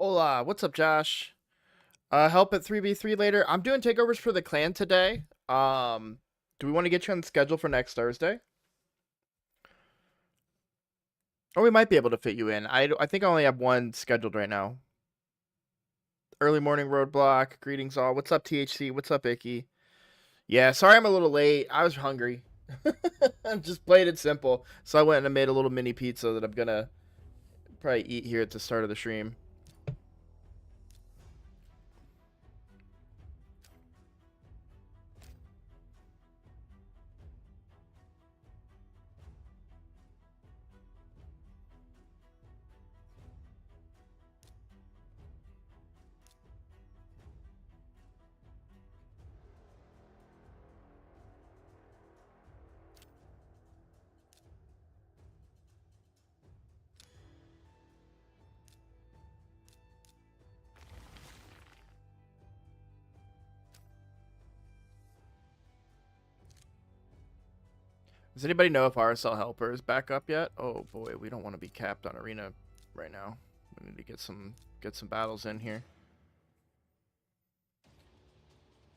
Hola, what's up, Josh? Help at 3v3 later. I'm doing takeovers for the clan today. Do we want to get you on the schedule for next Thursday? Or we might be able to fit you in. I think I only have one scheduled right now. Early morning roadblock. Greetings all. What's up, THC? What's up, Icky? Yeah, sorry I'm a little late. I was hungry. I'm just plain and simple. So I went and made a little mini pizza that I'm gonna probably eat here at the start of the stream. Does anybody know if RSL Helper is back up yet? Oh boy, we don't want to be capped on arena right now. We need to get some battles in here.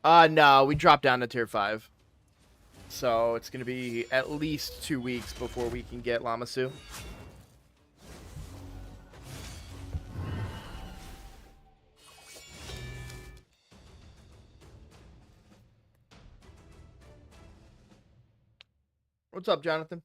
No, we dropped down to tier 5. So it's gonna be at least 2 weeks before we can get Lamasu. What's up, Jonathan?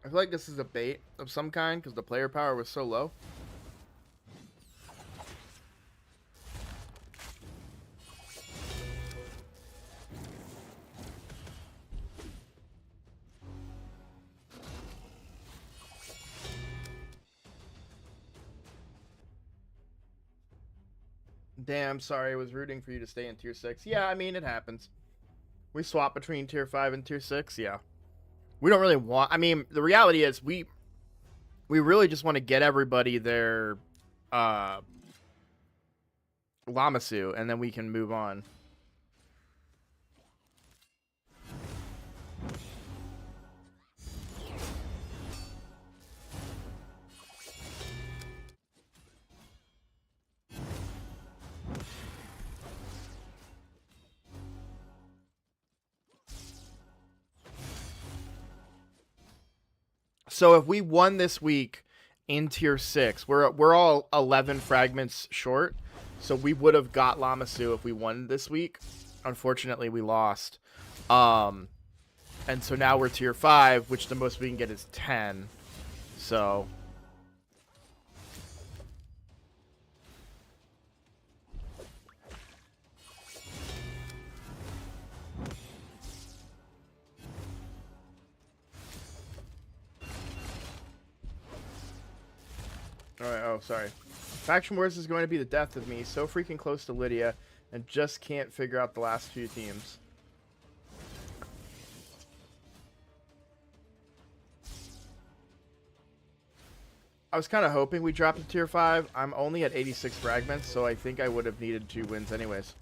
I feel like this is a bait of some kind because the player power was so low. Damn, sorry, I was rooting for you to stay in tier 6. Yeah, I mean, it happens. We swap between tier 5 and tier 6, yeah. We don't really want... I mean, the reality is we really just want to get everybody their Lamasu, and then we can move on. So if we won this week in tier 6, we're all 11 fragments short. So we would have got Lamasu if we won this week. Unfortunately, we lost. And so now we're tier 5, which the most we can get is 10. So Alright, oh, sorry. Faction Wars is going to be the death of me. So freaking close to Lydia, and just can't figure out the last few teams. I was kind of hoping we dropped to tier 5. I'm only at 86 fragments, so I think I would have needed 2 wins anyways.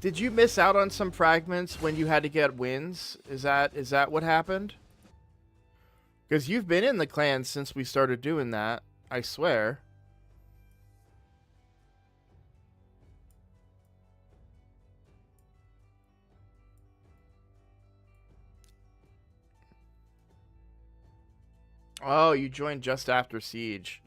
Did you miss out on some fragments when you had to get wins? Is that what happened? Because you've been in the clan since we started doing that, I swear. Oh, you joined just after Siege.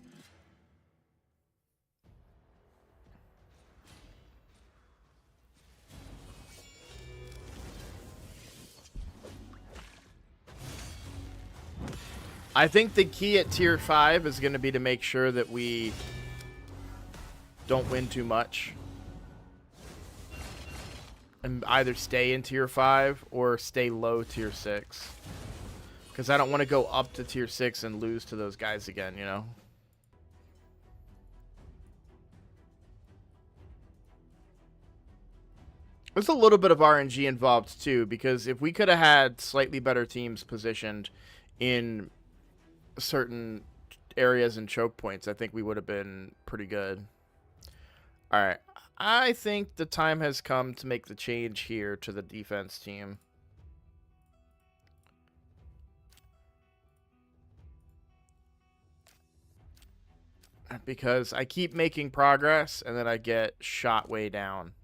I think the key at tier 5 is going to be to make sure that we don't win too much. And either stay in tier 5 or stay low tier 6. Because I don't want to go up to tier 6 and lose to those guys again, you know? There's a little bit of RNG involved too, because if we could have had slightly better teams positioned in certain areas and choke points, I think we would have been pretty good. All right. I think the time has come to make the change here to the defense team. Because I keep making progress and then I get shot way down.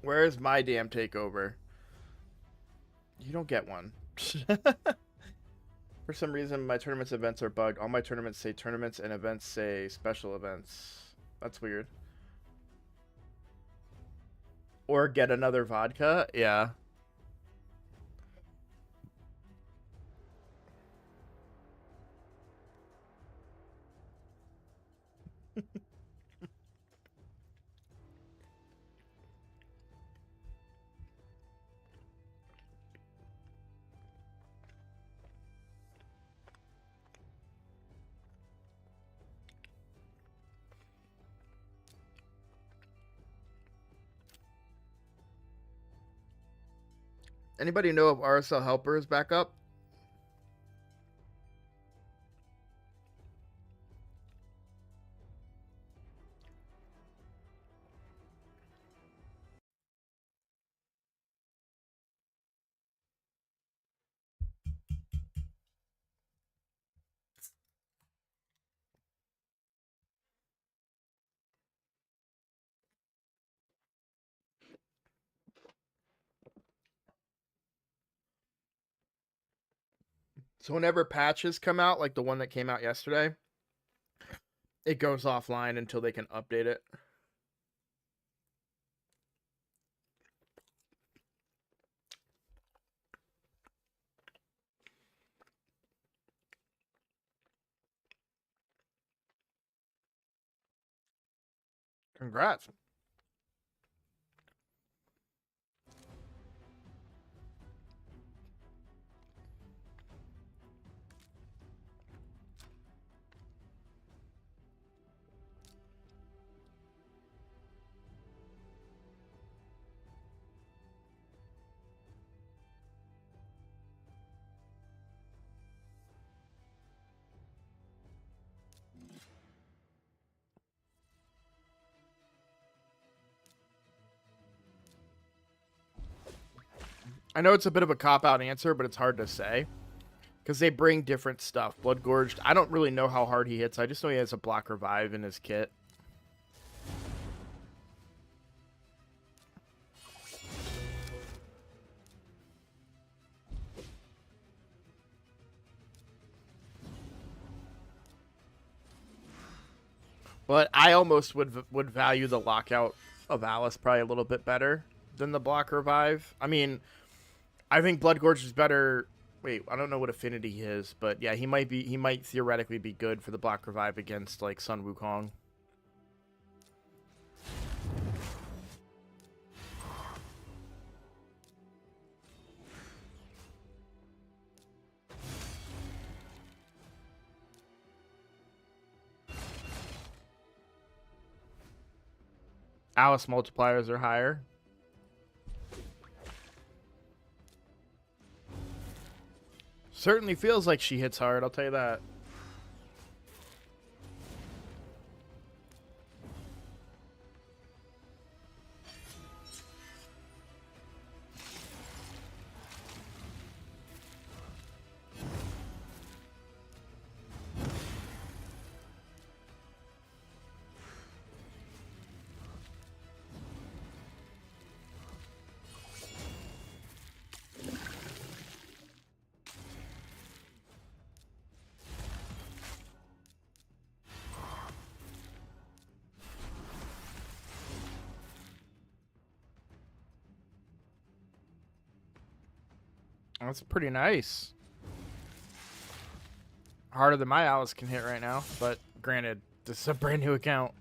Where is my damn takeover? You don't get one. For some reason, my tournaments events are bugged. All my tournaments say tournaments and events say special events. That's weird. Or get another vodka? Yeah. Anybody know if RSL Helper is back up? So whenever patches come out, like the one that came out yesterday, it goes offline until they can update it. Congrats. I know it's a bit of a cop-out answer, but it's hard to say. Because they bring different stuff. Blood Gorged, I don't really know how hard he hits. I just know he has a block revive in his kit. But I almost would value the lockout of Alice probably a little bit better than the block revive. I mean, I think Blood Gorge is better. Wait, I don't know what affinity he is, but yeah, he might theoretically be good for the block revive against like Sun Wukong. Alice multipliers are higher. Certainly feels like she hits hard, I'll tell you that. That's pretty nice. Harder than my Alice can hit right now, but granted, this is a brand new account.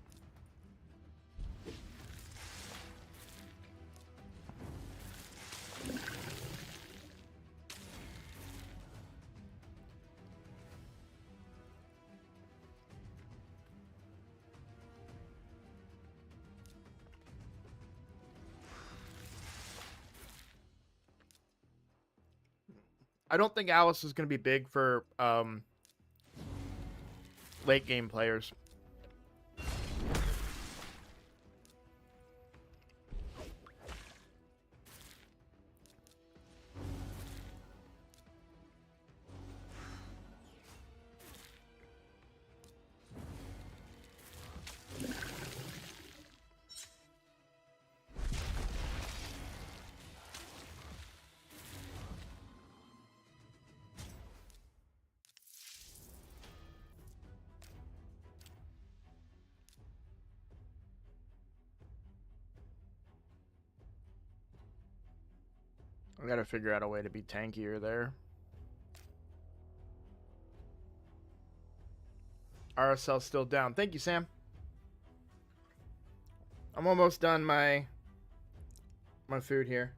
I don't think Alice is going to be big for late game players. I gotta figure out a way to be tankier there. RSL still down. Thank you, Sam. I'm almost done my food here.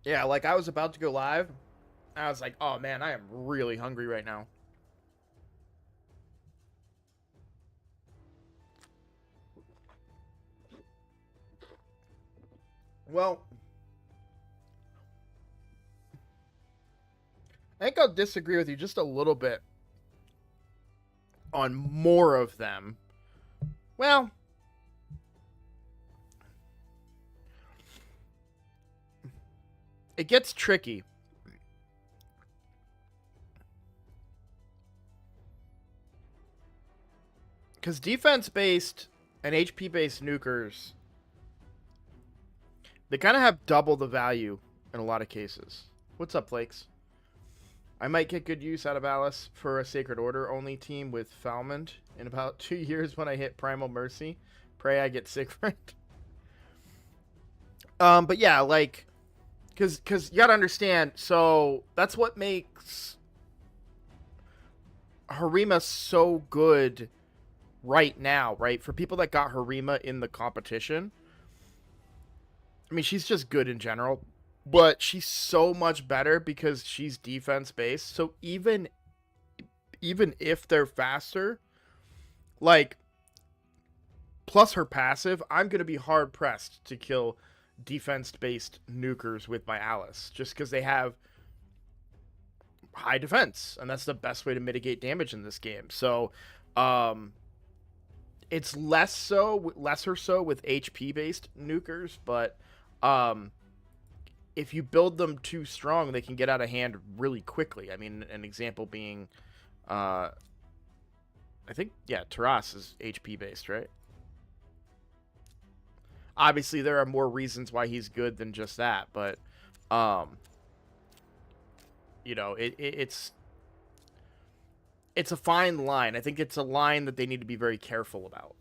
Yeah, like I was about to go live. I was like, oh man, I am really hungry right now. Well, I think I'll disagree with you just a little bit on more of them. Well, it gets tricky. Because defense-based and HP-based nukers, they kind of have double the value in a lot of cases. What's up, Flakes? I might get good use out of Alice for a Sacred Order only team with Falmond in about 2 years when I hit Primal Mercy. Pray I get Siegfried. But yeah, like, because you gotta understand, so that's what makes Harima so good right now, right? For people that got Harima in the competition, I mean, she's just good in general, but she's so much better because she's defense based. So even if they're faster, like, plus her passive, I'm gonna be hard pressed to kill defense based nukers with my Alice just because they have high defense, and that's the best way to mitigate damage in this game. So it's lesser so with HP based nukers, but if you build them too strong, they can get out of hand really quickly. I mean, an example being I think, yeah, Taras is HP based, right? Obviously there are more reasons why he's good than just that, but you know, it's a fine line. I think it's a line that they need to be very careful about.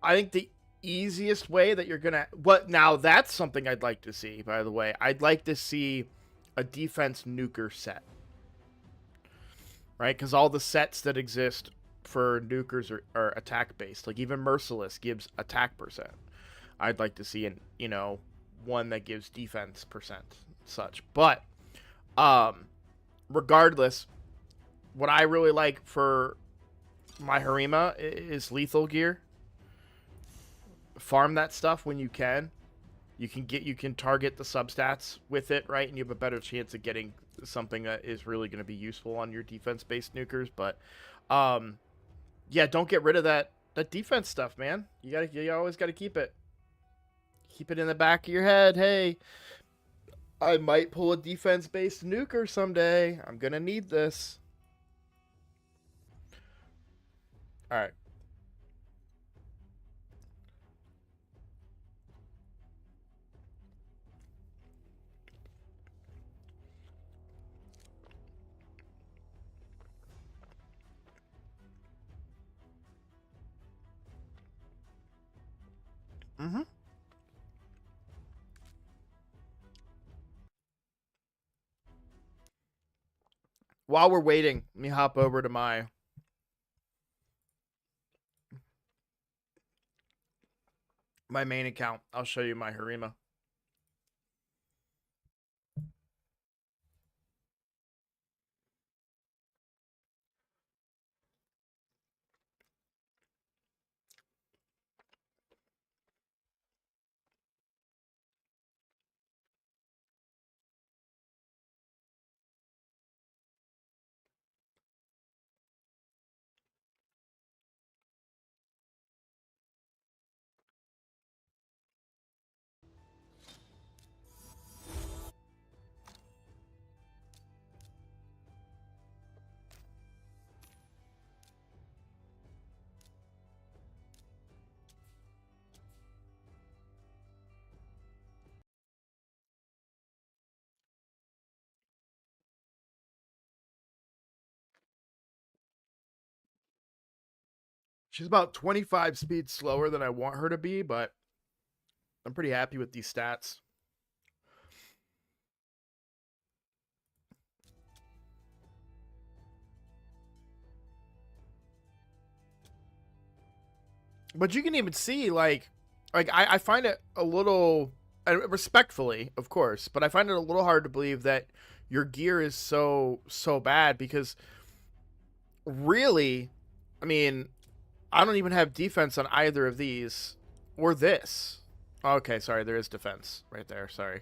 I think the easiest way that you're gonna, what now, that's something I'd like to see, by the way. I'd like to see a defense nuker set, right? Because all the sets that exist for nukers are attack based. Like even Merciless gives attack percent. I'd like to see one that gives defense percent, such. But regardless, what I really like for my Harima is lethal gear. Farm that stuff when you can. You can target the substats with it, right? And you have a better chance of getting something that is really going to be useful on your defense-based nukers. But yeah, don't get rid of that defense stuff, man. You always gotta keep it. Keep it in the back of your head. Hey, I might pull a defense-based nuker someday. I'm gonna need this. All right. Mm-hmm. While we're waiting, let me hop over to my main account. I'll show you my Harima. She's about 25 speeds slower than I want her to be, but I'm pretty happy with these stats. But you can even see, like I find it a little, respectfully, of course, but I find it a little hard to believe that your gear is so bad, because really, I mean, I don't even have defense on either of these or this. Okay, sorry, there is defense right there. Sorry.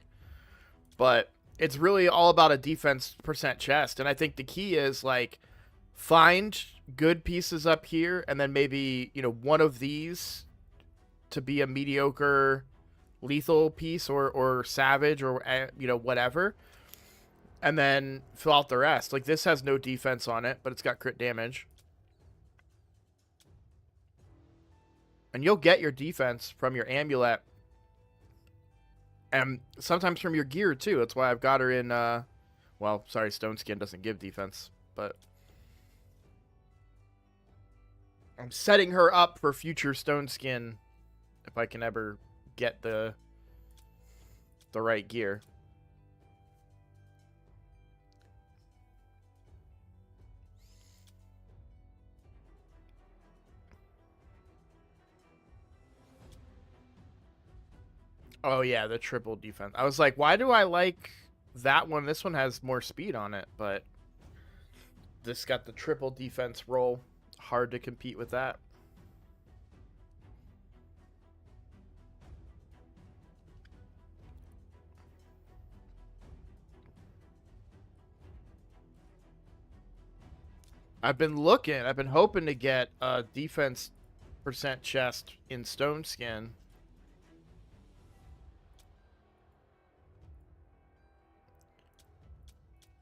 But it's really all about a defense percent chest. And I think the key is, like, find good pieces up here, and then maybe, one of these to be a mediocre lethal piece, or savage, or, whatever. And then fill out the rest. Like, this has no defense on it, but it's got crit damage. And you'll get your defense from your amulet, and sometimes from your gear too. That's why I've got her in, well, sorry, Stone Skin doesn't give defense, but I'm setting her up for future Stone Skin if I can ever get the right gear. Oh yeah, the triple defense. I was like, why do I like that one? This one has more speed on it, but this got the triple defense roll. Hard to compete with that. I've been hoping to get a defense percent chest in Stone Skin.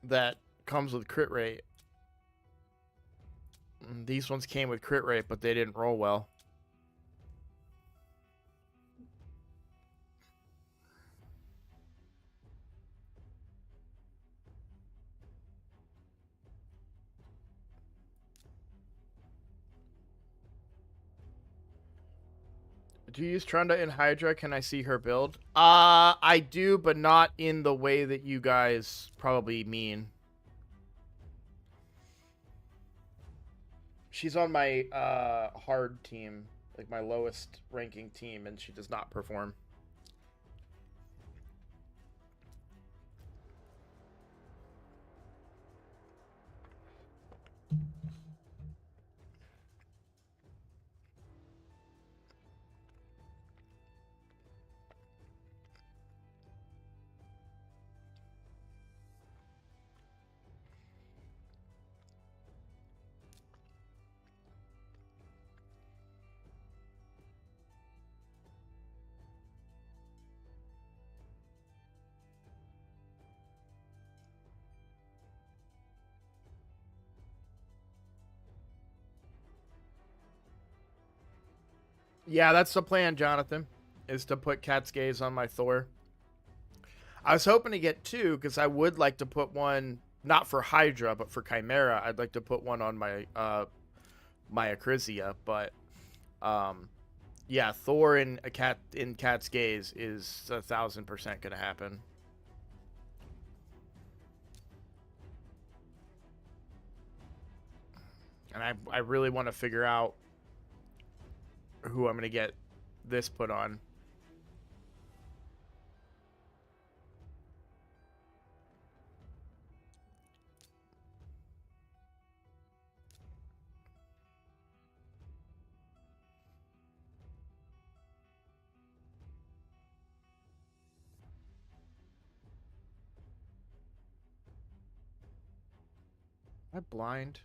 That comes with crit rate. These ones came with crit rate, but they didn't roll well. Do you use Trunda in Hydra? Can I see her build? I do, but not in the way that you guys probably mean. She's on my hard team, like my lowest ranking team, and she does not perform. Yeah, that's the plan, Jonathan, is to put Cat's Gaze on my Thor. I was hoping to get two, because I would like to put one, not for Hydra, but for Chimera. I'd like to put one on my my Acrisia, but yeah, Thor in Cat's Gaze is 1,000% gonna happen. And I really want to figure out who I'm going to get this put on. Am I blind?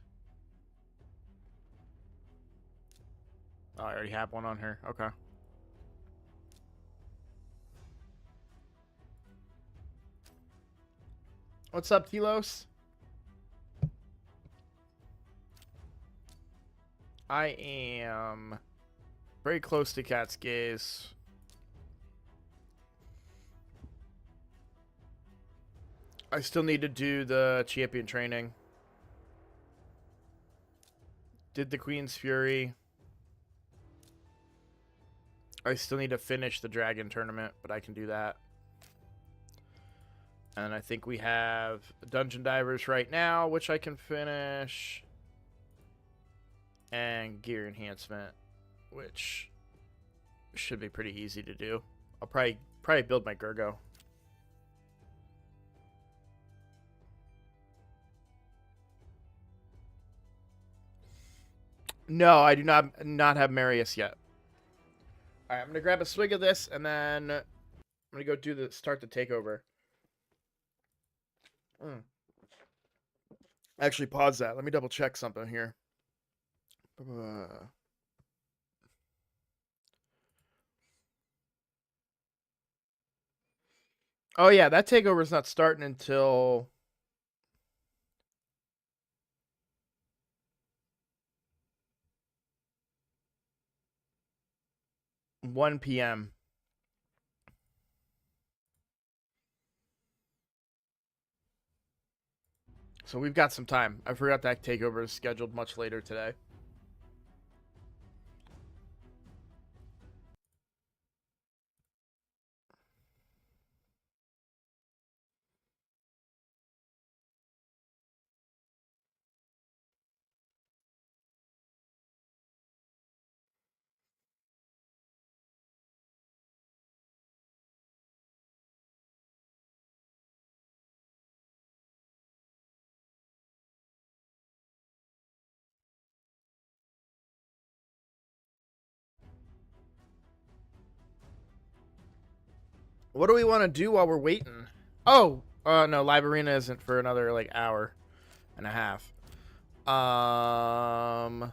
Oh, I already have one on her. Okay. What's up, Telos? I am very close to Cat's Gaze. I still need to do the champion training. Did the Queen's Fury. I still need to finish the Dragon tournament, but I can do that. And I think we have Dungeon Divers right now, which I can finish. And Gear Enhancement, which should be pretty easy to do. I'll probably build my Gurgo. No, I do not have Marius yet. All right, I'm gonna grab a swig of this, and then I'm gonna go start the takeover. Actually, pause that. Let me double check something here. Oh yeah, that takeover is not starting until 1 p.m. So we've got some time. I forgot that takeover is scheduled much later today. What do we want to do while we're waiting? Oh, no, Live Arena isn't for another like hour and a half. Huh.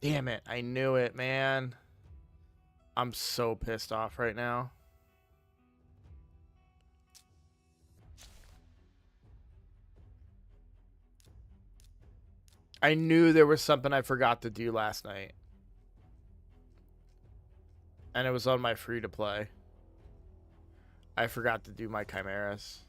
Damn it. I knew it, man. I'm so pissed off right now. I knew there was something I forgot to do last night. And it was on my free to play. I forgot to do my chimeras.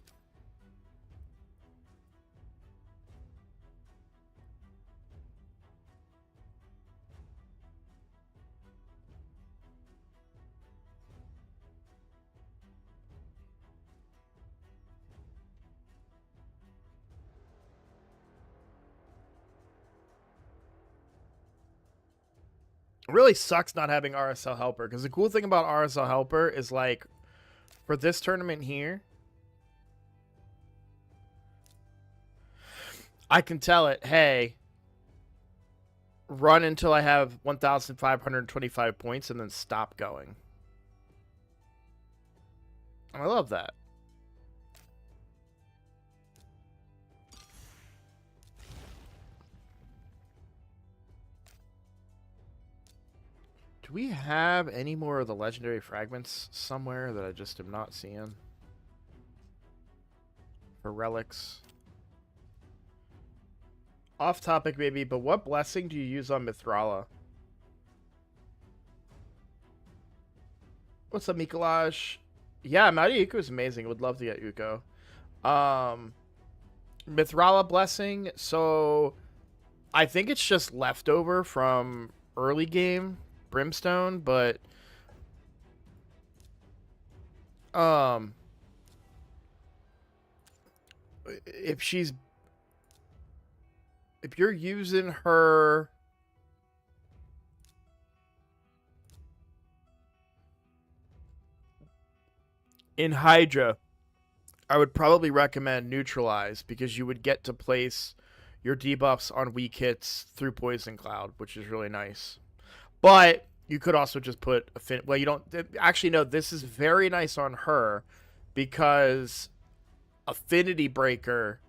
It really sucks not having RSL Helper, because the cool thing about RSL Helper is, like, for this tournament here, I can tell it, hey, run until I have 1,525 points and then stop going. And I love that. Do we have any more of the legendary fragments somewhere that I just am not seeing? For relics. Off topic maybe, but what blessing do you use on Mithrala? What's up, Mikolaj? Yeah, Mariuko is amazing. Would love to get Uko. Mithrala Blessing, so I think it's just leftover from early game Brimstone, but um if you're using her in Hydra, I would probably recommend Neutralize, because you would get to place your debuffs on weak hits through Poison Cloud, which is really nice. But you could also just put well, you don't actually. No, this is very nice on her because Affinity Breaker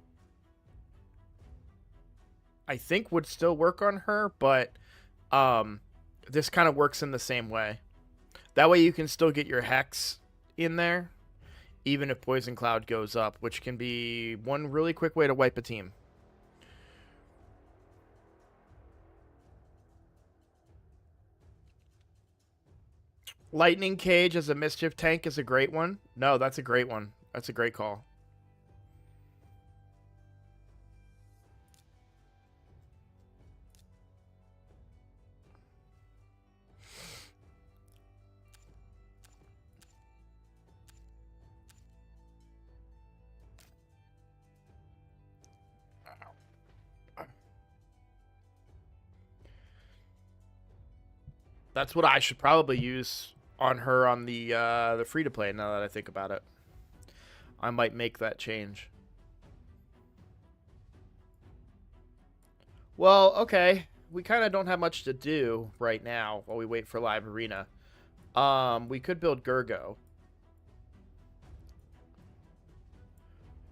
I think would still work on her, but this kind of works in the same way. That way you can still get your Hex in there, even if Poison Cloud goes up, which can be one really quick way to wipe a team. Lightning Cage as a Mischief tank is a great one. No, that's a great one. That's a great call. That's what I should probably use on her on the free-to-play, now that I think about it. I might make that change. Well, okay. We kind of don't have much to do right now while we wait for live arena. We could build Gurgo,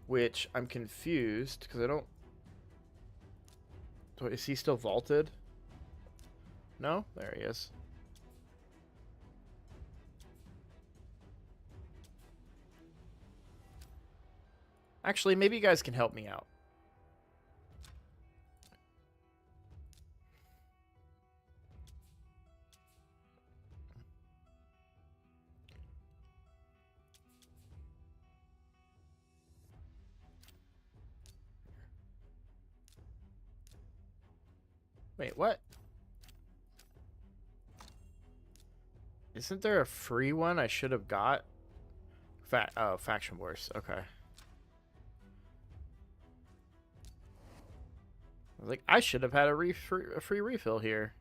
which I'm confused because I don't... Is he still vaulted? No? There he is. Actually, maybe you guys can help me out. Wait, what? Isn't there a free one I should have got? Oh, Faction Wars. Okay. I was like, I should have had a free refill here.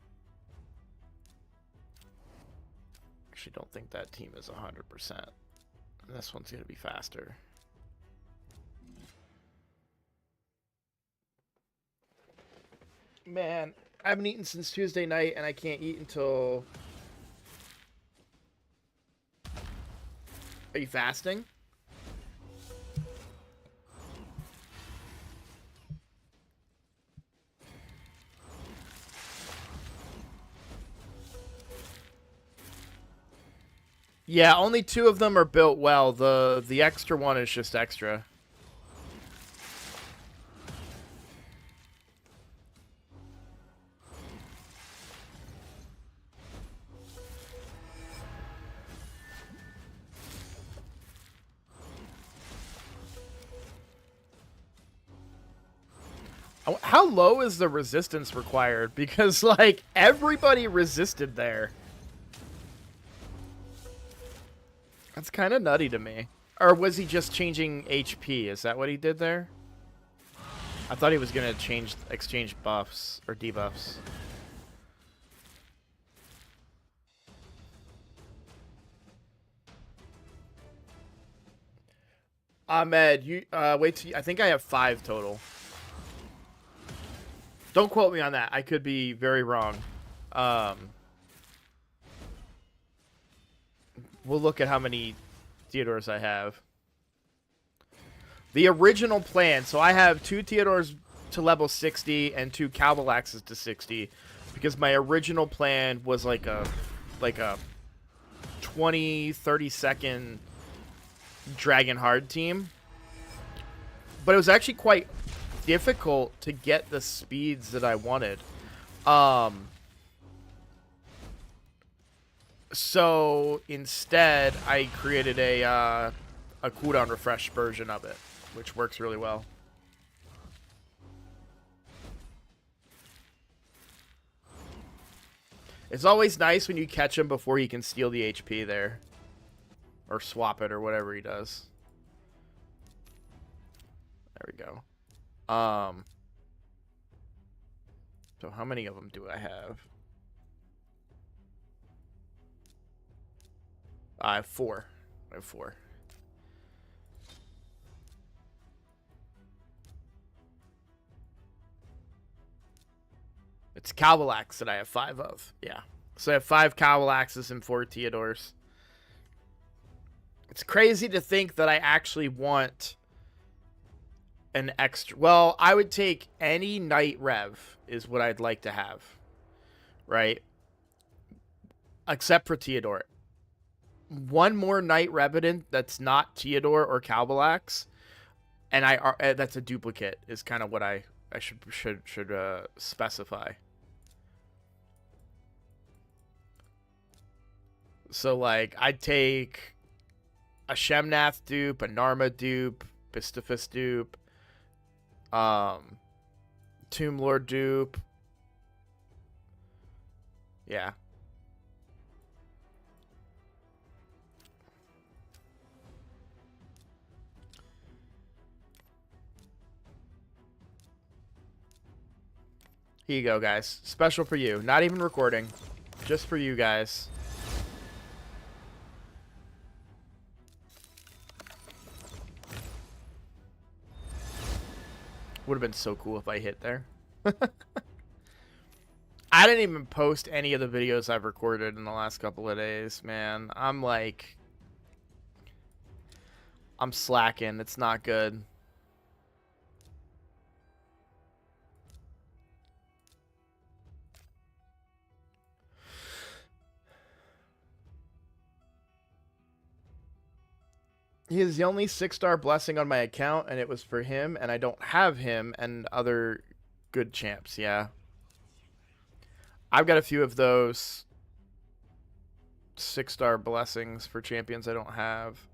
Actually, don't think that team is 100%. This one's going to be faster. Man, I haven't eaten since Tuesday night, and I can't eat until... Are you fasting? Yeah, only 2 of them are built well. The extra one is just extra. How low is the resistance required? Because, like, everybody resisted there. That's kind of nutty to me. Or was he just changing HP? Is that what he did there? I thought he was going to exchange buffs or debuffs. Ahmed, you wait till I think I have 5 total. Don't quote me on that. I could be very wrong. We'll look at how many Theodores I have. The original plan, so I have 2 Theodores to level 60 and 2 Calvalaxes to 60, because my original plan was like a 20-30 second Dragon Hard team. But it was actually quite difficult to get the speeds that I wanted. So instead, I created a cooldown refresh version of it, which works really well. It's always nice when you catch him before he can steal the HP there. Or swap it or whatever he does. There we go. So how many of them do I have? I have 4. I have 4. It's Cowbelax that I have 5 of. Yeah. So I have 5 Cowbelaxes and 4 Theodores. It's crazy to think that I actually want an extra... Well, I would take any Knight Rev is what I'd like to have. Right? Except for Theodore. One more Knight Revenant that's not Theodore or Cowbelax, and that's a duplicate is kind of what I should specify. So like I'd take a Shemnath dupe, a Narma dupe, Bistafus dupe, Tomb Lord dupe. Yeah. Here you go, guys. Special for you. Not even recording. Just for you guys. Would have been so cool if I hit there. I didn't even post any of the videos I've recorded in the last couple of days, man. I'm slacking. It's not good. He is the only 6-star blessing on my account, and it was for him, and I don't have him and other good champs, yeah. I've got a few of those 6-star blessings for champions I don't have.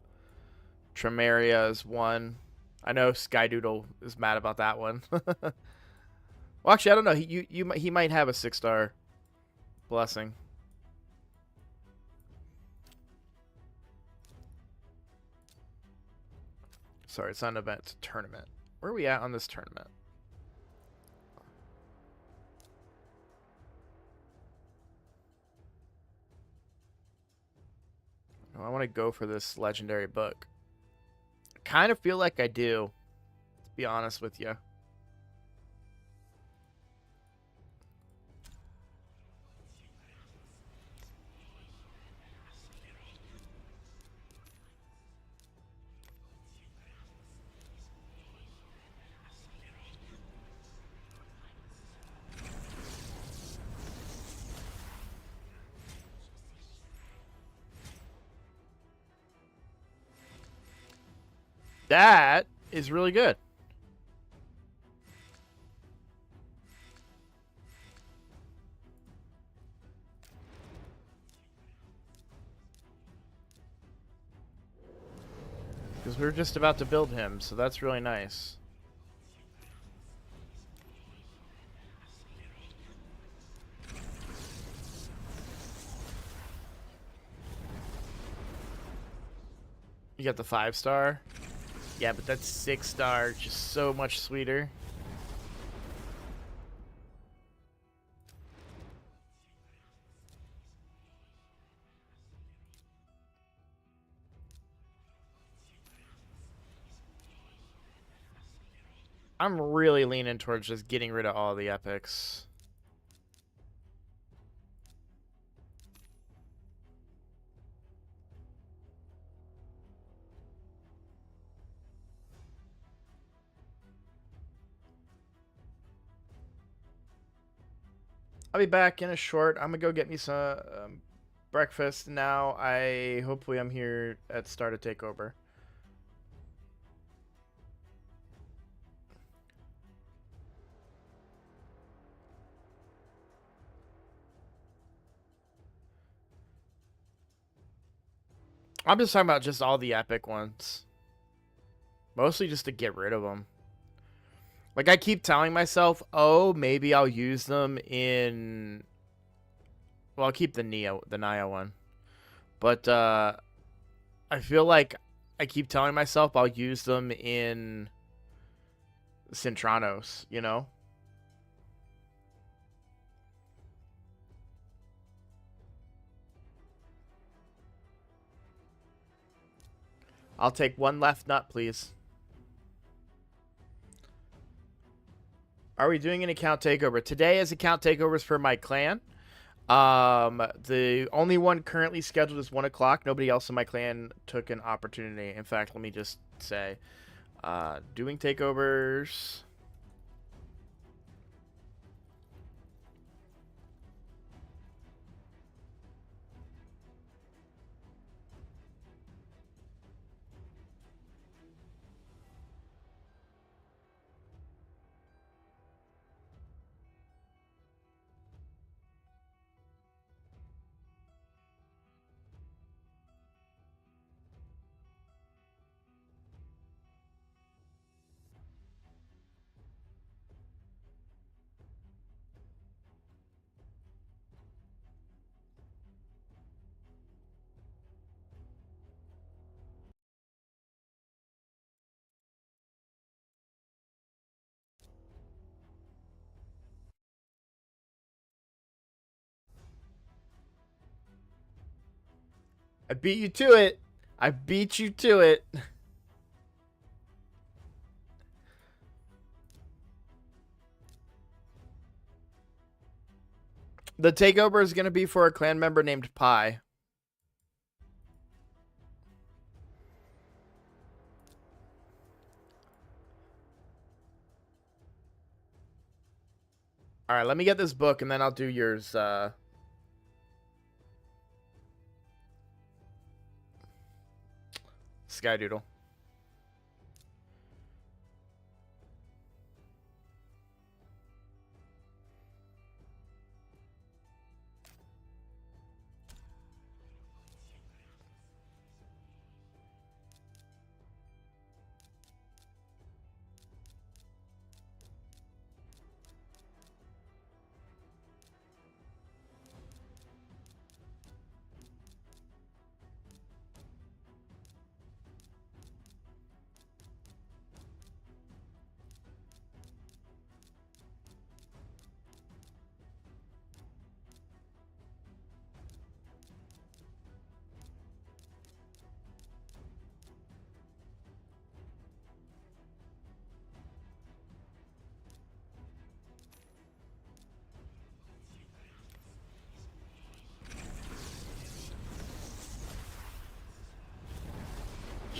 Tremeria is one. I know Skydoodle is mad about that one. Well, actually, I don't know. He might have a 6-star blessing. Sorry, it's not an event, it's a tournament. Where are we at on this tournament? Oh, I want to go for this legendary book. I kind of feel like I do, to be honest with you. That is really good. Because we were just about to build him, so that's really nice. You got the 5-star? Yeah, but that's 6-star, just so much sweeter. I'm really leaning towards just getting rid of all the epics. I'll be back in a short. I'm gonna go get me some breakfast now. Hopefully I'm here at the start of Takeover. I'm just talking about just all the epic ones. Mostly just to get rid of them. Like, I keep telling myself, oh, maybe I'll use them in... Well, I'll keep the Naya one. But I feel like I keep telling myself I'll use them in Centranos, you know? I'll take one left nut, please. Are we doing an account takeover? Today is account takeovers for my clan. The only one currently scheduled is 1 o'clock. Nobody else in my clan took an opportunity. In fact, let me just say, doing takeovers. I beat you to it. I beat you to it. The takeover is going to be for a clan member named Pi. All right, let me get this book, and then I'll do yours. Skydoodle.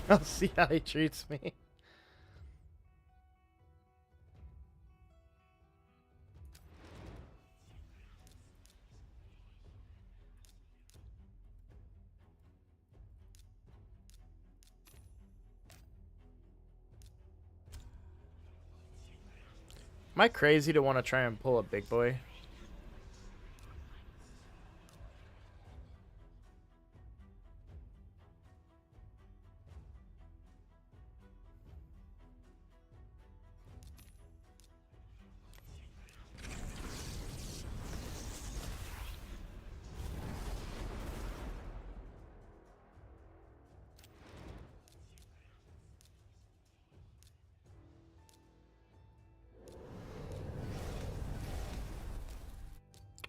I'll see how he treats me. Am I crazy to want to try and pull a big boy?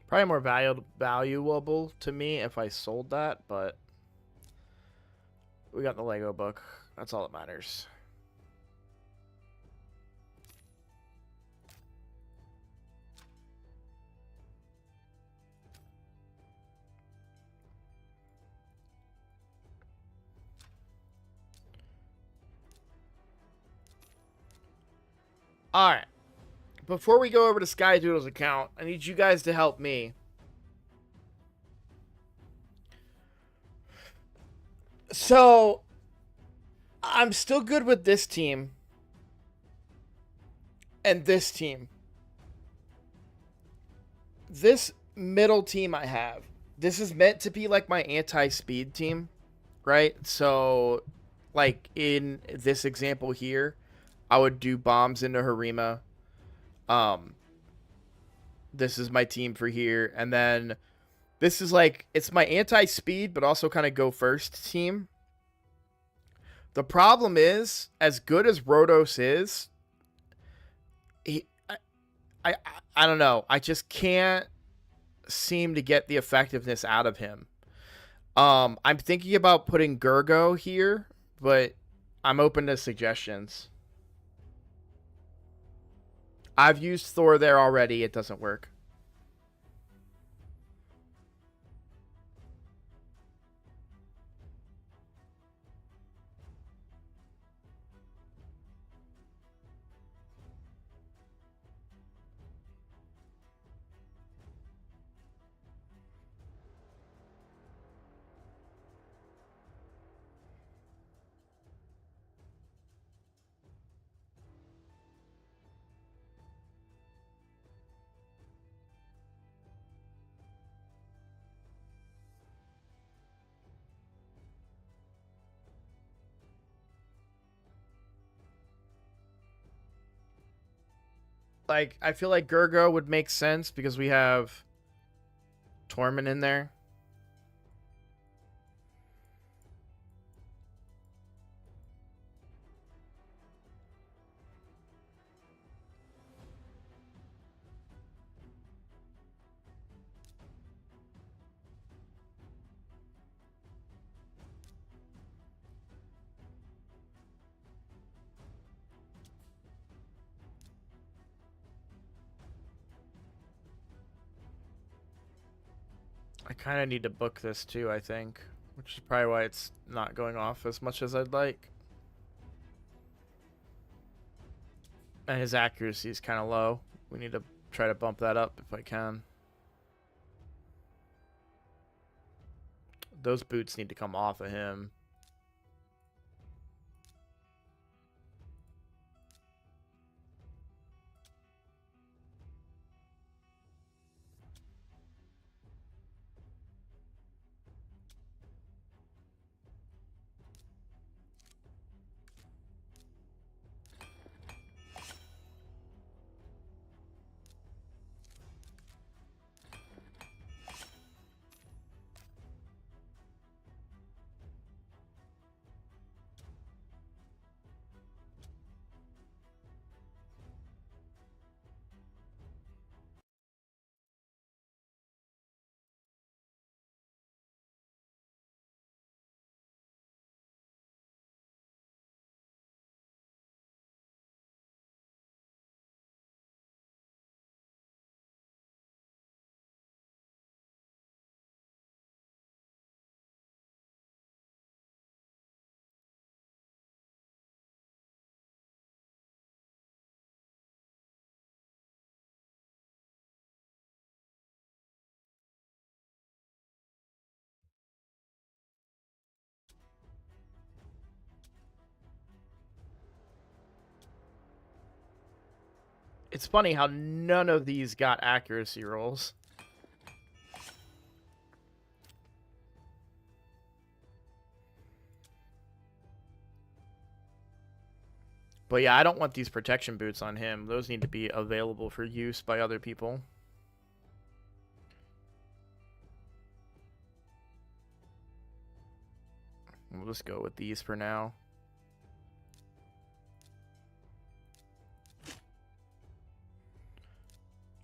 Probably more valuable to me if I sold that, but we got the Lego book. That's all that matters. All right. Before we go over to Skydoodle's account, I need you guys to help me. So, I'm still good with this team and this team. This middle team I have, this is meant to be like my anti-speed team, right? So, like in this example here, I would do bombs into Harima. This is my team for here, and then This is like, it's my anti-speed, but also kind of go first team. The problem is, as good as Rhodos is, I, I don't know. I just can't seem to get the effectiveness out of him. I'm thinking about putting Gurgo here, but I'm open to suggestions. I've used Thor there already. It doesn't work. Like, I feel like Gurgo would make sense because we have Tormund in there. I kind of need to book this too, I think, which is probably why it's not going off as much as I'd like. And his accuracy is kind of low. We need to try to bump that up if I can. Those boots need to come off of him. It's funny how none of these got accuracy rolls. But yeah, I don't want these protection boots on him. Those need to be available for use by other people. We'll just go with these for now.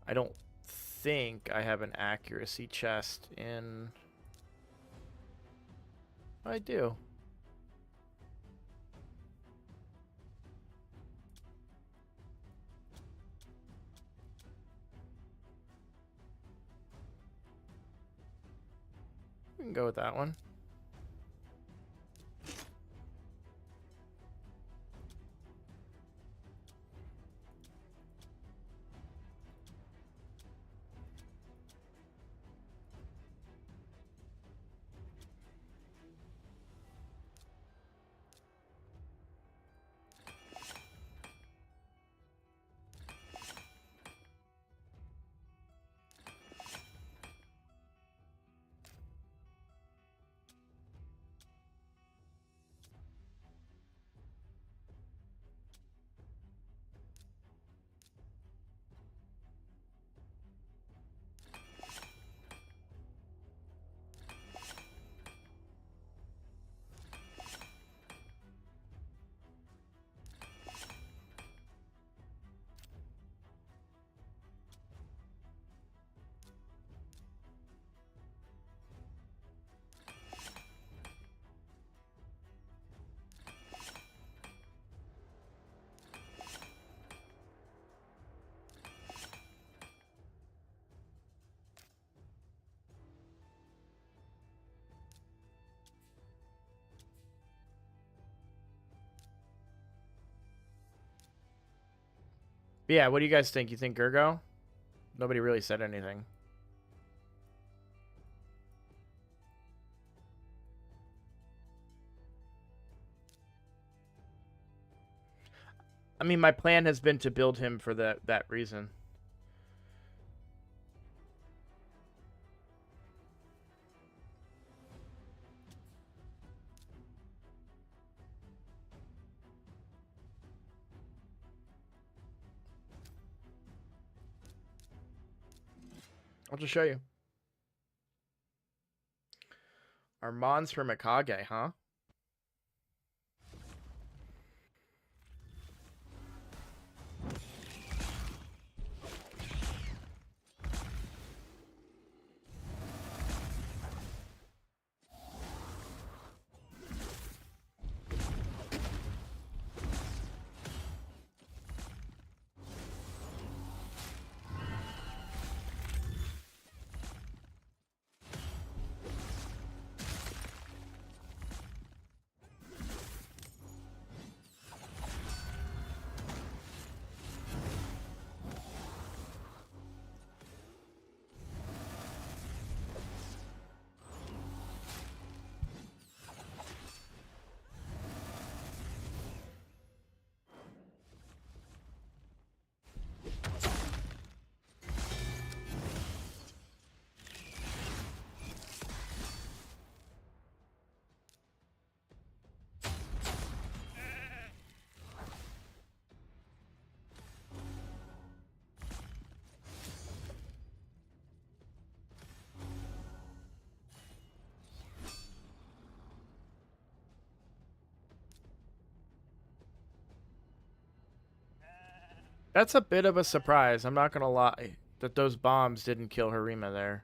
I don't think I have an accuracy chest in... I do. We can go with that one. But yeah, what do you guys think? You think Gergo? Nobody really said anything. I mean, my plan has been to build him for that reason. I'll just show you. Our Mons for Mikage, huh? That's a bit of a surprise. I'm not gonna lie. That those bombs didn't kill Harima there.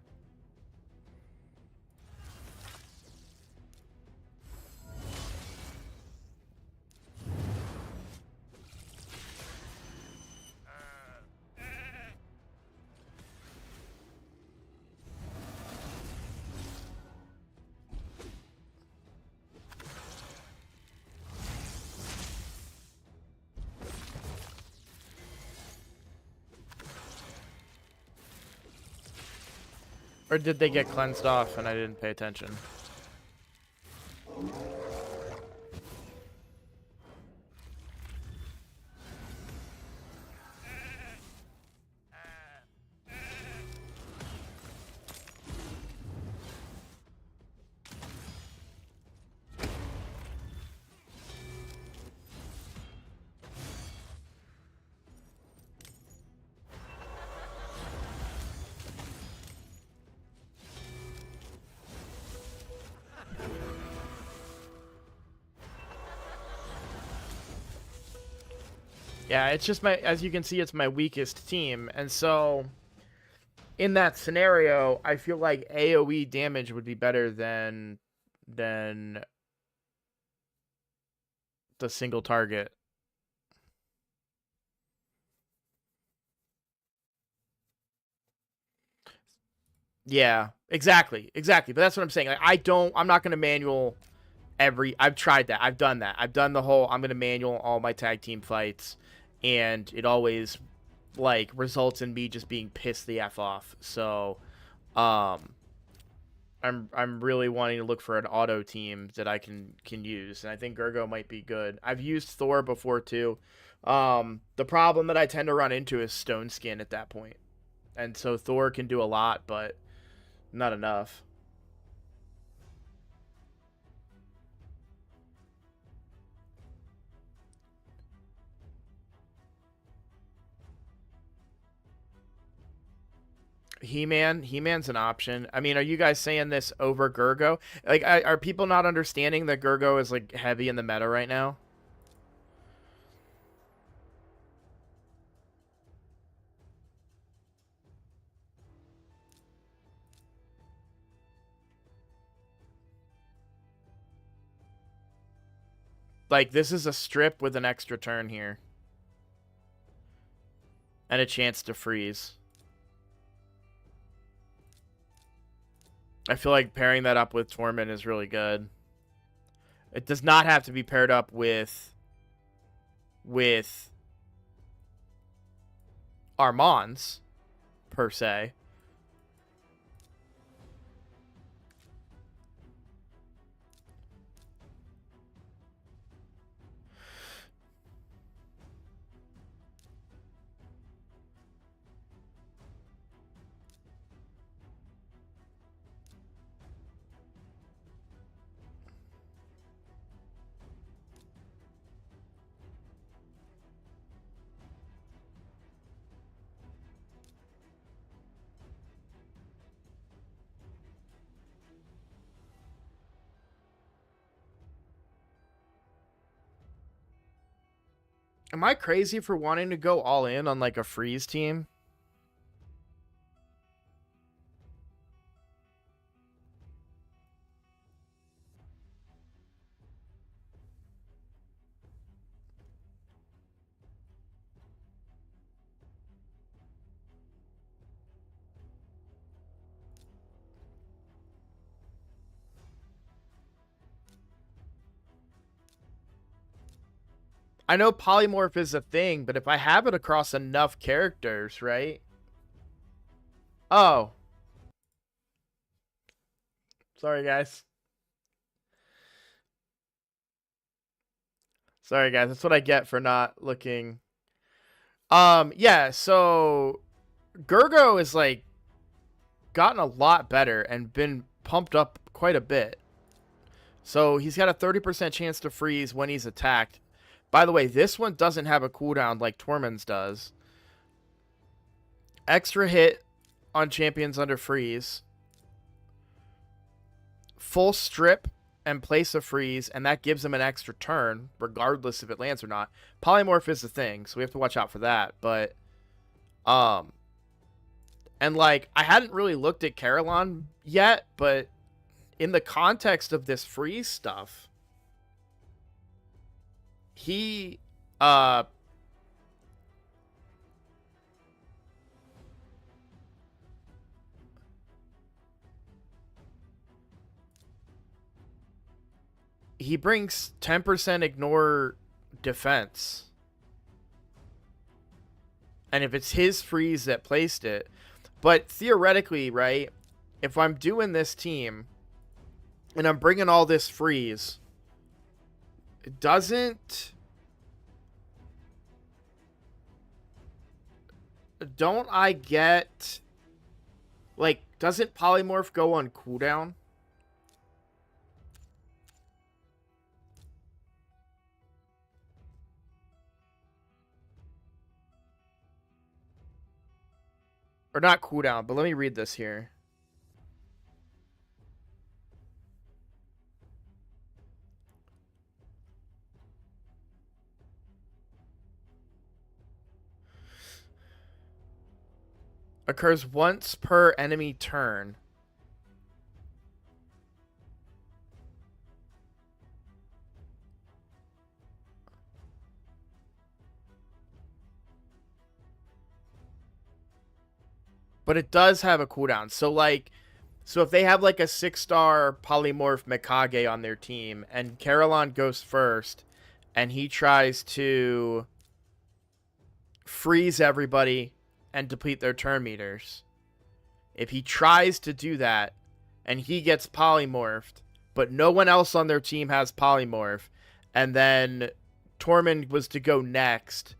Or did they get cleansed off and I didn't pay attention? Yeah, it's just as you can see, it's my weakest team. And so, in that scenario, I feel like AoE damage would be better than the single target. Yeah, exactly. But that's what I'm saying. Like, I'm not going to manual I've tried that. I've done that. I've done the whole, I'm going to manual all my tag team fights, and it always, like, results in me just being pissed the F off. So, I'm really wanting to look for an auto team that I can use, and I think Gergo might be good. I've used Thor before too. The problem that I tend to run into is Stone Skin at that point, and so Thor can do a lot, but not enough. He-Man's an option. I mean, are you guys saying this over Gergo? Like, are people not understanding that Gergo is, like, heavy in the meta right now? Like, this is a strip with an extra turn here. And a chance to freeze. I feel like pairing that up with Torment is really good. It does not have to be paired up with are Mons, per se. Am I crazy for wanting to go all in on like a freeze team? I know polymorph is a thing, but if I have it across enough characters, right? Oh. Sorry, guys. Sorry, guys. That's what I get for not looking. Yeah, so Gergo is like gotten a lot better and been pumped up quite a bit. So he's got a 30% chance to freeze when he's attacked. By the way, this one doesn't have a cooldown like Tormund's does. Extra hit on champions under freeze. Full strip and place a freeze, and that gives him an extra turn, regardless if it lands or not. Polymorph is the thing, so we have to watch out for that. But, and like, I hadn't really looked at Carolon yet, but in the context of this freeze stuff, he, he brings 10% ignore defense. And if it's his freeze that placed it, but theoretically, right, if I'm doing this team and I'm bringing all this freeze, don't I get, like, doesn't polymorph go on cooldown? Or not cooldown, but let me read this here. Occurs once per enemy turn. But it does have a cooldown. So, like, so if they have, like, a 6-star polymorph Mikage on their team, and Carolon goes first, and he tries to freeze everybody and deplete their turn meters. If he tries to do that, and he gets polymorphed, but no one else on their team has polymorph, and then Tormund was to go next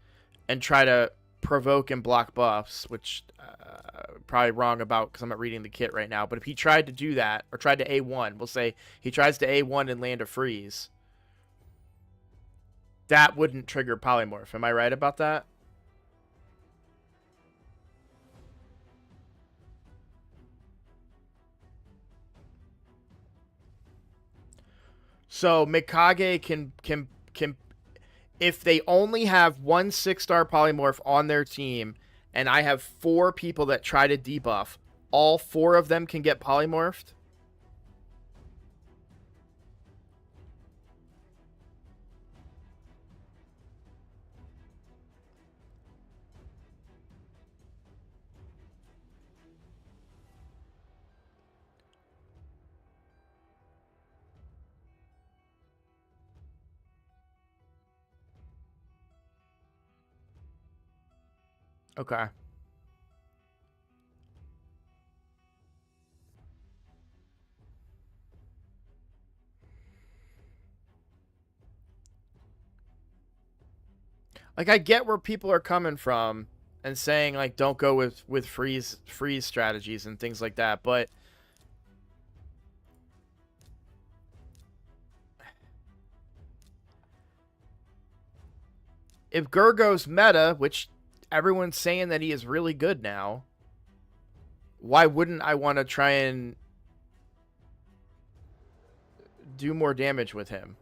and try to provoke and block buffs, which probably wrong about because I'm not reading the kit right now, but if he tried to do that, or tried to A1, we'll say he tries to A1 and land a freeze, that wouldn't trigger polymorph. Am I right about that? So Mikage can if they only have one 6-star polymorph on their team, and I have 4 people that try to debuff, all 4 of them can get polymorphed? Okay. Like, I get where people are coming from and saying, like, don't go with freeze strategies and things like that, but if Gurgo's meta, which everyone's saying that he is really good now, why wouldn't I want to try and do more damage with him?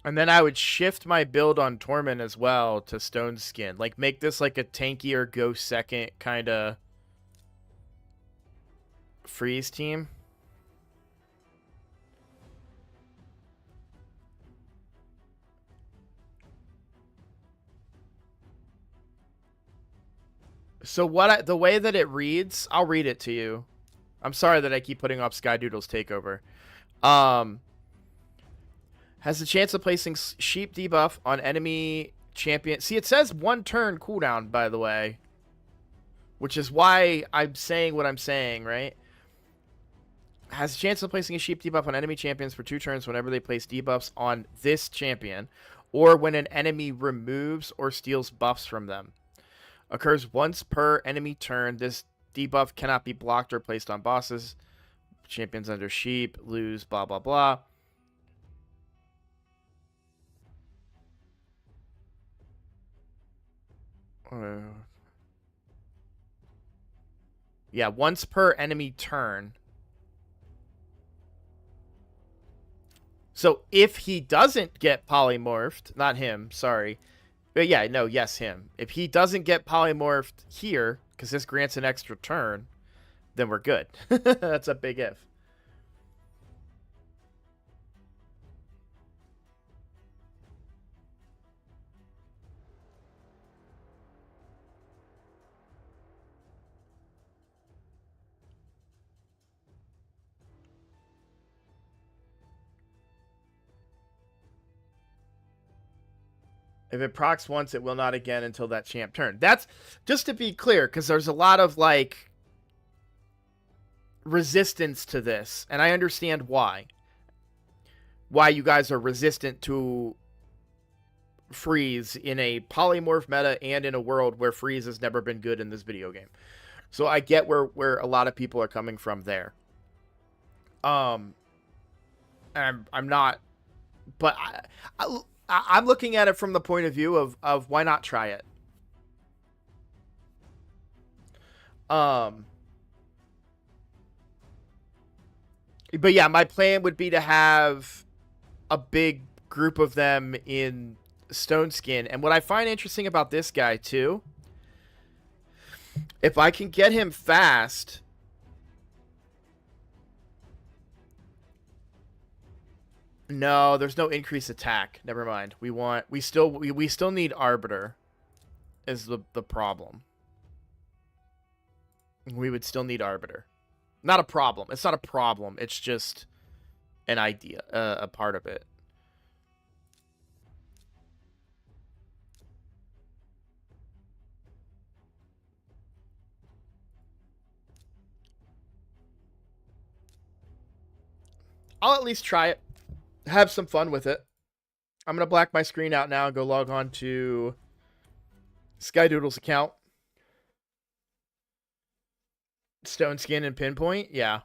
And then I would shift my build on Torment as well to Stone Skin. Like, make this like a tankier go second kind of freeze team. So the way that it reads, I'll read it to you. I'm sorry that I keep putting up Skydoodle's Takeover. Has the chance of placing sheep debuff on enemy champion. See, it says 1 turn cooldown, by the way. Which is why I'm saying what I'm saying, right? Has a chance of placing a sheep debuff on enemy champions for 2 turns whenever they place debuffs on this champion, or when an enemy removes or steals buffs from them. Occurs once per enemy turn. This debuff cannot be blocked or placed on bosses. Champions under sheep lose blah blah blah. Yeah, once per enemy turn. So if he doesn't get polymorphed, not him, sorry. But yeah, no, yes, him. If he doesn't get polymorphed here, because this grants an extra turn, then we're good. That's a big if. If it procs once, it will not again until that champ turn. That's just to be clear, because there's a lot of like resistance to this, and I understand why. Why you guys are resistant to freeze in a polymorph meta and in a world where freeze has never been good in this video game. So I get where a lot of people are coming from there. I'm not, but I'm looking at it from the point of view of why not try it. But yeah, my plan would be to have a big group of them in Stone Skin. And what I find interesting about this guy too, if I can get him fast, no, there's no increased attack. Never mind. We still need Arbiter is the problem. We would still need Arbiter. Not a problem. It's not a problem. It's just an idea, a part of it. I'll at least try it. Have some fun with it. I'm going to black my screen out now and go log on to Skydoodle's account. Stone Skin and Pinpoint? Yeah.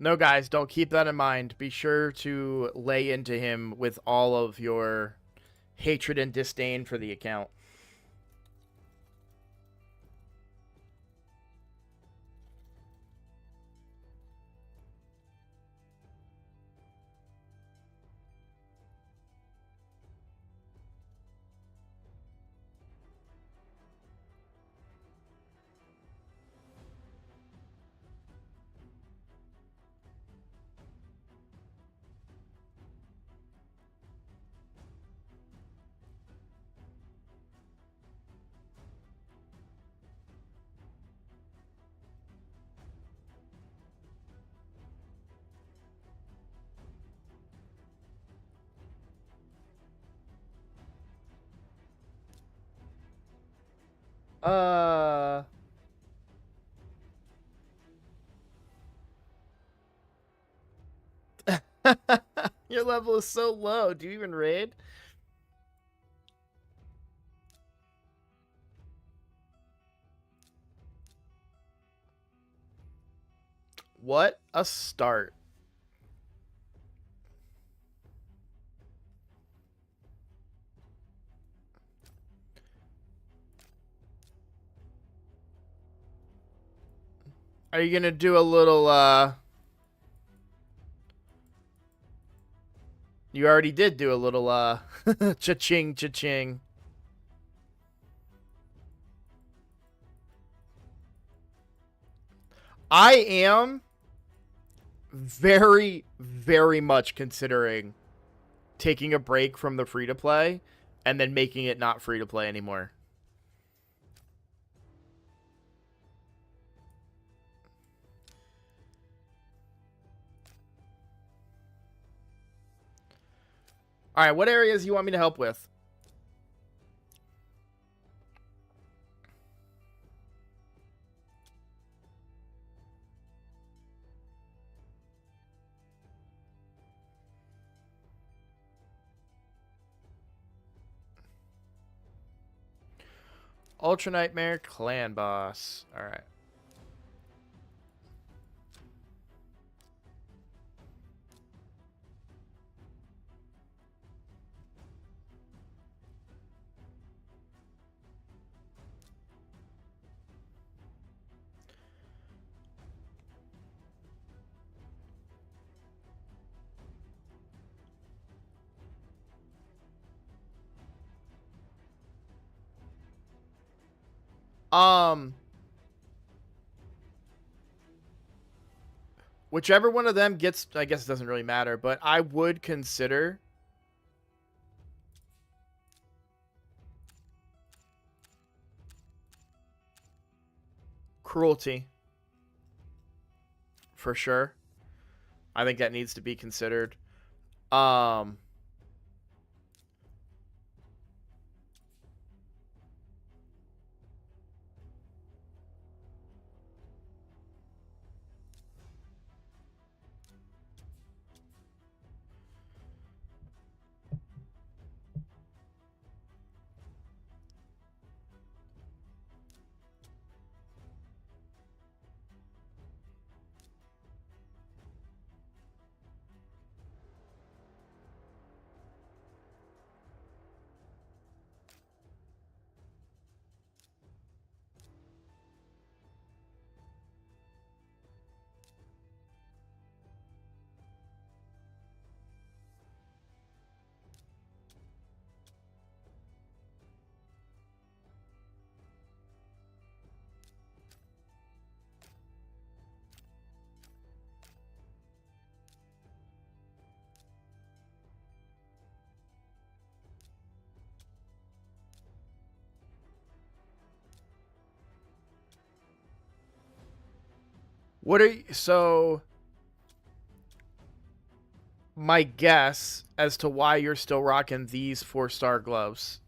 No, guys, don't keep that in mind. Be sure to lay into him with all of your hatred and disdain for the account. Your level is so low. Do you even raid? What a start. Are you gonna do a little, You already did do a little, cha-ching, cha-ching. I am very, very much considering taking a break from the free-to-play and then making it not free-to-play anymore. All right, what areas do you want me to help with? Ultra Nightmare Clan Boss. All right. Whichever one of them gets, I guess it doesn't really matter, but I would consider cruelty for sure. I think that needs to be considered. Um, what are you, so my guess as to why you're still rocking these 4-star gloves.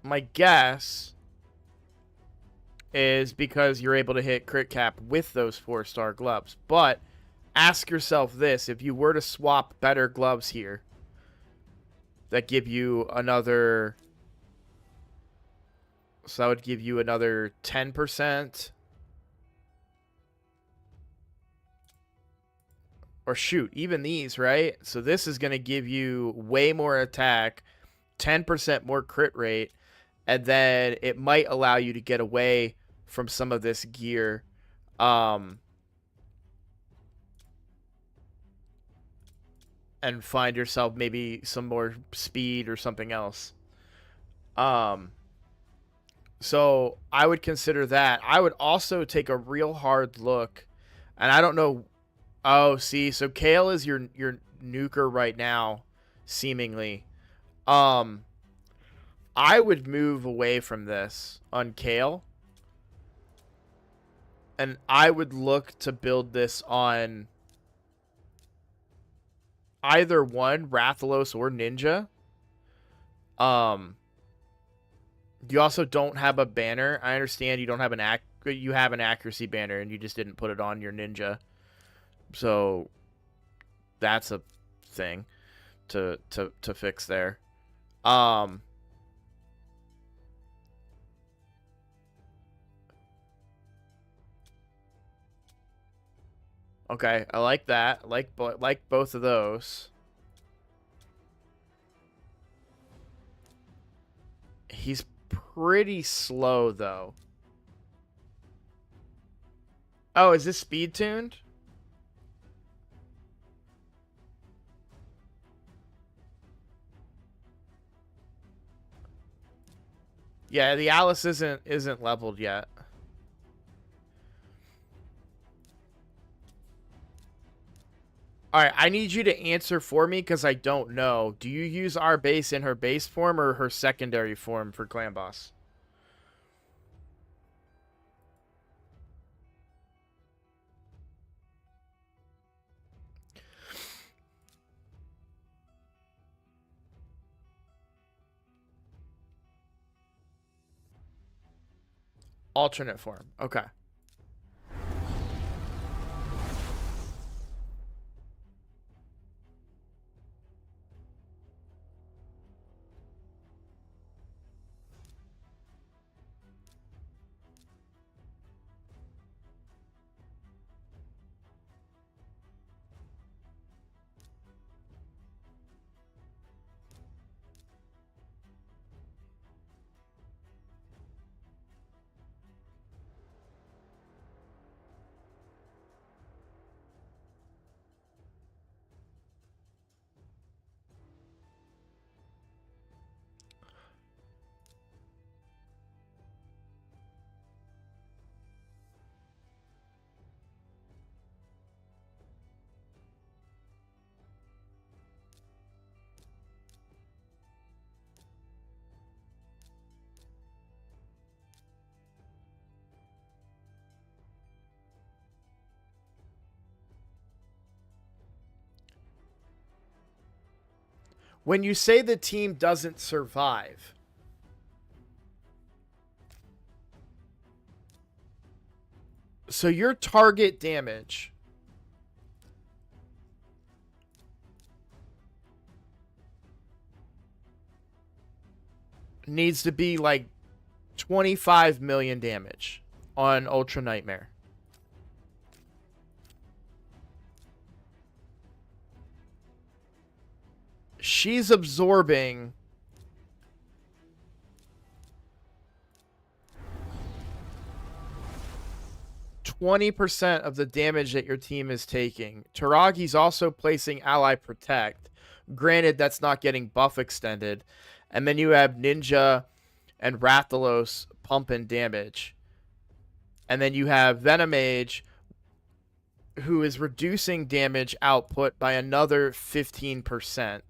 My guess is because you're able to hit crit cap with those 4-star gloves. But ask yourself this, if you were to swap better gloves here that give you another, so that would give you another 10%. Or shoot, even these, right? So this is going to give you way more attack, 10% more crit rate, and then it might allow you to get away from some of this gear. And find yourself maybe some more speed or something else. So I would consider that. I would also take a real hard look, and I don't know. Oh, see, so Kale is your nuker right now, seemingly. Um, I would move away from this on Kale, and I would look to build this on either one, Rathalos or Ninja. You also don't have a banner. I understand you don't have you have an accuracy banner and you just didn't put it on your Ninja. So that's a thing to fix there. Okay, I like that. I like both of those. He's pretty slow though. Oh, is this speed tuned? Yeah, the Alice isn't leveled yet. All right, I need you to answer for me because I don't know. Do you use our base in her base form or her secondary form for clan boss? Alternate form. Okay. When you say the team doesn't survive, so your target damage needs to be like 25 million damage on Ultra Nightmare. She's absorbing 20% of the damage that your team is taking. Taragi's also placing Ally Protect. Granted, that's not getting buff extended. And then you have Ninja and Rathalos pumping damage. And then you have Venomage, who is reducing damage output by another 15%.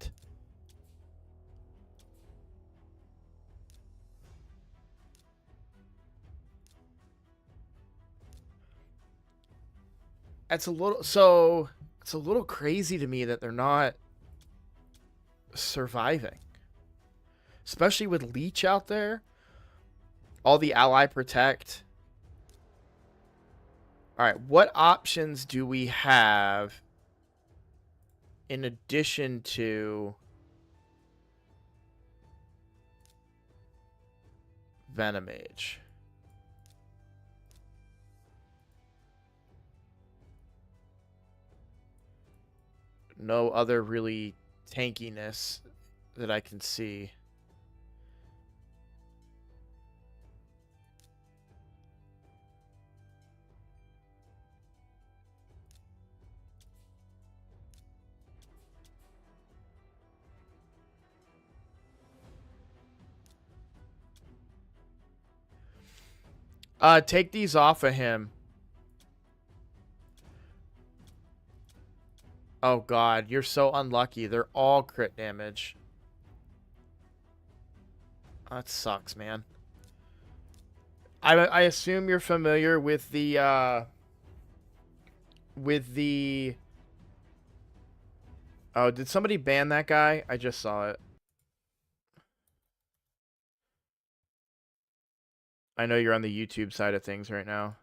It's a little crazy to me that they're not surviving. Especially with Leech out there. All the Ally Protect. Alright, what options do we have in addition to Venomage? No other really tankiness that I can see. Take these off of him. Oh god, you're so unlucky. They're all crit damage. That sucks, man. I assume you're familiar with the Oh, did somebody ban that guy? I just saw it. I know you're on the YouTube side of things right now.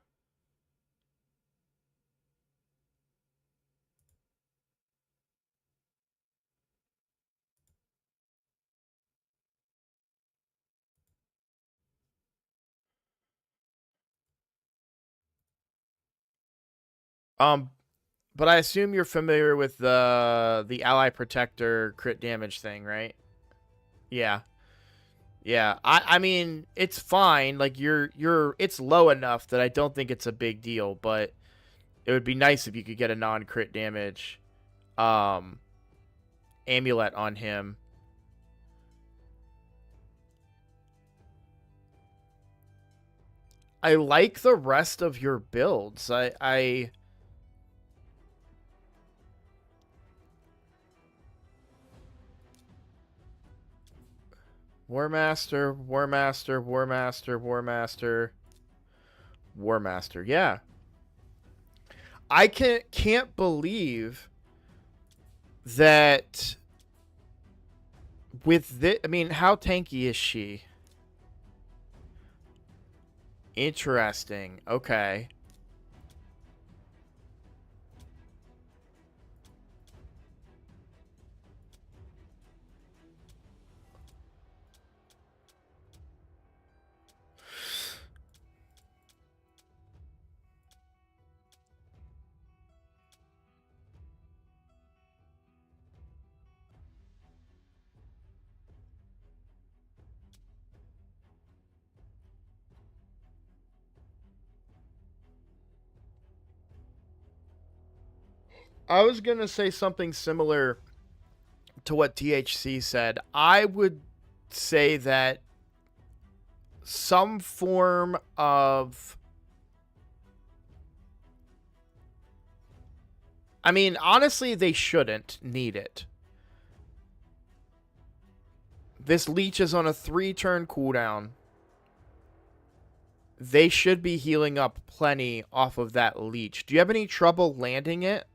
But I assume you're familiar with the ally protector crit damage thing, right? Yeah. Yeah. I mean, it's fine. Like it's low enough that I don't think it's a big deal, but it would be nice if you could get a non-crit damage amulet on him. I like the rest of your builds. I Warmaster, Warmaster, Warmaster, Warmaster, Warmaster. Yeah. I can't believe that with this. I mean, how tanky is she? Interesting. Okay. I was going to say something similar to what THC said. I would say that some form of, I mean, honestly, they shouldn't need it. This leech is on a 3-turn cooldown. They should be healing up plenty off of that leech. Do you have any trouble landing it?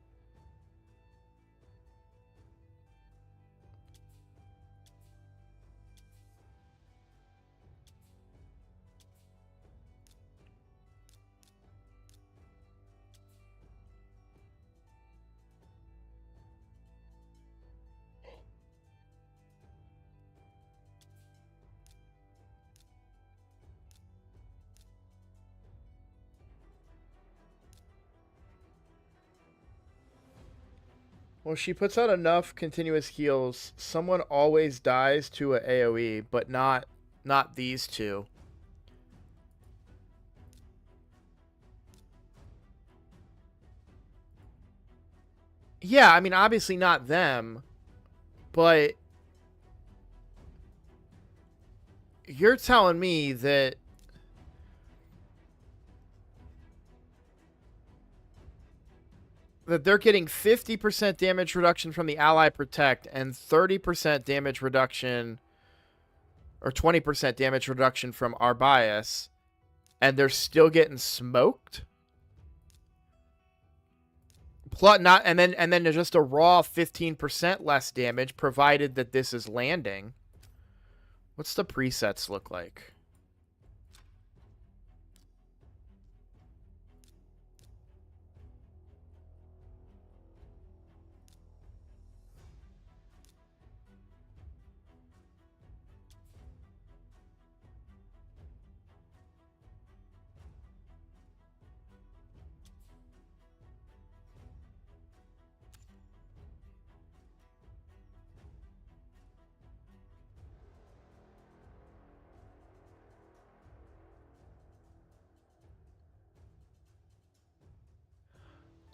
Well, she puts out enough continuous heals. Someone always dies to a AoE, but not these two. Yeah, I mean, obviously not them, but you're telling me that they're getting 50% damage reduction from the ally protect and 30% damage reduction or 20% damage reduction from our bias, and they're still getting smoked? Plus not and then there's just a raw 15% less damage provided that this is landing. What's the presets look like?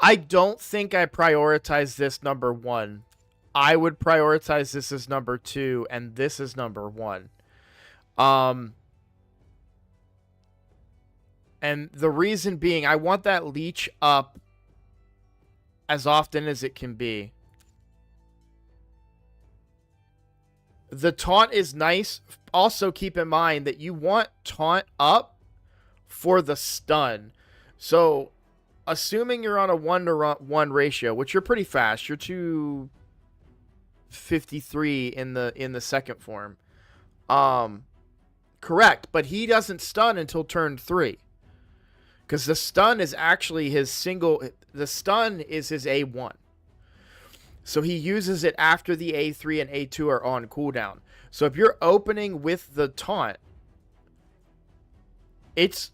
I don't think I prioritize this number 1. I would prioritize this as number 2, and this is number 1. And the reason being, I want that leech up as often as it can be. The taunt is nice. Also, keep in mind that you want taunt up for the stun. So, assuming you're on a 1-to-1 ratio, which you're pretty fast, you're 253 in the second form. Correct, but he doesn't stun until turn 3. Because the stun is actually his single... The stun is his A1. So he uses it after the A3 and A2 are on cooldown. So if you're opening with the taunt, it's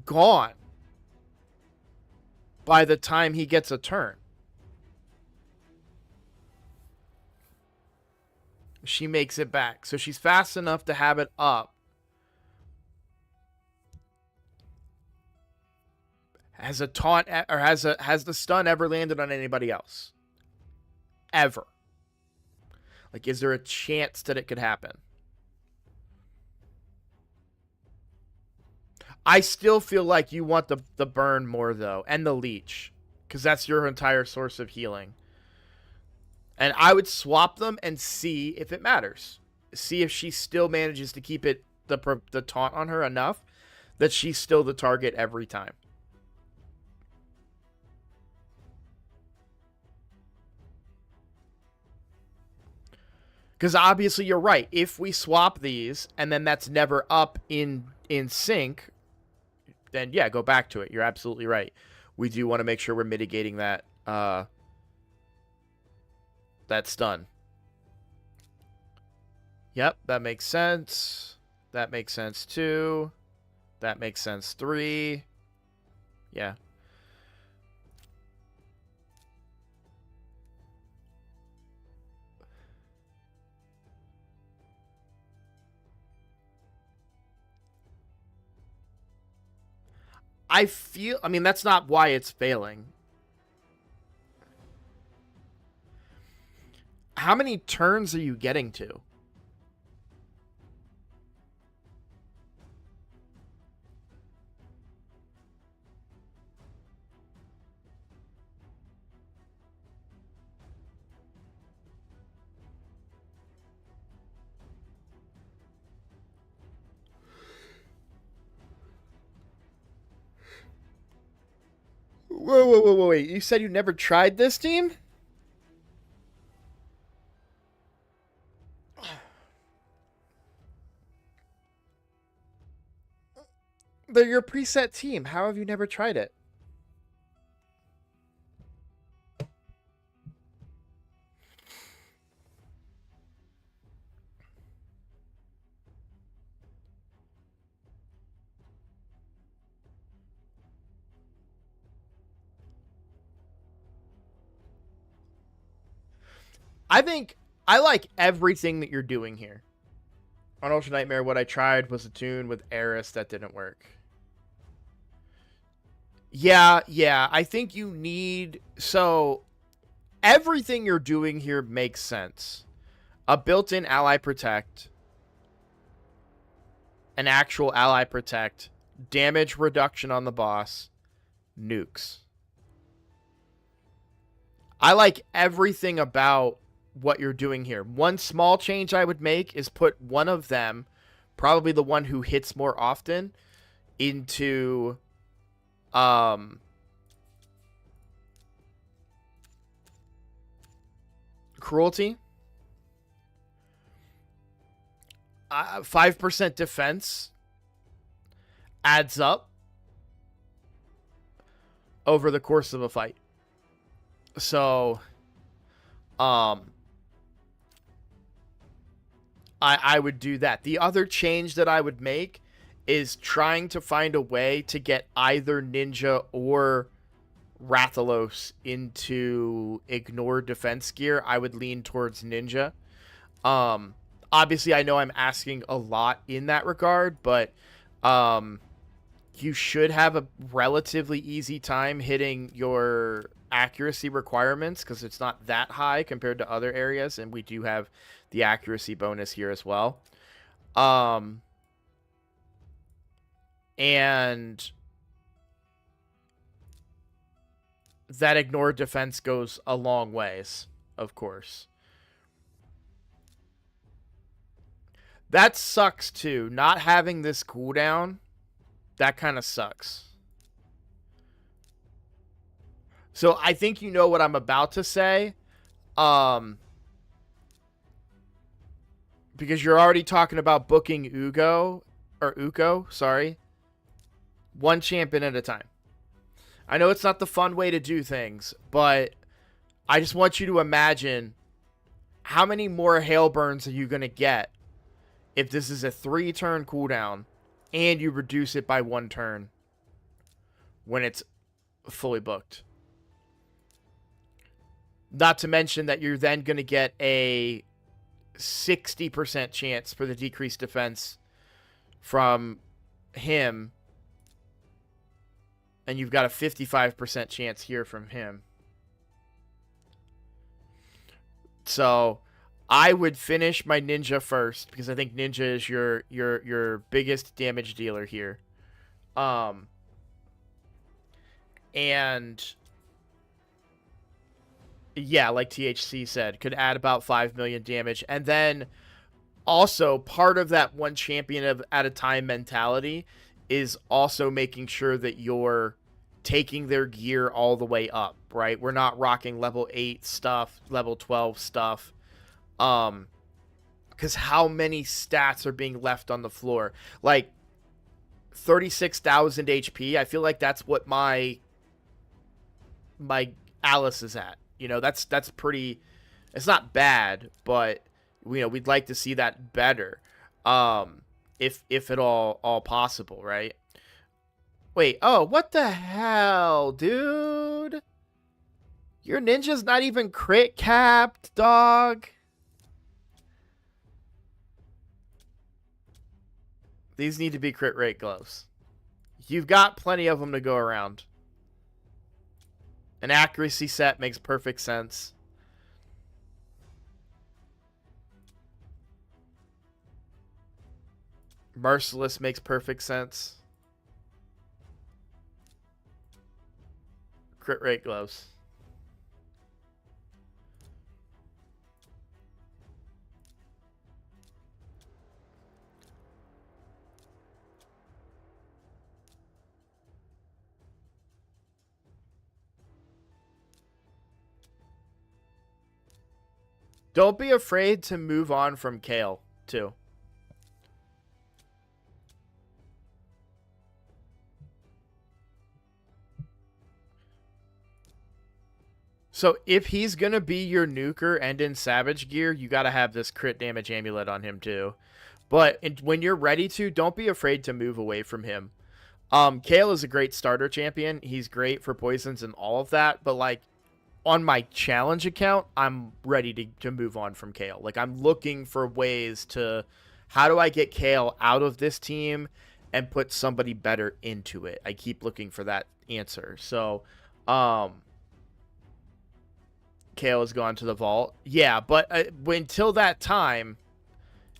gone by the time he gets a turn. She makes it back. So she's fast enough to have it up. Has a taunt or has the stun ever landed on anybody else? Ever? Like, is there a chance that it could happen? I still feel like you want the burn more, though, and the leech, because that's your entire source of healing. And I would swap them and see if it matters. See if she still manages to keep it the taunt on her enough that she's still the target every time. Because obviously you're right. If we swap these and then that's never up in sync, then yeah, go back to it. You're absolutely right. We do want to make sure we're mitigating that that stun. Yep, that makes sense. That makes sense 2. That makes sense 3. Yeah. I mean, that's not why it's failing. How many turns are you getting to? Whoa, wait. You said you never tried this team? They're your preset team. How have you never tried it? I think I like everything that you're doing here. On Ultra Nightmare, what I tried was a tune with Eris that didn't work. Yeah. I think you need... So, everything you're doing here makes sense. A built-in ally protect. An actual ally protect. Damage reduction on the boss. Nukes. I like everything about what you're doing here. One small change I would make is put one of them, probably the one who hits more often, into cruelty. 5% defense adds up over the course of a fight. So I would do that. The other change that I would make is trying to find a way to get either Ninja or Rathalos into ignore defense gear. I would lean towards Ninja. Obviously, I know I'm asking a lot in that regard, but you should have a relatively easy time hitting your accuracy requirements because it's not that high compared to other areas, and we do have the accuracy bonus here as well. And that ignored defense goes a long ways, of course. That sucks too. Not having this cooldown, that kind of sucks. So I think you know what I'm about to say. Because you're already talking about booking Uko, sorry. One champion at a time. I know it's not the fun way to do things, but I just want you to imagine how many more hail burns are you going to get if this is a 3-turn cooldown and you reduce it by 1 turn when it's fully booked. Not to mention that you're then going to get a 60% chance for the decreased defense from him. And you've got a 55% chance here from him. So I would finish my ninja first because I think ninja is your biggest damage dealer here. And yeah, like THC said, could add about 5 million damage. And then also part of that one champion at a time mentality is also making sure that you're taking their gear all the way up, right? We're not rocking level 8 stuff, level 12 stuff. Because how many stats are being left on the floor? Like 36,000 HP. I feel like that's what my Alice is at. You know, that's pretty. It's not bad, but you know, we'd like to see that better. If at all possible, right? Wait, oh, what the hell, dude? Your ninja's not even crit capped, dog. These need to be crit rate gloves. You've got plenty of them to go around. An accuracy set makes perfect sense. Merciless makes perfect sense. Crit rate gloves. Don't be afraid to move on from Kale, too. So if he's going to be your nuker and in Savage gear, you got to have this crit damage amulet on him too. But when you're ready to, don't be afraid to move away from him. Kale is a great starter champion. He's great for poisons and all of that. But like on my challenge account, I'm ready to move on from Kale. Like I'm looking for ways to, how do I get Kale out of this team and put somebody better into it? I keep looking for that answer. So, Kale has gone to the vault. Yeah, but until that time,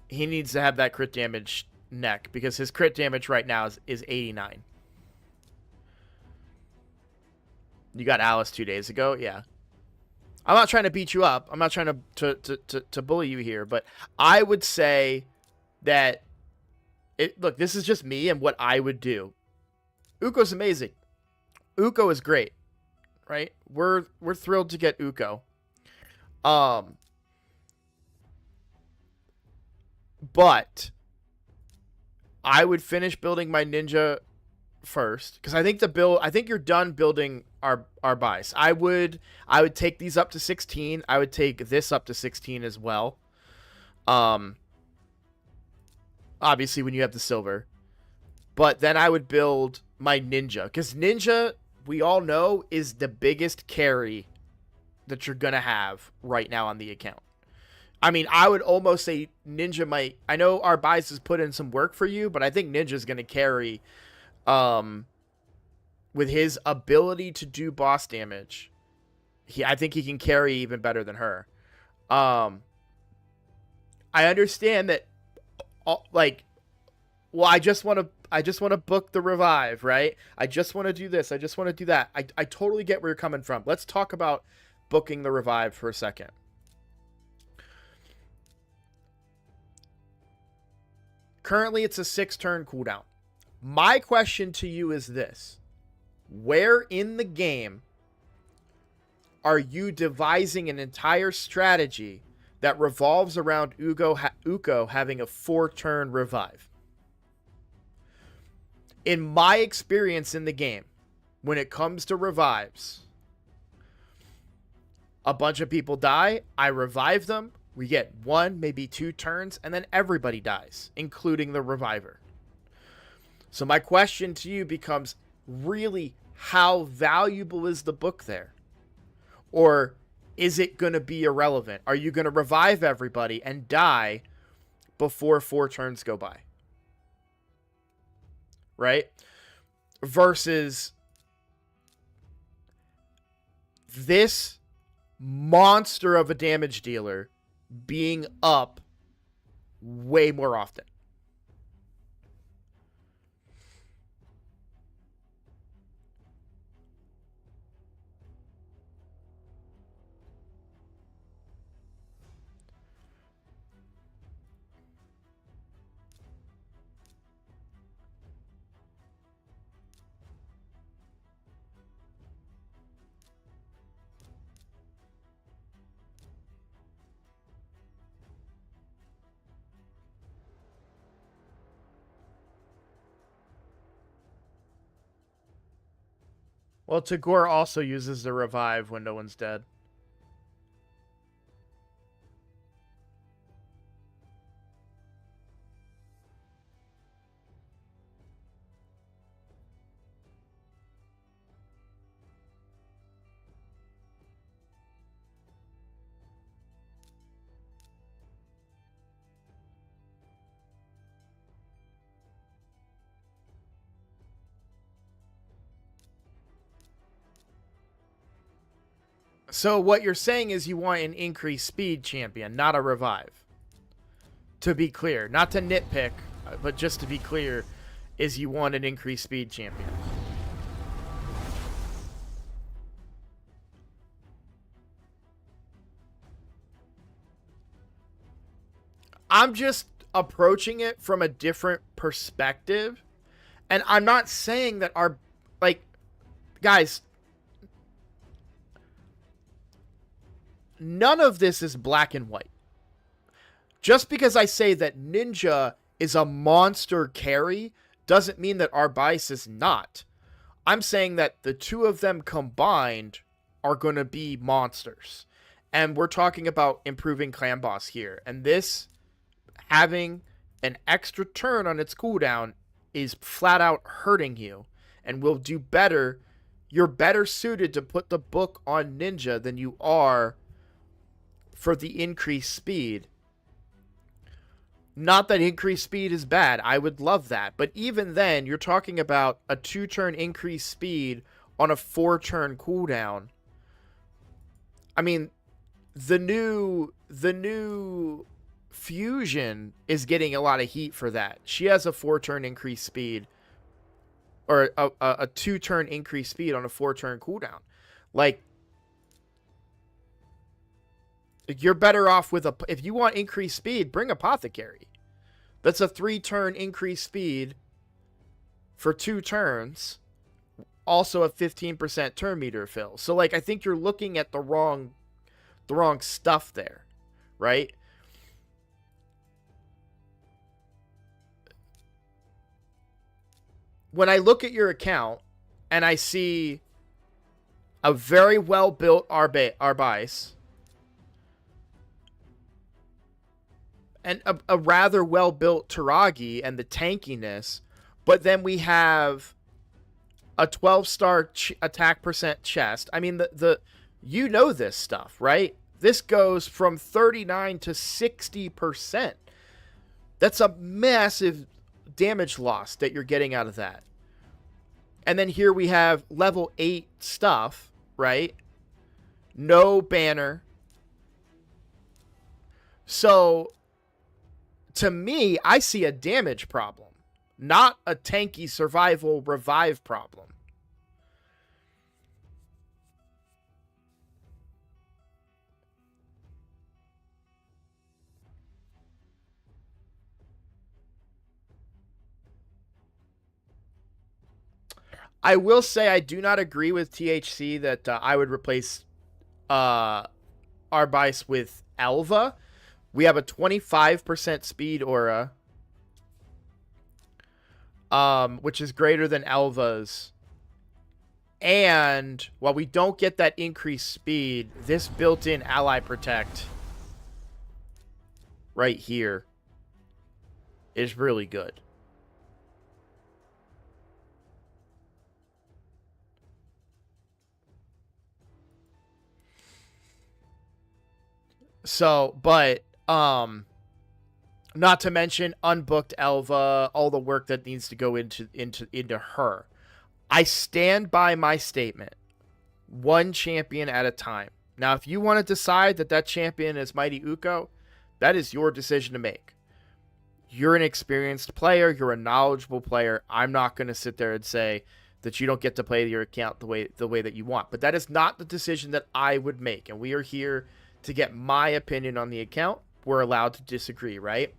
he needs to have that crit damage neck because his crit damage right now is 89. You got Alice 2 days ago? Yeah. I'm not trying to beat you up. I'm not trying to bully you here, but I would say that look, this is just me and what I would do. Uko's amazing. Uko is great. Right? We're thrilled to get Uko. But I would finish building my ninja first because I think you're done building our buys. I would take these up to 16. I would take this up to 16 as well. Obviously when you have the silver. But then I would build my ninja because ninja, we all know, is the biggest carry that you're going to have right now on the account. I mean, I would almost say Ninja might... I know our bias has put in some work for you, but I think Ninja's going to carry With his ability to do boss damage, I think he can carry even better than her. I understand that, like, well, I just want to book the revive, right? I just want to do this. I just want to do that. I totally get where you're coming from. Let's talk about booking the revive for a second. Currently, it's a 6-turn cooldown. My question to you is this. Where in the game are you devising an entire strategy that revolves around Uko having a 4-turn revive? In my experience in the game, when it comes to revives, a bunch of people die, I revive them, we get 1, maybe 2 turns, and then everybody dies, including the reviver. So my question to you becomes, really, how valuable is the book there? Or is it going to be irrelevant? Are you going to revive everybody and die before 4 turns go by? Right? Versus this monster of a damage dealer being up way more often. Well, Tagore also uses the revive when no one's dead. So what you're saying is you want an increased speed champion, not a revive. To be clear, not to nitpick, but just to be clear, is you want an increased speed champion. I'm just approaching it from a different perspective. And I'm not saying that our, like, guys, none of this is black and white. Just because I say that Ninja is a monster carry doesn't mean that Arbice is not. I'm saying that the two of them combined are going to be monsters. And we're talking about improving Clan Boss here. And this, having an extra turn on its cooldown, is flat out hurting you. And will do better. You're better suited to put the book on Ninja than you are for the increased speed. Not that increased speed is bad. I would love that. But even then, you're talking about a 2-turn increased speed on a 4-turn cooldown. I mean, the new Fusion is getting a lot of heat for that. She has a 4-turn increased speed. Or a 2-turn increased speed on a 4-turn cooldown. Like, you're better off with if you want increased speed, bring Apothecary. That's a 3-turn increased speed for 2 turns. Also a 15% turn meter fill. So, like, I think you're looking at the wrong stuff there, right? When I look at your account and I see a very well-built Arbice and a rather well-built Taragi and the tankiness, but then we have a 12-star attack percent chest. I mean, you know this stuff, right? This goes from 39 to 60%. That's a massive damage loss that you're getting out of that. And then here we have level 8 stuff, right? No banner. So, to me, I see a damage problem, not a tanky survival revive problem. I will say I do not agree with THC that I would replace Arbice with Elva. We have a 25% speed aura, which is greater than Elva's. And while we don't get that increased speed, this built-in ally protect right here is really good. So, but not to mention unbooked Elva, all the work that needs to go into her. I stand by my statement. One champion at a time. Now, if you want to decide that that champion is Mighty Uko, that is your decision to make. You're an experienced player. You're a knowledgeable player. I'm not going to sit there and say that you don't get to play your account the way that you want. But that is not the decision that I would make. And we are here to get my opinion on the account. We're allowed to disagree, right?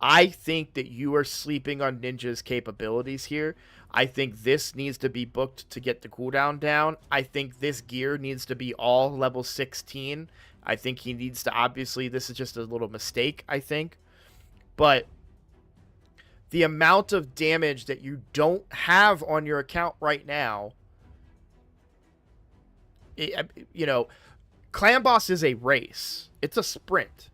I think that you are sleeping on Ninja's capabilities here. I think this needs to be booked to get the cooldown down. I think this gear needs to be all level 16. I think he needs to, obviously, this is just a little mistake, I think. But the amount of damage that you don't have on your account right now, Clan Boss is a race. It's a sprint.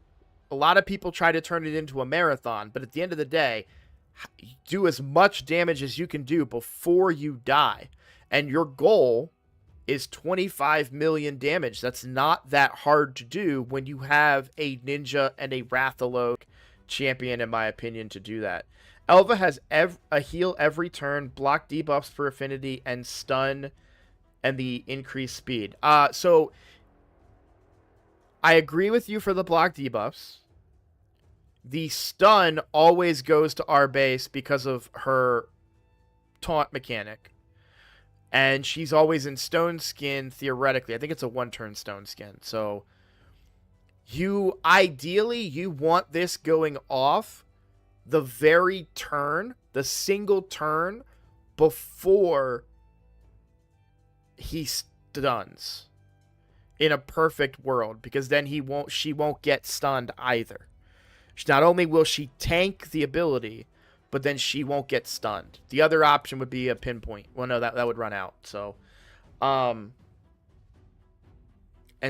A lot of people try to turn it into a marathon, but at the end of the day, do as much damage as you can do before you die. And your goal is 25 million damage. That's not that hard to do when you have a Ninja and a Rathalok champion, in my opinion, to do that. Elva has a heal every turn, block debuffs for affinity, and stun, and the increased speed. So I agree with you for the block debuffs. The stun always goes to our base because of her taunt mechanic. And she's always in stone skin, theoretically. I think it's a one-turn stone skin. So ideally, you want this going off the very turn, the single turn before he stuns. In a perfect world, because then she won't get stunned either. Not only will she tank the ability, but then she won't get stunned. The other option would be a pinpoint. Well, no, that would run out. So, and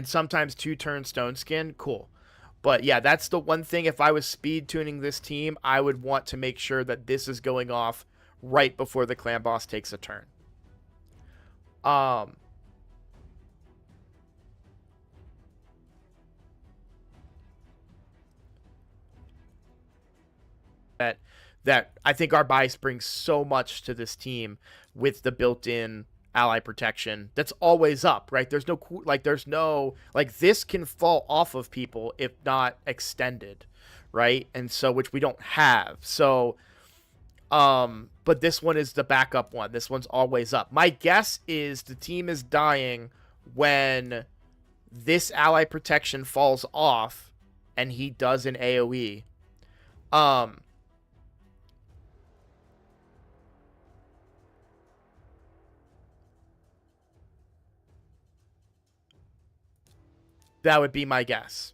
sometimes 2-turn stone skin, cool. But yeah, that's the one thing. If I was speed tuning this team, I would want to make sure that this is going off right before the clan boss takes a turn. That I think Arbice brings so much to this team with the built-in ally protection that's always up, right? There's no this can fall off of people if not extended, right? And so, which we don't have. So, but this one is the backup one. This one's always up. My guess is the team is dying when this ally protection falls off and he does an AoE. That would be my guess.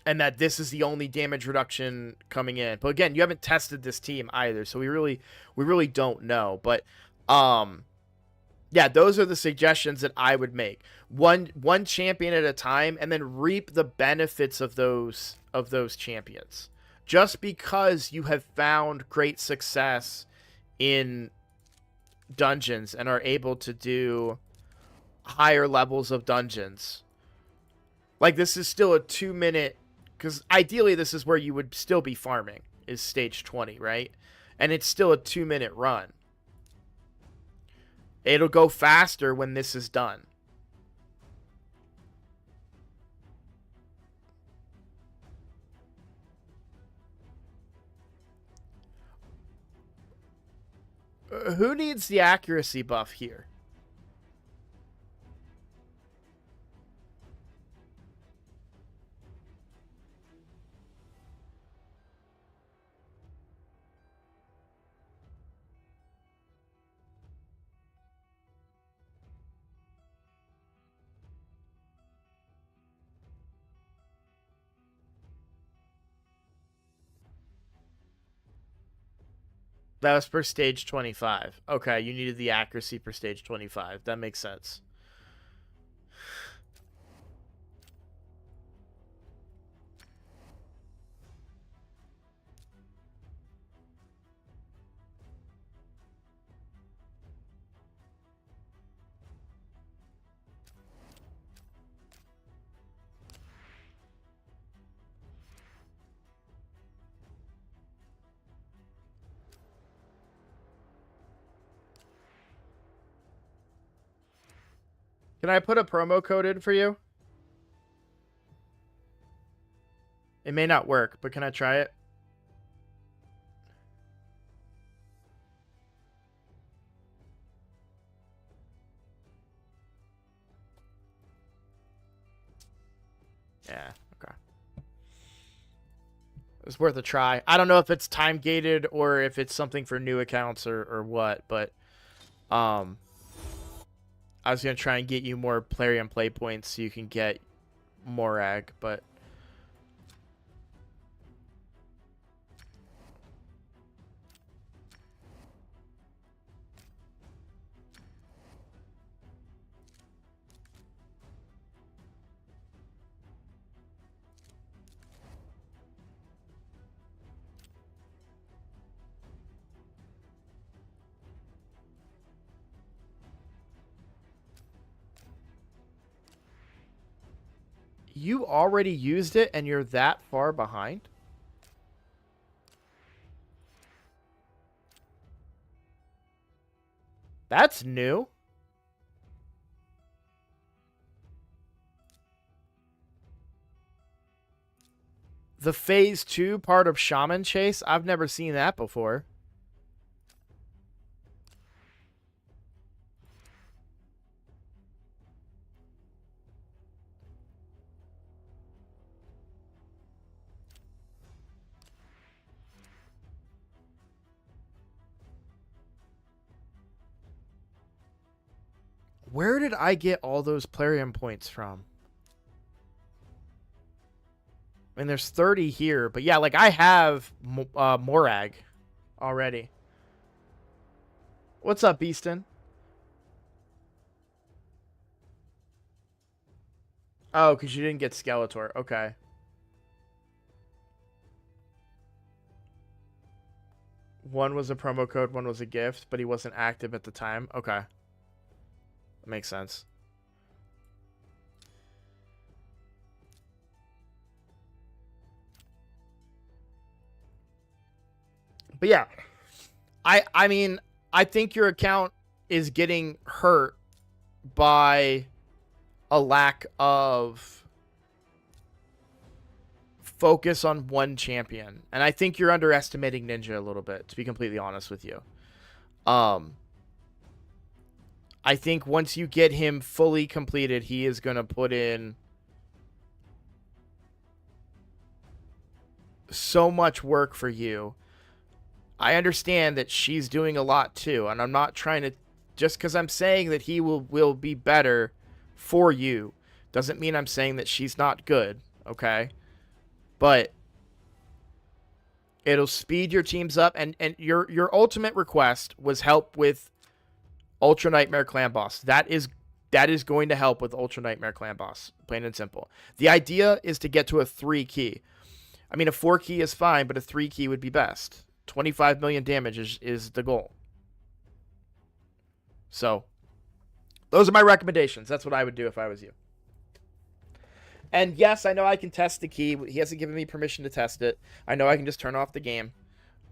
And that this is the only damage reduction coming in. But again, you haven't tested this team either, so we really don't know. But yeah, those are the suggestions that I would make. One champion at a time, and then reap the benefits of those champions. Just because you have found great success in dungeons and are able to do higher levels of dungeons. Like, this is still a 2-minute, because ideally this is where you would still be farming, is stage 20, right? And it's still a 2-minute run. It'll go faster when this is done. Who needs the accuracy buff here? That was per stage 25. Okay, you needed the accuracy per stage 25. That makes sense. Can I put a promo code in for you? It may not work, but can I try it? Yeah, okay. It's worth a try. I don't know if it's time gated or if it's something for new accounts or what, but I was gonna try and get you more player and play points so you can get Morag, but you already used it and you're that far behind? That's new. The phase 2 part of Shaman Chase? I've never seen that before. Where did I get all those Plarium points from? I mean, there's 30 here, but yeah, like I have Morag already. What's up, Beaston? Oh, because you didn't get Skeletor. Okay. One was a promo code, one was a gift, but he wasn't active at the time. Okay. That makes sense. But yeah, I mean, I think your account is getting hurt by a lack of focus on one champion. And I think you're underestimating Ninja a little bit, to be completely honest with you. I think once you get him fully completed, he is going to put in so much work for you. I understand that she's doing a lot too, and I'm not trying to, just because I'm saying that he will be better for you, doesn't mean I'm saying that she's not good, okay? But it'll speed your teams up, and your ultimate request was help with Ultra Nightmare Clan Boss. That is going to help with Ultra Nightmare Clan Boss, plain and simple. The idea is to get to a 3 key. I mean, a 4 key is fine, but a 3 key would be best. 25 million damage is the goal. So, those are my recommendations. That's what I would do if I was you. And yes, I know I can test the key. He hasn't given me permission to test it. I know I can just turn off the game.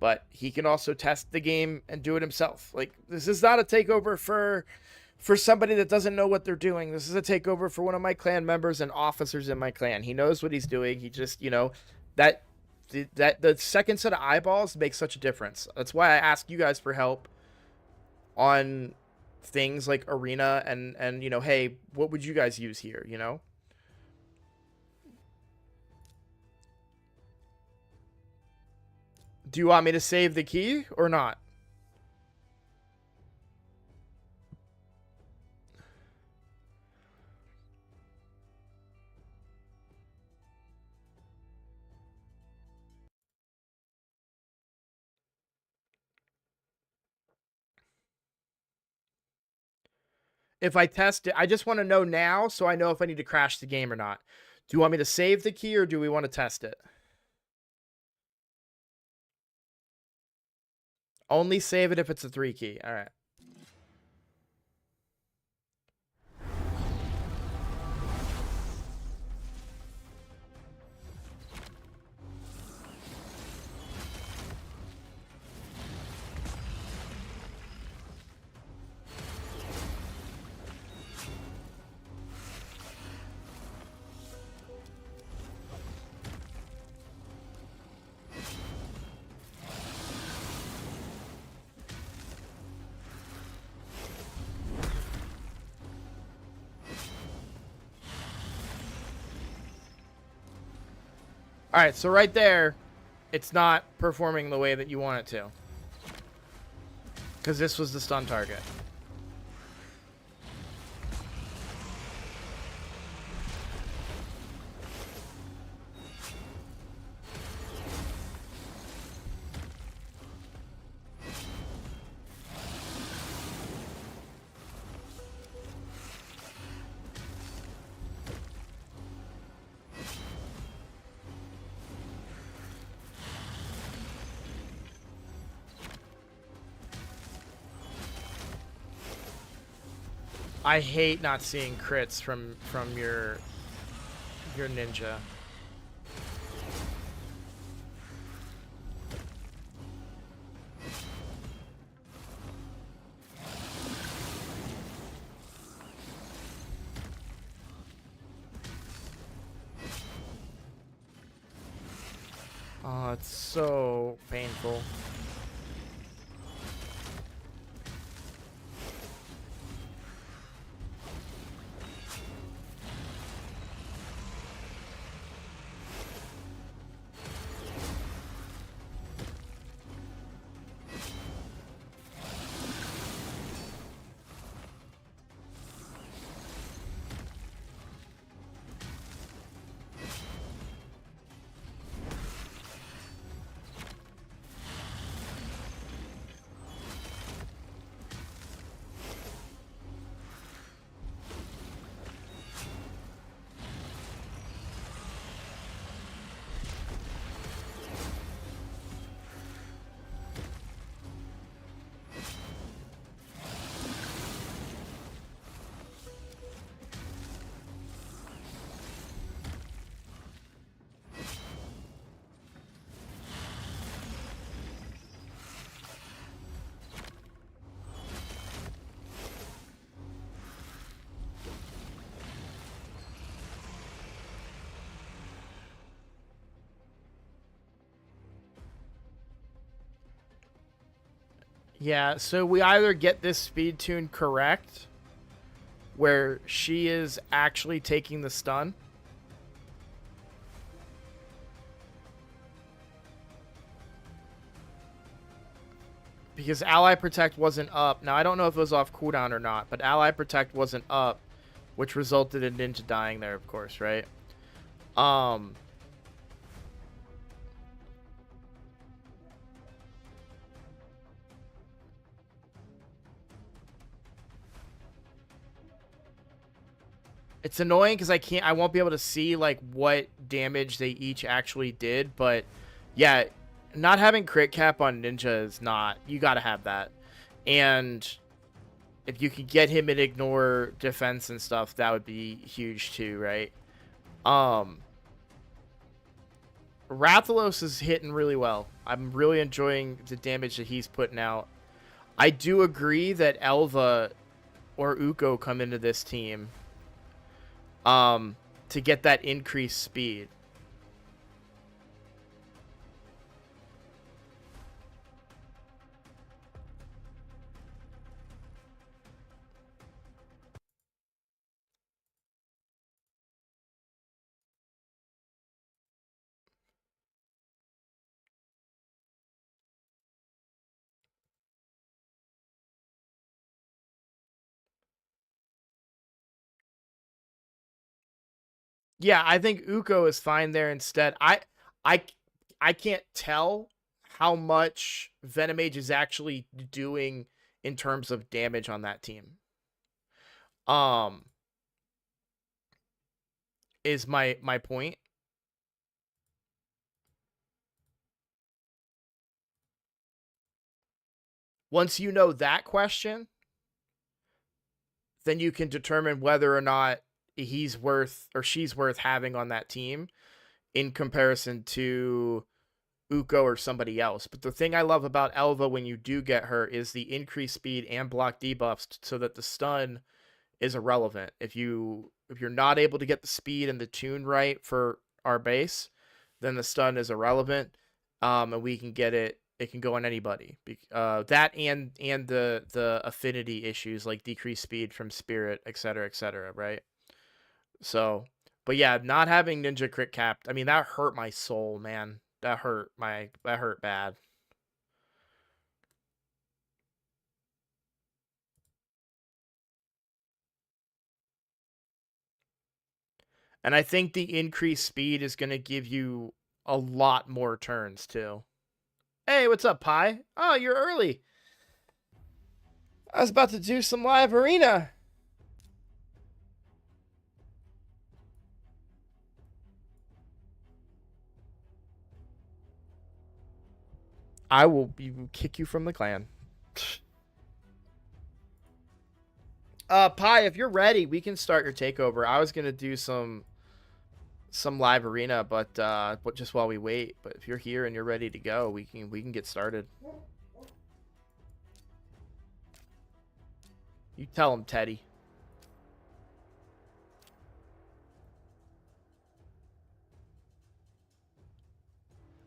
but he can also test the game and do it himself. Like, this is not a takeover for somebody that doesn't know what they're doing. This is a takeover for one of my clan members and officers in my clan. He knows what he's doing. He just, that the second set of eyeballs makes such a difference. That's why I ask you guys for help on things like arena and hey, what would you guys use here, Do you want me to save the key or not? If I test it, I just want to know now so I know if I need to crash the game or not. Do you want me to save the key or do we want to test it? Only save it if it's a 3 key. All right. All right, so right there, it's not performing the way that you want it to. Because this was the stun target. I hate not seeing crits from your ninja. Oh, it's so painful. Yeah, so we either get this speed tune correct, where she is actually taking the stun, because Ally Protect wasn't up. Now, I don't know if it was off cooldown or not, but Ally Protect wasn't up, which resulted in Ninja dying there, of course, right? It's annoying because I won't be able to see like what damage they each actually did, but yeah, not having crit cap on Ninja is not, you gotta have that. And if you could get him and ignore defense and stuff, that would be huge too, right? Rathalos is hitting really well. I'm really enjoying the damage that he's putting out. I do agree that Elva or Uko come into this team to get that increased speed. Yeah, I think Uko is fine there instead. I I can't tell how much Venomage is actually doing in terms of damage on that team. Um is my point. Once you know that question, then you can determine whether or not he's worth or she's worth having on that team in comparison to Uko or somebody else. But the thing I love about Elva when you do get her is the increased speed and block debuffs so that the stun is irrelevant. If you're not able to get the speed and the tune right for our base, then the stun is irrelevant. And we can get it. It can go on anybody. That and the affinity issues like decreased speed from spirit, etc., right? So, but yeah, not having ninja crit capped. I mean, that hurt my soul, man. That hurt bad. And I think the increased speed is going to give you a lot more turns too. Hey, what's up, Pi? Oh, you're early. I was about to do some live arena. I will kick you from the clan. Pi, if you're ready, we can start your takeover. I was gonna do some live arena, but just while we wait. But if you're here and you're ready to go, we can get started. You tell him, Teddy.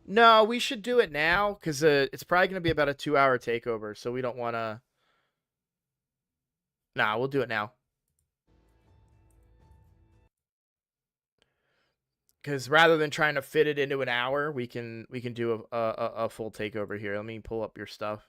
No, we should do it now because it's probably gonna be about a 2-hour takeover, so we don't want to. Nah, we'll do it now. Because rather than trying to fit it into an hour, we can do a full takeover here. Let me pull up your stuff.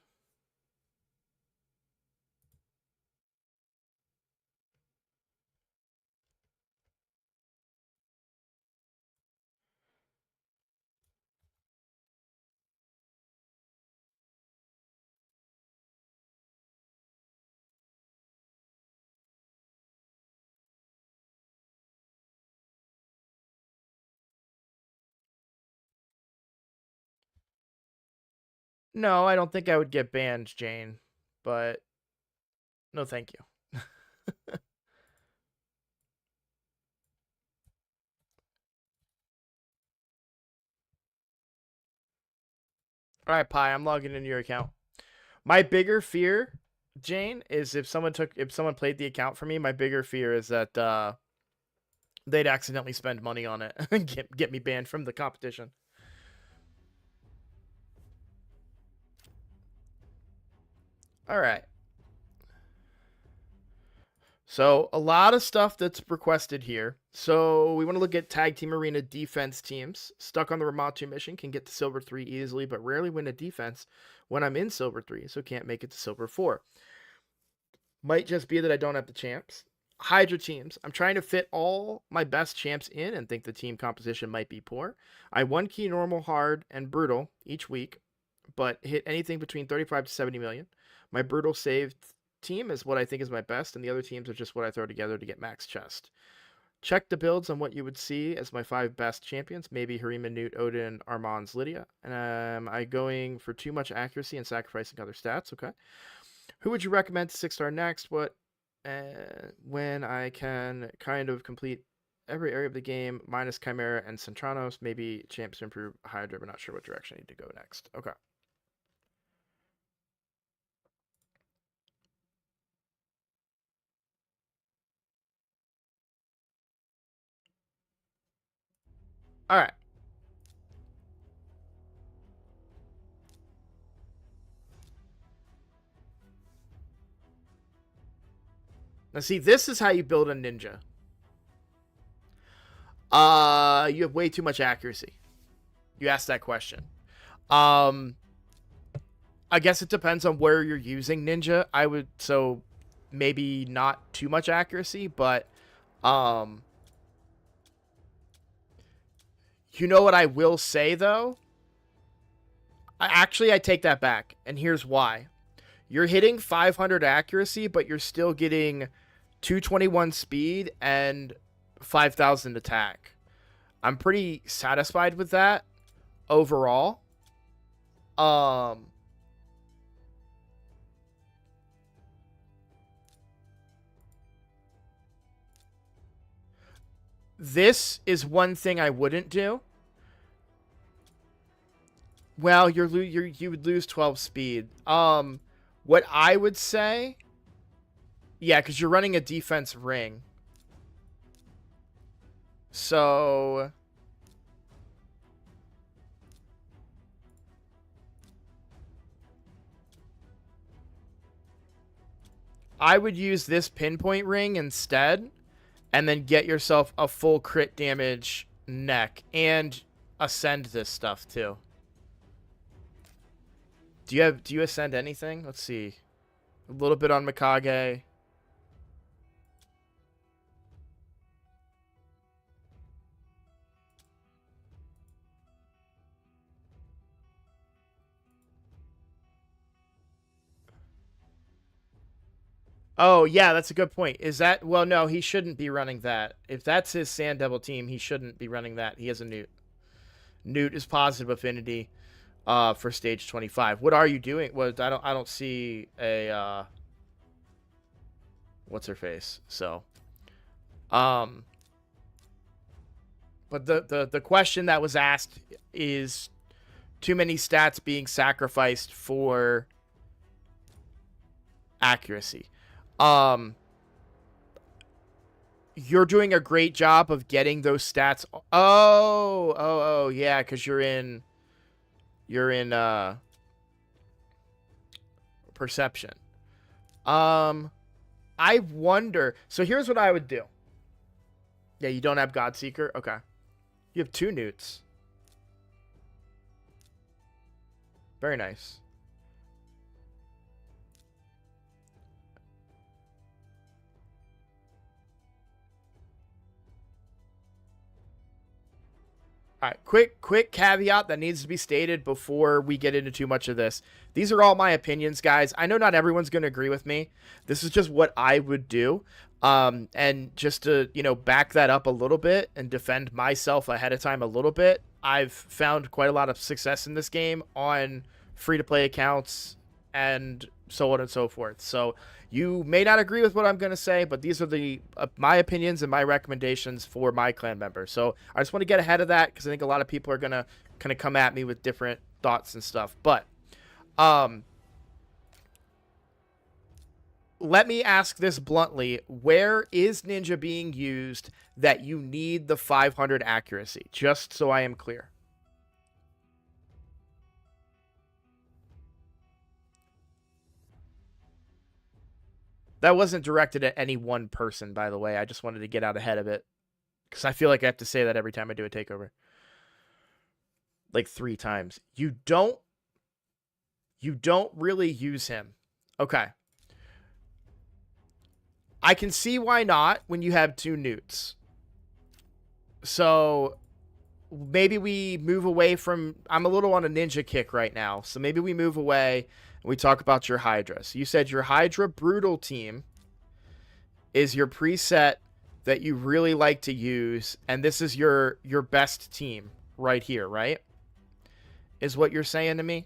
No, I don't think I would get banned, Jane. But no, thank you. All right, Pi, I'm logging into your account. My bigger fear, Jane, is if someone played the account for me. My bigger fear is that they'd accidentally spend money on it and get me banned from the competition. All right. So a lot of stuff that's requested here. So we want to look at Tag Team Arena defense teams. Stuck on the Ramatu mission can get to Silver 3 easily, but rarely win a defense when I'm in Silver 3, so can't make it to Silver 4. Might just be that I don't have the champs. Hydra teams. I'm trying to fit all my best champs in and think the team composition might be poor. I 1-key normal, hard, and brutal each week, but hit anything between 35 to 70 million. My brutal saved team is what I think is my best, and the other teams are just what I throw together to get max chest. Check the builds on what you would see as my 5 best champions. Maybe Harima, Newt, Odin, Armand's Lydia. And am I going for too much accuracy and sacrificing other stats? Okay. Who would you recommend to 6-star next? What when I can kind of complete every area of the game minus Chimera and Centranos. Maybe champs to improve Hydra, but not sure what direction I need to go next. Okay. All right. Now see, this is how you build a ninja. You have way too much accuracy. You asked that question. I guess it depends on where you're using ninja. So maybe not too much accuracy, but you know what I will say though? I take that back, and here's why. You're hitting 500 accuracy, but you're still getting 221 speed and 5,000 attack. I'm pretty satisfied with that overall. This is one thing I wouldn't do. Well, you would lose 12 speed. What I would say, yeah, because you're running a defense ring. So I would use this pinpoint ring instead, and then get yourself a full crit damage neck and ascend this stuff too. Do you ascend anything? Let's see. A little bit on Mikage. Oh, yeah, that's a good point. Is that... Well, no, he shouldn't be running that. If that's his Sand Devil team, he shouldn't be running that. He has a Newt. Newt is positive affinity for stage 25. What are you doing? What I don't see a what's her face. So but the question that was asked is too many stats being sacrificed for accuracy. You're doing a great job of getting those stats. Oh, yeah, because you're in perception. I wonder. So here's what I would do. Yeah, you don't have Godseeker? Okay. You have 2 newts. Very nice. All right, quick caveat that needs to be stated before we get into too much of this. These are all my opinions, guys. I know not everyone's going to agree with me. This is just what I would do. And just to, back that up a little bit and defend myself ahead of time a little bit, I've found quite a lot of success in this game on free-to-play accounts and so on and so forth. So you may not agree with what I'm going to say, but these are the my opinions and my recommendations for my clan members. So I just want to get ahead of that because I think a lot of people are going to kind of come at me with different thoughts and stuff. But let me ask this bluntly. Where is Ninja being used that you need the 500 accuracy? Just so I am clear. That wasn't directed at any one person, by the way. I just wanted to get out ahead of it. Because I feel like I have to say that every time I do a takeover. Like 3 times. You don't really use him. Okay. I can see why not when you have 2 newts. So maybe we move away from... I'm a little on a ninja kick right now. So maybe we move away and we talk about your Hydra. So you said your Hydra Brutal team is your preset that you really like to use. And this is your best team right here, right? Is what you're saying to me?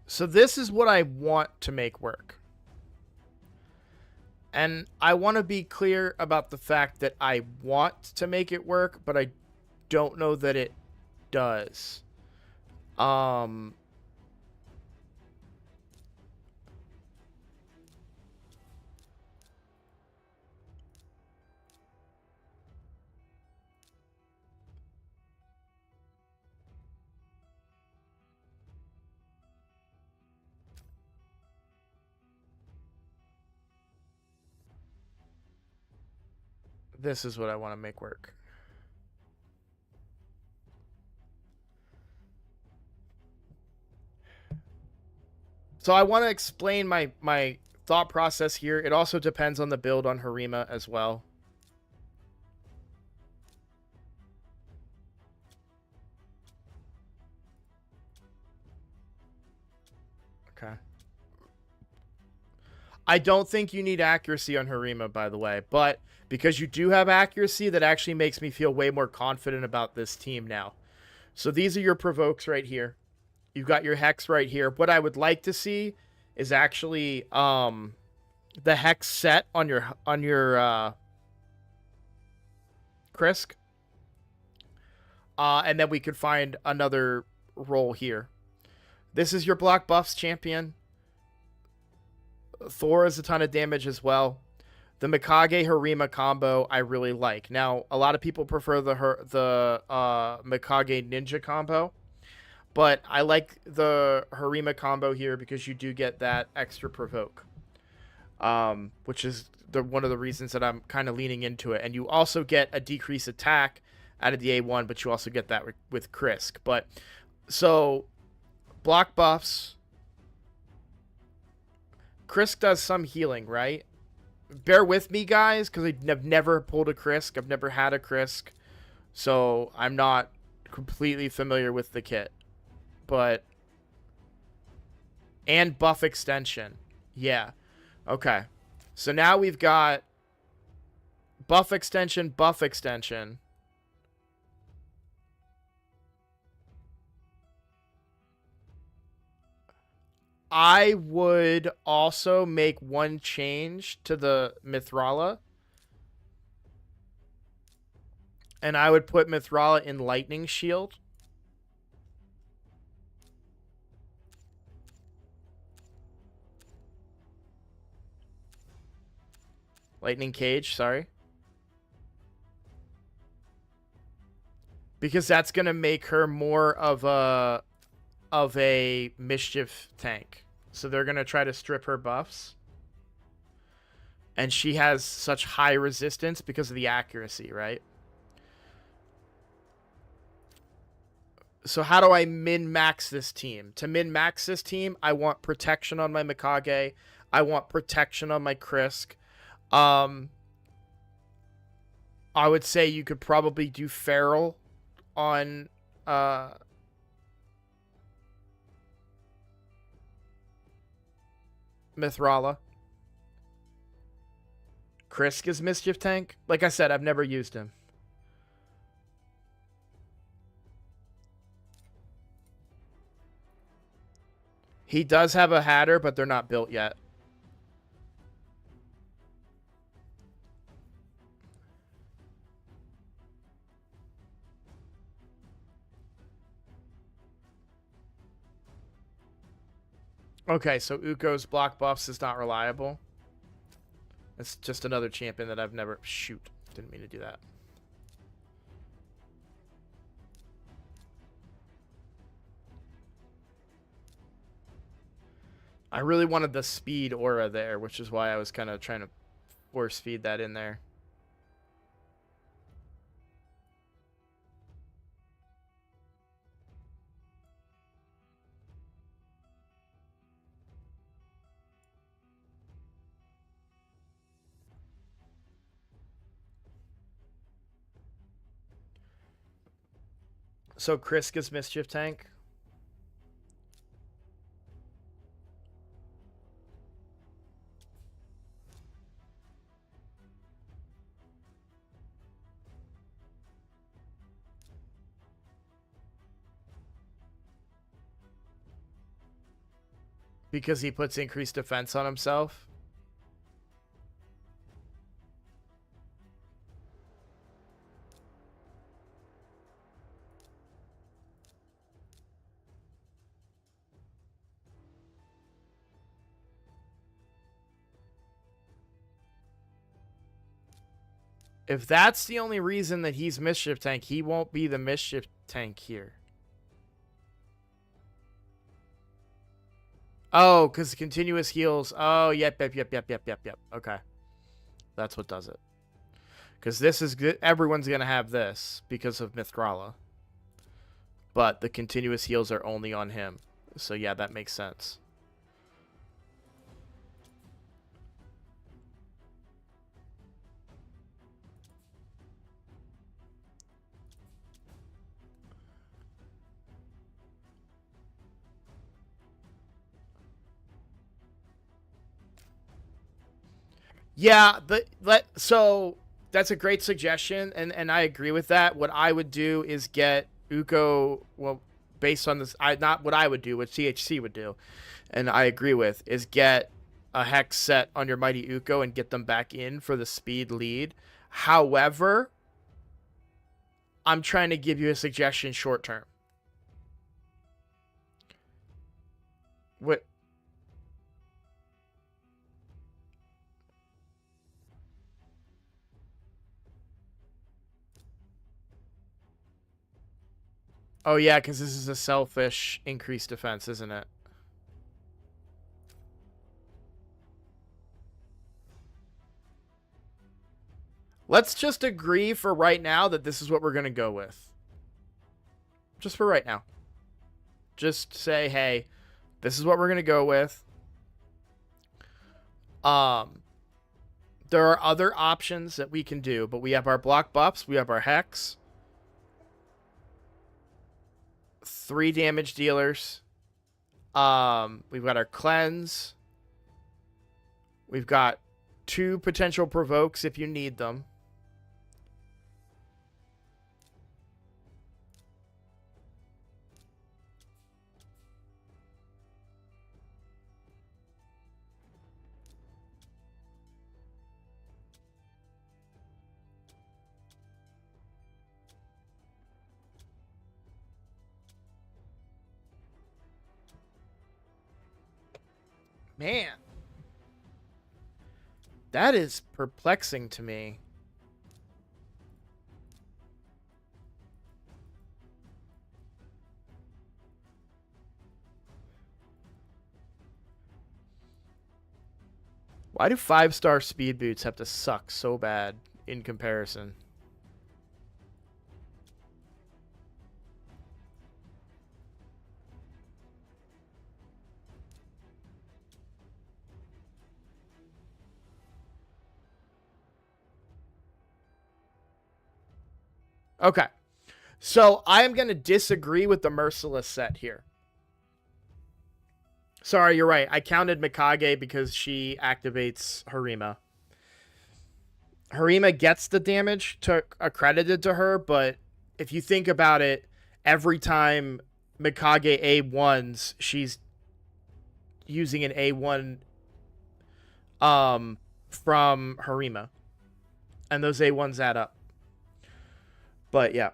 So this is what I want to make work. And I want to be clear about the fact that I want to make it work, but I don't know that it does. This is what I want to make work. So I want to explain my thought process here. It also depends on the build on Harima as well. Okay. I don't think you need accuracy on Harima, by the way, but because you do have accuracy, that actually makes me feel way more confident about this team now. So these are your provokes right here. You've got your hex right here. What I would like to see is actually the hex set on your Krisk. And then we could find another role here. This is your block buffs champion. Thor has a ton of damage as well. The Mikage Harima combo I really like. Now, a lot of people prefer the Mikage Ninja combo, but I like the Harima combo here because you do get that extra provoke, which is one of the reasons that I'm kind of leaning into it. And you also get a decreased attack out of the A1, but you also get that with Krisk. But so block buffs. Krisk does some healing, right? Bear with me, guys, because I've never pulled a Krisk. I've never had a Krisk. So I'm not completely familiar with the kit. But... and buff extension. Yeah. Okay. So now we've got buff extension, buff extension. I would also make one change to the Mithrala. And I would put Mithrala in Lightning Shield. Lightning Cage, sorry. Because that's going to make her more of a mischief tank. So they're going to try to strip her buffs. And she has such high resistance because of the accuracy, right? So how do I min-max this team? To min-max this team, I want protection on my Mikage. I want protection on my Krisk. I would say you could probably do Feral on Mithrala. Krisk is Mischief Tank. Like I said, I've never used him. He does have a Hatter, but they're not built yet. Okay, so Uko's block buffs is not reliable. It's just another champion that I've never... shoot. Didn't mean to do that. I really wanted the speed aura there, which is why I was kind of trying to force feed that in there. So Krisk is Mischief Tank. Because he puts increased defense on himself. If that's the only reason that he's mischief tank, he won't be the mischief tank here. Oh, because continuous heals. Oh, yep. Okay. That's what does it. Because this is good. Everyone's going to have this because of Mithrala. But the continuous heals are only on him. So yeah, that makes sense. Yeah, so that's a great suggestion, and I agree with that. What I would do is get Uko, well, based on this, not what I would do, what CHC would do, and I agree with, is get a hex set on your Mighty Uko and get them back in for the speed lead. However, I'm trying to give you a suggestion short term. What? Oh yeah, because this is a selfish increased defense, isn't it? Let's just agree for right now that this is what we're going to go with. Just for right now. Just say, hey, this is what we're going to go with. There are other options that we can do, but we have our block buffs, we have our hex, 3 damage dealers. We've got our cleanse. We've got 2 potential provokes if you need them. Man. That is perplexing to me. Why do 5-star speed boots have to suck so bad in comparison? Okay. So I am going to disagree with the Merciless set here. Sorry, you're right. I counted Mikage because she activates Harima. Harima gets the damage accredited to her, but if you think about it, every time Mikage A1s, she's using an A1 from Harima. And those A1s add up. But yeah.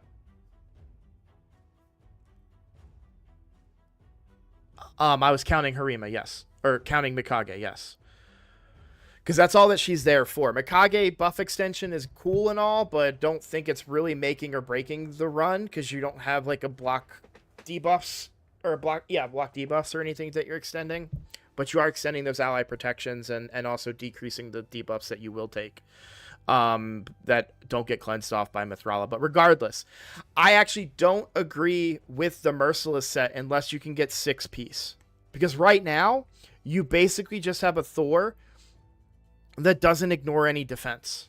I was counting Harima, yes. Or counting Mikage, yes. Because that's all that she's there for. Mikage buff extension is cool and all, but don't think it's really making or breaking the run because you don't have like a block debuffs or block debuffs or anything that you're extending. But you are extending those ally protections and also decreasing the debuffs that you will take that don't get cleansed off by Mithrala. But regardless, I actually don't agree with the Merciless set unless you can get 6-piece. Because right now, you basically just have a Thor that doesn't ignore any defense.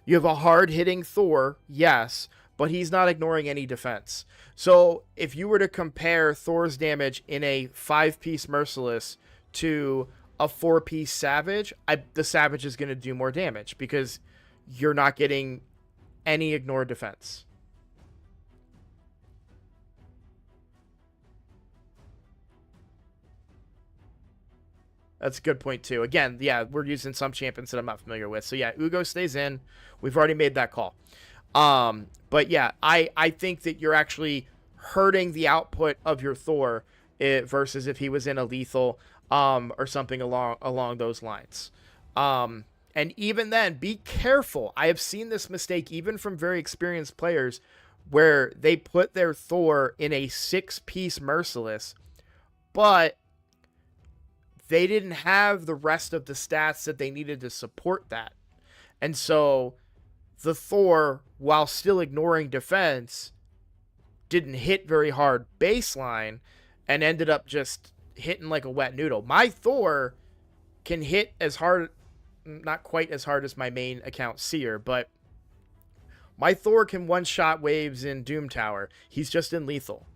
You have a hard-hitting Thor, yes, but he's not ignoring any defense. So if you were to compare Thor's damage in a 5-piece Merciless to a 4-piece Savage, the Savage is going to do more damage because you're not getting any ignored defense. That's a good point too. Again, yeah, we're using some champions that I'm not familiar with. So yeah, Ugo stays in. We've already made that call. But yeah, I think that you're actually hurting the output of your Thor versus if he was in a lethal or something along those lines. And even then, be careful. I have seen this mistake even from very experienced players where they put their Thor in a 6-piece Merciless, but they didn't have the rest of the stats that they needed to support that. And so the Thor, while still ignoring defense, didn't hit very hard baseline and ended up just hitting like a wet noodle. My Thor can hit as hard, not quite as hard as my main account Seer, but my Thor can one-shot waves in Doom Tower. He's just in lethal.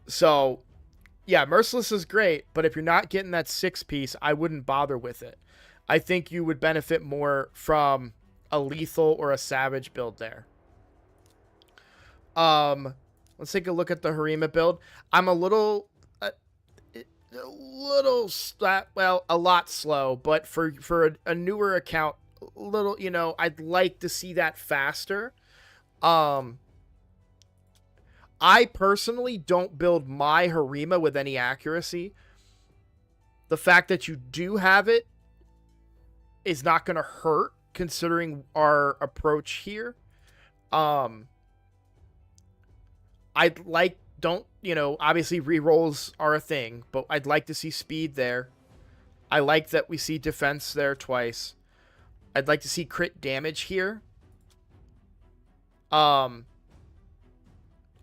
So, yeah, Merciless is great, but if you're not getting that 6-piece, I wouldn't bother with it. I think you would benefit more from a lethal or a savage build there. Let's take a look at the Harima build. I'm a lot slow, but for a newer account, a little, I'd like to see that faster. I personally don't build my Harima with any accuracy. The fact that you do have it is not going to hurt considering our approach here. I'd like, obviously rerolls are a thing, but I'd like to see speed there. I like that we see defense there twice. I'd like to see crit damage here.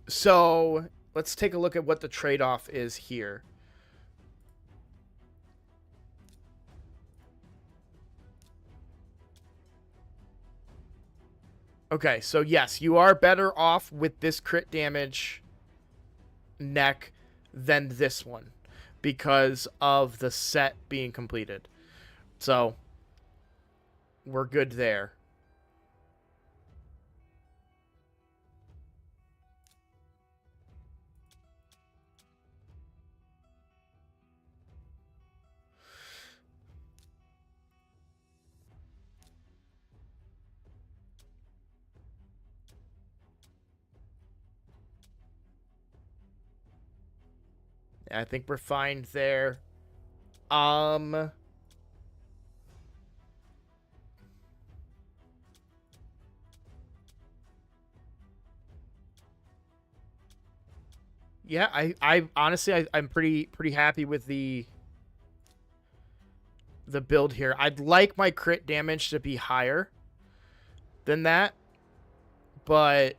So let's take a look at what the trade-off is here. Okay, so yes, you are better off with this crit damage neck than this one because of the set being completed. So we're good there. I think we're fine there. Yeah, I honestly, I'm pretty happy with the build here. I'd like my crit damage to be higher than that, but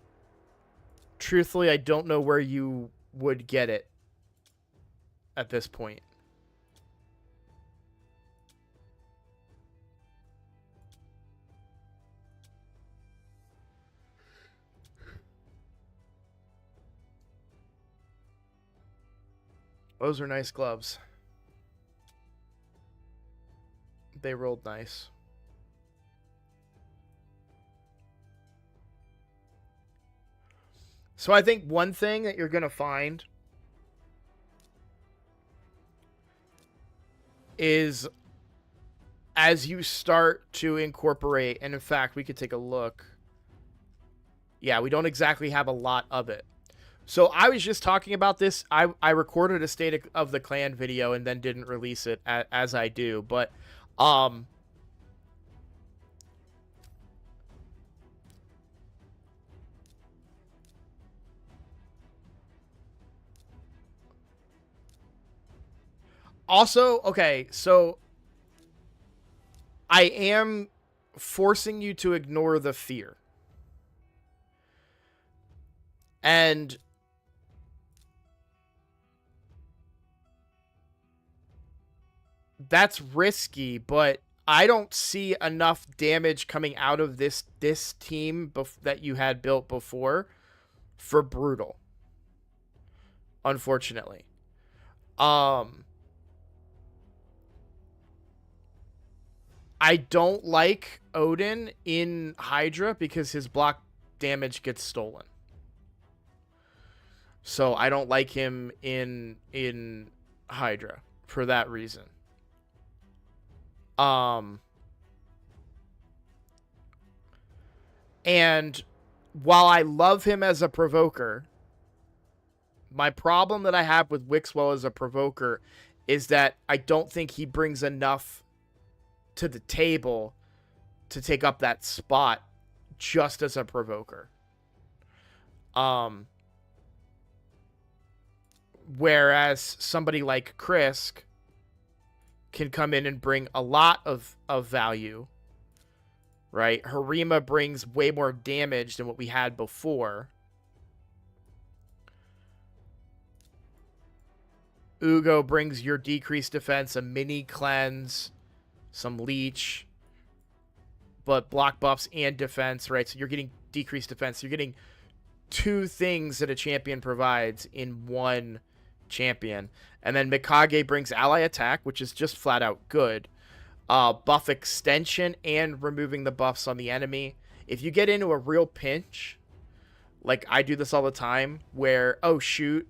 truthfully, I don't know where you would get it at this point. Those are nice gloves. They rolled nice. So I think one thing that you're going to find is as you start to incorporate, and in fact, we could take a look. Yeah, we don't exactly have a lot of it. So I was just talking about this. I recorded a State of the Clan video and then didn't release it as I do. But also, okay, so I am forcing you to ignore the fear. And that's risky, but I don't see enough damage coming out of this team that you had built before for brutal. Unfortunately. I don't like Odin in Hydra because his block damage gets stolen. So I don't like him in Hydra for that reason. And while I love him as a provoker, my problem that I have with Wixwell as a provoker is that I don't think he brings enough to the table to take up that spot just as a provoker. Whereas somebody like Krisk can come in and bring a lot of value, right? Harima brings way more damage than what we had before. Ugo brings your decreased defense, a mini cleanse, some leech, but block buffs and defense, right? So you're getting decreased defense. You're getting two things that a champion provides in one champion. And then Mikage brings ally attack, which is just flat out good. Buff extension and removing the buffs on the enemy. If you get into a real pinch, like I do this all the time, where, oh shoot,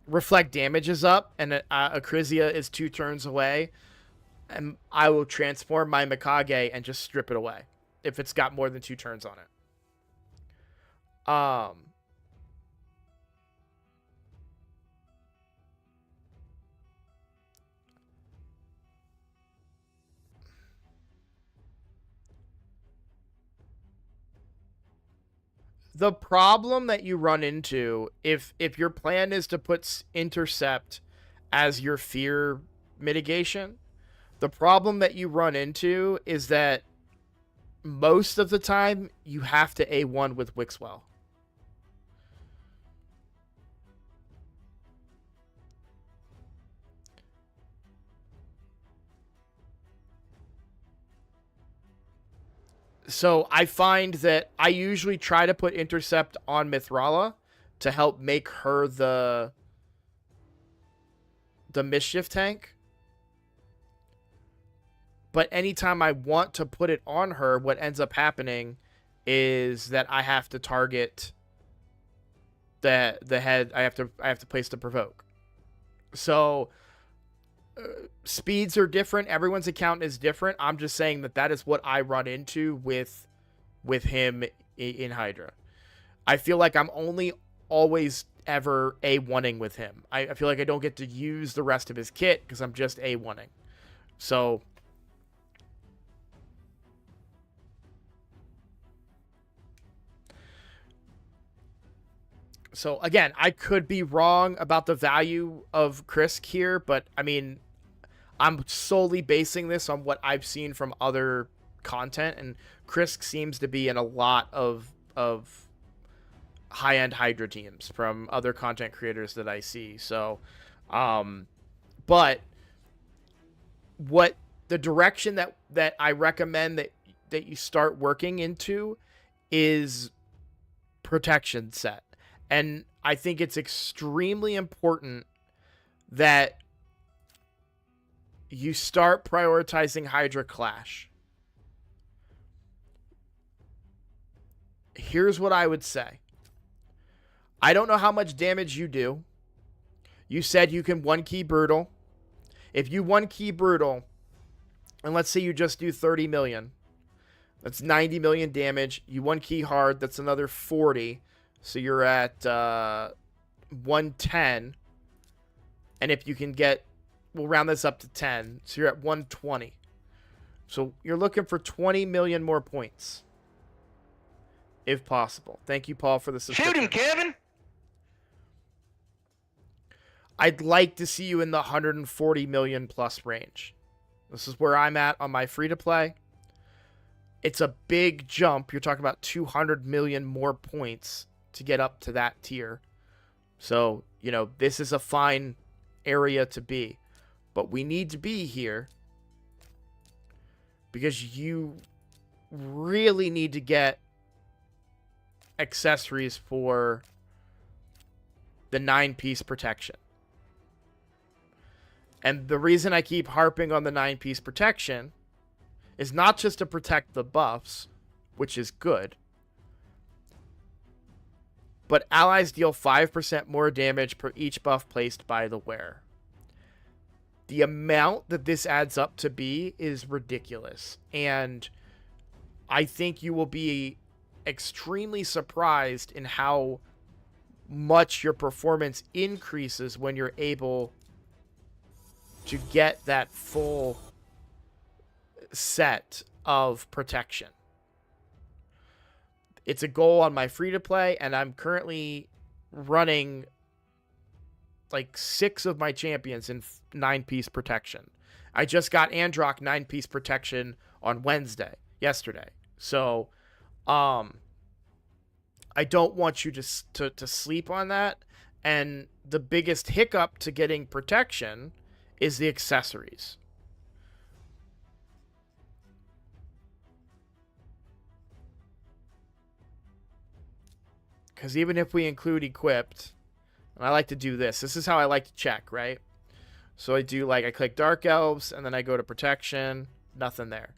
reflect damage is up and Acrizia is 2 turns away, and I will transform my Mikage and just strip it away if it's got more than 2 turns on it. The problem that you run into, if your plan is to put intercept as your fear mitigation, the problem that you run into is that most of the time you have to A1 with Wixwell. So I find that I usually try to put intercept on Mithrala to help make her the mischief tank. But anytime I want to put it on her, what ends up happening is that I have to target the head. I have to place the provoke. So speeds are different. Everyone's account is different. I'm just saying that is what I run into with him in Hydra. I feel like I'm only always ever A1ing with him. I feel like I don't get to use the rest of his kit because I'm just A1ing. So again, I could be wrong about the value of Krisk here, but I mean, I'm solely basing this on what I've seen from other content, and Krisk seems to be in a lot of high-end Hydra teams from other content creators that I see. So, but what the direction that I recommend that you start working into is protection set. And I think it's extremely important that you start prioritizing Hydra Clash. Here's what I would say. I don't know how much damage you do. You said you can 1-key Brutal. If you 1-key Brutal, and let's say you just do 30 million, that's 90 million damage. You 1-key Hard, that's another 40. So you're at 110. And if you can get, we'll round this up to 10. So you're at 120. So you're looking for 20 million more points, if possible. Thank you, Paul, for the subscription. Shoot him, Kevin! I'd like to see you in the 140 million plus range. This is where I'm at on my free-to-play. It's a big jump. You're talking about 200 million more points to get up to that tier. So, you know, this is a fine area to be. But we need to be here because you really need to get accessories for the 9-piece protection. And the reason I keep harping on the 9-piece protection is not just to protect the buffs, which is good, but allies deal 5% more damage per each buff placed by the wearer. the amount that this adds up to be is ridiculous. And I think you will be extremely surprised in how much your performance increases when you're able to get that full set of protection. It's a goal on my free to play, and I'm currently running like 6 of my champions in 9-piece protection. I just got Androck 9-piece protection on yesterday. So, I don't want you to sleep on that. And the biggest hiccup to getting protection is the accessories. Because even if we include equipped, and I like to do this. This is how I like to check, right? So I do I click Dark Elves, and then I go to Protection. Nothing there.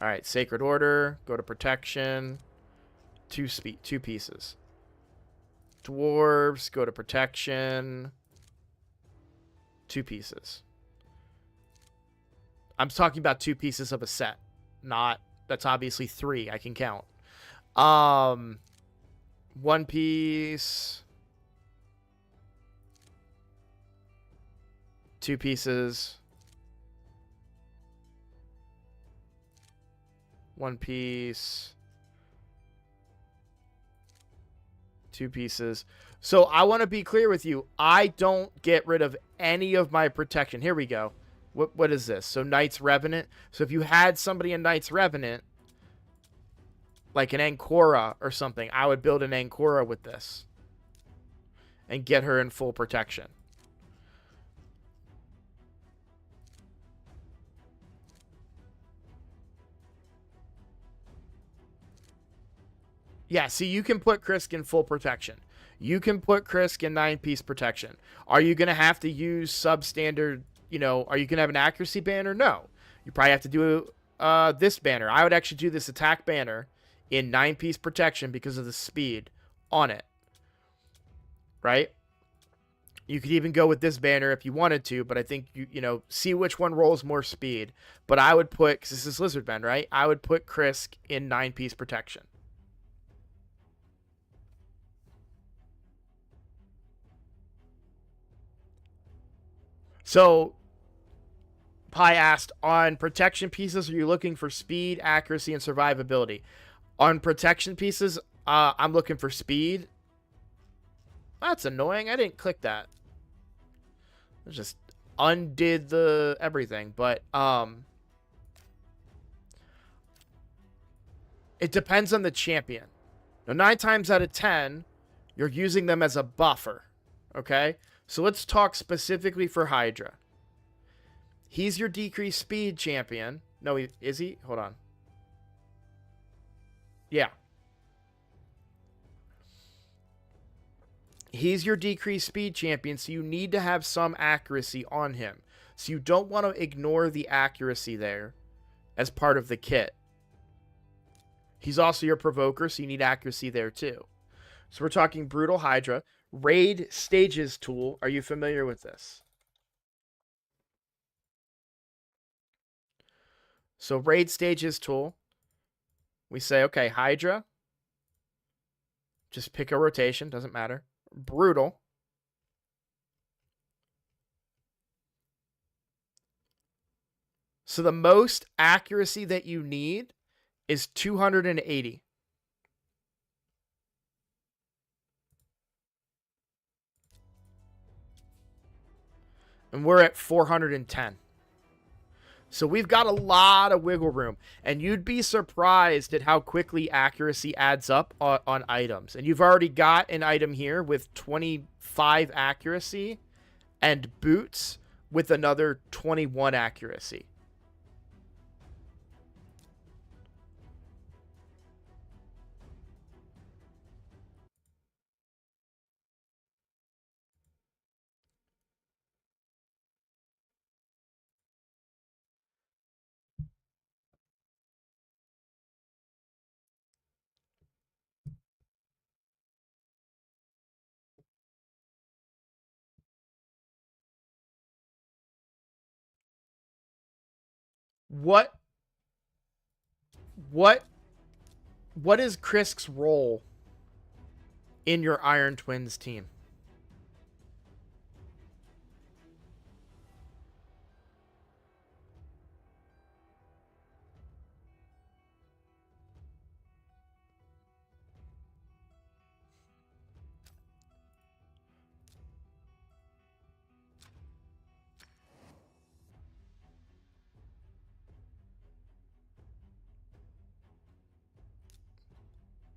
All right, Sacred Order. Go to Protection. 2 pieces. Dwarves. Go to Protection. 2 pieces. I'm talking about 2 pieces of a set. Not, that's obviously 3. I can count. 1 piece. 2 pieces. 1 piece. 2 pieces. So I want to be clear with you. I don't get rid of any of my protection. Here we go. What is this? So Knight's Revenant. So if you had somebody in Knight's Revenant, like an Ancora or something, I would build an Ancora with this and get her in full protection. Yeah, see, you can put Krisk in full protection. You can put Krisk in 9-piece protection. Are you going to have to use substandard, are you going to have an accuracy banner? No. You probably have to do this banner. I would actually do this attack banner in 9-piece protection because of the speed on it. Right? You could even go with this banner if you wanted to, but I think, see which one rolls more speed. But I would put, because this is Lizardmen, right? I would put Krisk in 9-piece protection. So, Pi asked, on protection pieces, are you looking for speed, accuracy, and survivability? On protection pieces, I'm looking for speed. That's annoying. I didn't click that. I just undid the everything. But, it depends on the champion. Now, 9 times out of 10, you're using them as a buffer. Okay? So let's talk specifically for Hydra. He's your decreased speed champion. No, is he? Hold on. Yeah. He's your decreased speed champion, so you need to have some accuracy on him. So you don't want to ignore the accuracy there as part of the kit. He's also your provoker, so you need accuracy there too. So we're talking Brutal Hydra. Raid Stages tool. Are you familiar with this? So Raid Stages tool. We say, okay, Hydra. Just pick a rotation. Doesn't matter. Brutal. So the most accuracy that you need is 280. And we're at 410. So we've got a lot of wiggle room. And you'd be surprised at how quickly accuracy adds up on items. And you've already got an item here with 25 accuracy and boots with another 21 accuracy. What is Krisk's role in your Iron Twins team?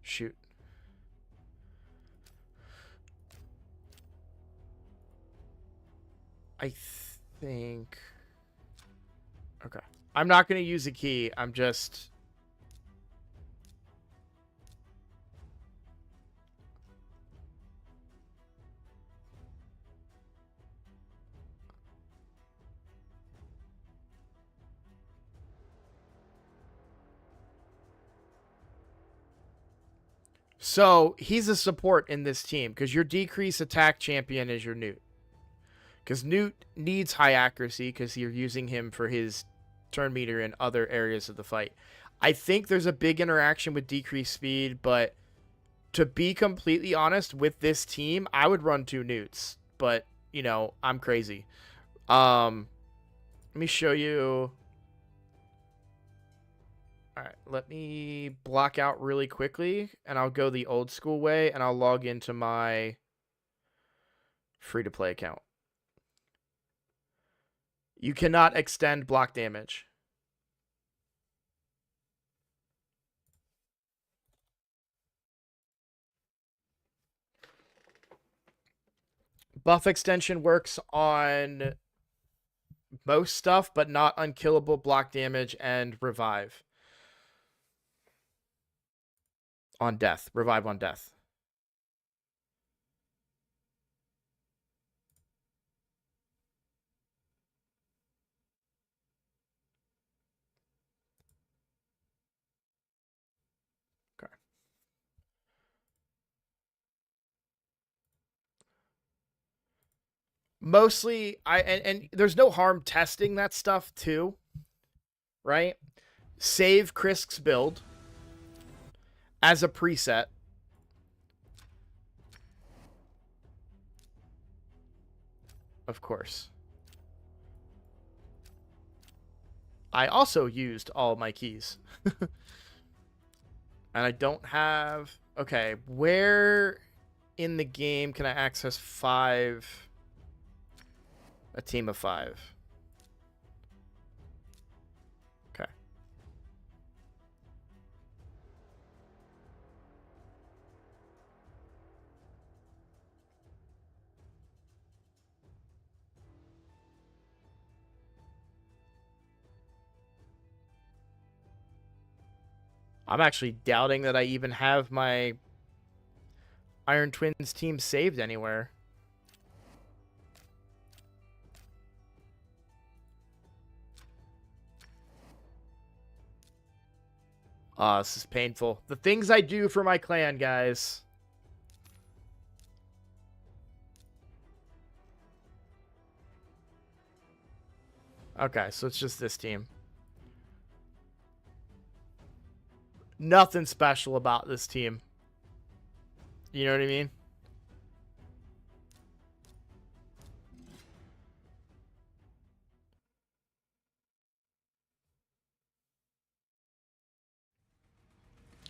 Shoot. I think... Okay. I'm not going to use a key. I'm just... So, he's a support in this team, because your decrease attack champion is your Newt. Because Newt needs high accuracy, because you're using him for his turn meter in other areas of the fight. I think there's a big interaction with decreased speed, but to be completely honest, with this team, I would run 2 Newts. But, you know, I'm crazy. Let me show you... Alright, let me block out really quickly, and I'll go the old school way, and I'll log into my free-to-play account. You cannot extend block damage. Buff extension works on most stuff, but not unkillable, block damage, and revive. On death. Revive on death. Okay. Mostly, and there's no harm testing that stuff too, right? Save Krisk's build as a preset. Of course. I also used all my keys. And I don't have... Okay, where in the game can I access 5... A team of 5? Okay. I'm actually doubting that I even have my Iron Twins team saved anywhere. This is painful. The things I do for my clan, guys. Okay, so it's just this team. Nothing special about this team. You know what I mean?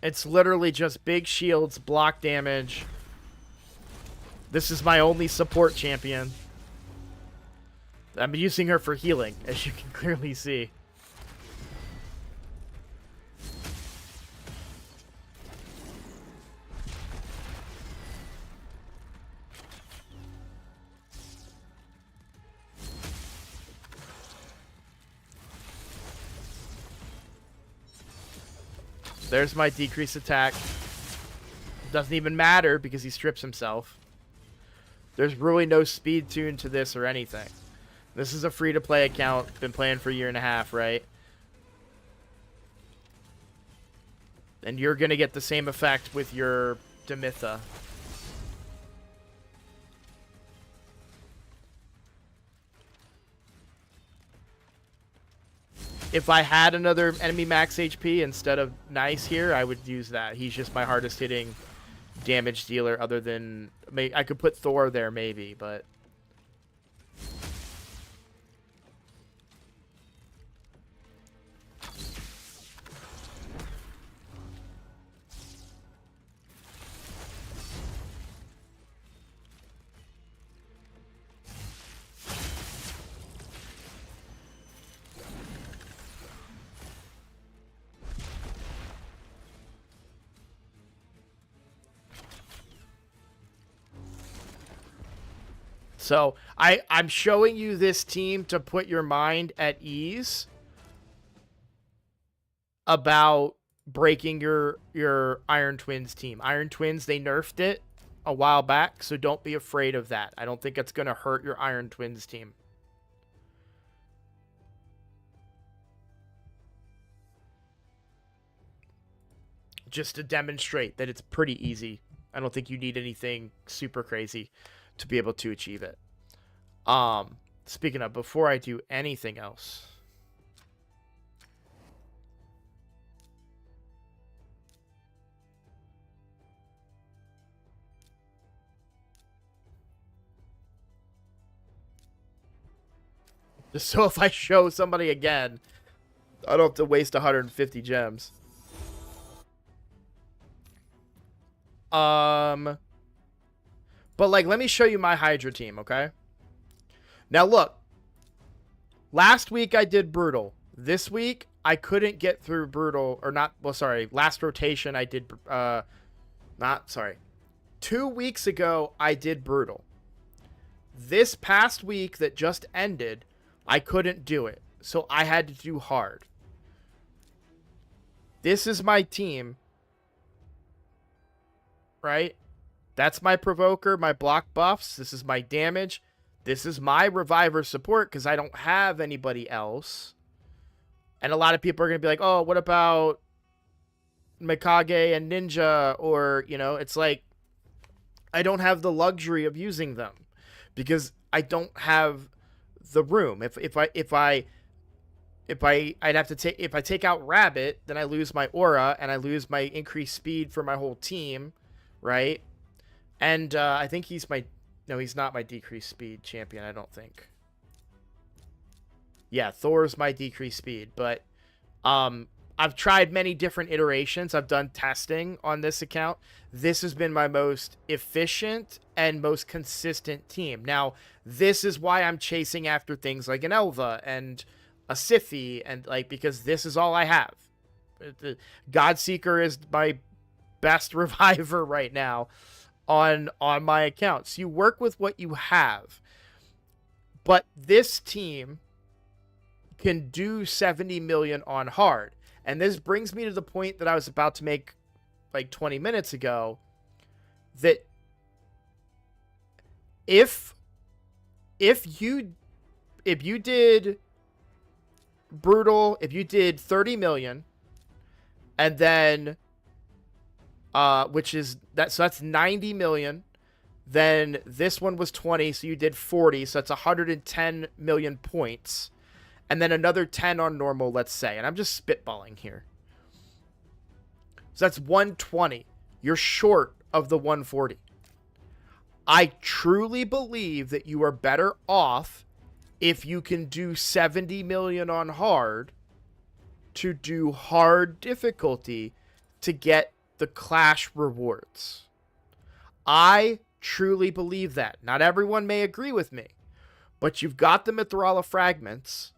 It's literally just big shields, block damage. This is my only support champion. I'm using her for healing, as you can clearly see. There's my decrease attack. Doesn't even matter because he strips himself. There's really no speed tune to this or anything. This is a free-to-play account. Been playing for a year and a half, right? And you're going to get the same effect with your Demitha. If I had another enemy max HP instead of Nice here, I would use that. He's just my hardest hitting damage dealer other than... I could put Thor there maybe, but... So, I'm showing you this team to put your mind at ease about breaking your Iron Twins team. Iron Twins, they nerfed it a while back, so don't be afraid of that. I don't think it's going to hurt your Iron Twins team. Just to demonstrate that it's pretty easy. I don't think you need anything super crazy to be able to achieve it. Speaking of, before I do anything else, just so if I show somebody again, I don't have to waste 150 gems. But like, let me show you my Hydra team, okay? Now look, last week I did Brutal. This week I couldn't get through Brutal, or not, well, sorry, last rotation I did, 2 weeks ago I did Brutal. This past week that just ended, I couldn't do it, so I had to do hard. This is my team, right? That's my Provoker, my block buffs. This is my damage. This is my Reviver support because I don't have anybody else. And a lot of people are going to be like, oh, what about Mikage and Ninja? Or, you know, it's like, I don't have the luxury of using them because I don't have the room. If I take out Rabbit, then I lose my aura and I lose my increased speed for my whole team, right? And I think he's my... No, he's not my decreased speed champion, I don't think. Yeah, Thor's my decreased speed. But I've tried many different iterations. I've done testing on this account. This has been my most efficient and most consistent team. Now, this is why I'm chasing after things like an Elva and a Siphi, and like, because this is all I have. Godseeker is my best reviver right now on my accounts. You work with what you have. But this team can do 70 million on hard. And this brings me to the point that I was about to make like 20 minutes ago, that if you did Brutal, if you did 30 million and then which is that, so that's 90 million. Then this one was 20, so you did 40, so that's 110 million points. And then another 10 on normal, let's say. And I'm just spitballing here. So that's 120. You're short of the 140. I truly believe that you are better off if you can do 70 million on hard to do hard difficulty to get the Clash rewards. I truly believe that. Not everyone may agree with me, but you've got the Mithrala fragments.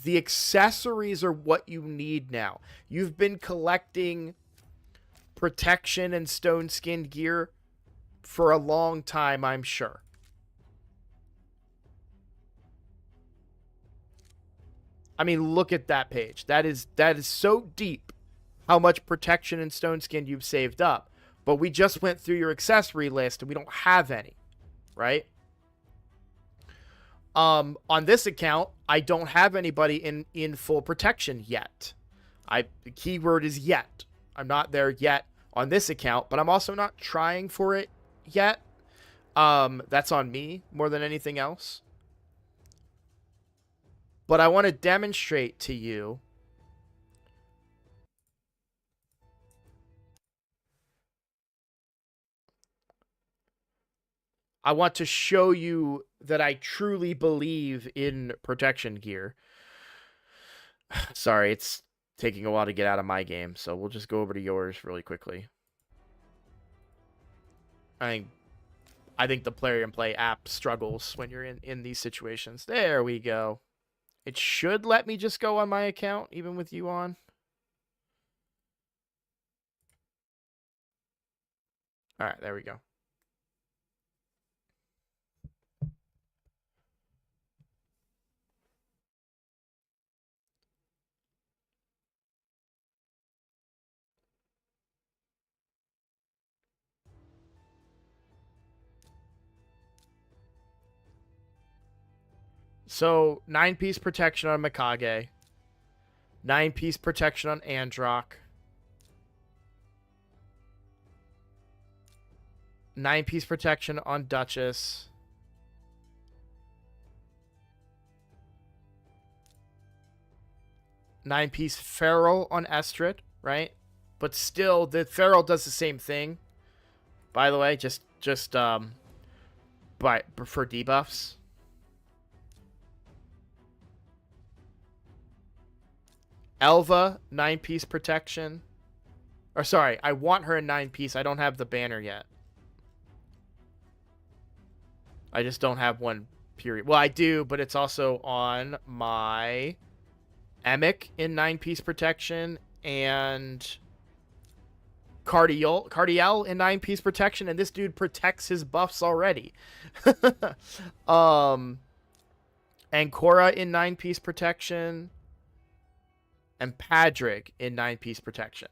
The accessories are what you need now. You've been collecting protection and stone skin gear for a long time, I'm sure. I mean, look at that page. That is so deep how much protection and stone skin you've saved up. But we just went through your accessory list and we don't have any, right? On this account, I don't have anybody in full protection yet. The keyword is yet. I'm not there yet on this account, but I'm also not trying for it yet. That's on me more than anything else. But I want to demonstrate to you I want to show you that I truly believe in protection gear. Sorry, it's taking a while to get out of my game, so we'll just go over to yours really quickly. I think the player and play app struggles when you're in these situations. There we go. It should let me just go on my account, even with you on. All right, there we go. So, 9-piece protection on Mikage. 9-piece protection on Androck. 9-piece protection on Duchess. 9-piece Feral on Estrid, right? But still, the Feral does the same thing. By the way, just for debuffs. Elva, 9-piece protection. Or sorry, I want her in 9-piece. I don't have the banner yet. I just don't have one, period. Well, I do, but it's also on my Emic in 9-piece protection and Cardiel in 9-piece protection, and this dude protects his buffs already. And Korra in 9-piece protection. And Padrick in 9-piece protection.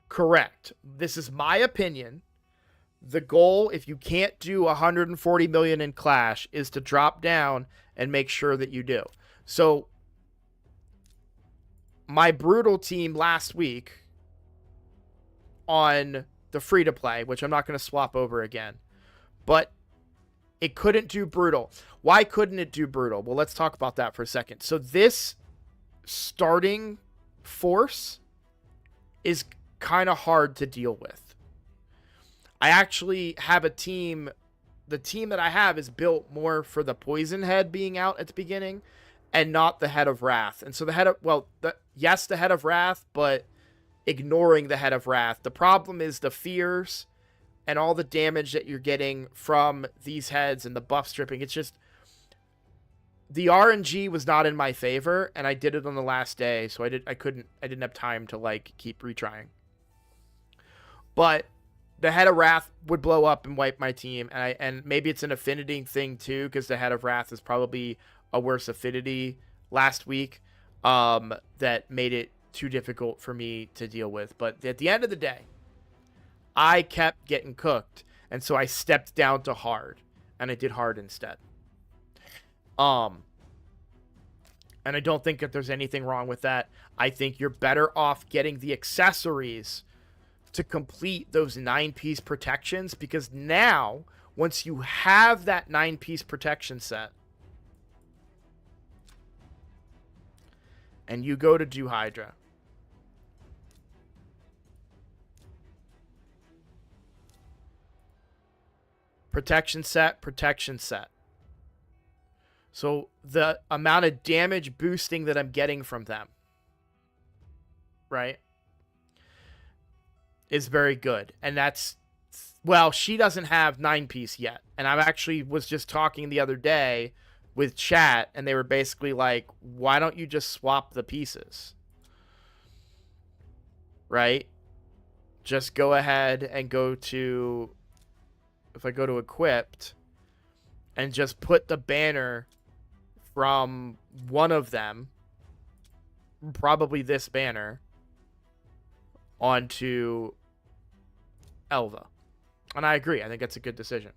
Correct. This is my opinion. The goal, if you can't do 140 million in Clash, is to drop down and make sure that you do. So, my Brutal team last week on the free-to-play, which I'm not going to swap over again, but it couldn't do Brutal. Why couldn't it do Brutal? Well, let's talk about that for a second. So this starting force is kind of hard to deal with. I actually have a team. The team that I have is built more for the Poison Head being out at the beginning and not the Head of Wrath. And so the Head of, well, yes, the Head of Wrath, but ignoring the Head of Wrath. The problem is the fears and all the damage that you're getting from these heads and the buff stripping. It's just, the RNG was not in my favor, and I did it on the last day, so I didn't have time to like keep retrying. But the Head of Wrath would blow up and wipe my team, and maybe it's an affinity thing too, because the Head of Wrath is probably a worse affinity last week, that made it too difficult for me to deal with. But at the end of the day, I kept getting cooked, and so I stepped down to hard, and I did hard instead. And I don't think that there's anything wrong with that. I think you're better off getting the accessories to complete those 9-piece protections, because now, once you have that 9-piece protection set, and you go to do Hydra, protection set, protection set. So the amount of damage boosting that I'm getting from them, right, is very good. And that's, well, she doesn't have 9-piece yet. And I actually was just talking the other day with chat, and they were basically like, why don't you just swap the pieces? Right? Just go ahead and go to, if I go to equipped, and just put the banner from one of them, probably this banner, onto Elva. And I agree. I think that's a good decision.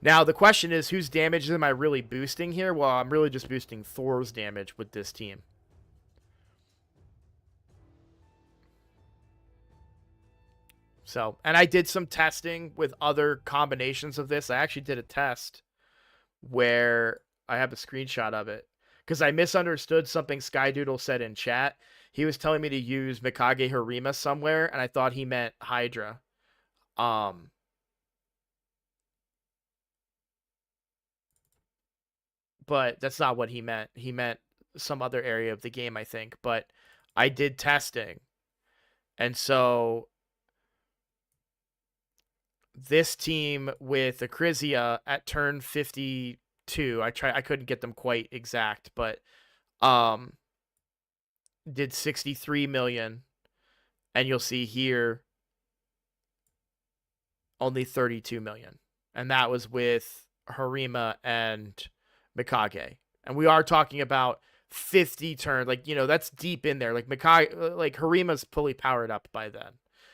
Now, the question is, whose damage am I really boosting here? Well, I'm really just boosting Thor's damage with this team. So, and I did some testing with other combinations of this. I actually did a test where I have a screenshot of it, because I misunderstood something Skydoodle said in chat. He was telling me to use Mikage Harima somewhere, and I thought he meant Hydra. Um, but that's not what he meant. He meant some other area of the game, I think. But I did testing, and so this team with Acrizia at turn 52, I couldn't get them quite exact, but um did 63 million, and you'll see here only 32 million. And that was with Harima and Mikage. And we are talking about 50 turns, like, that's deep in there. Like Mikage, like Harima's fully powered up by then.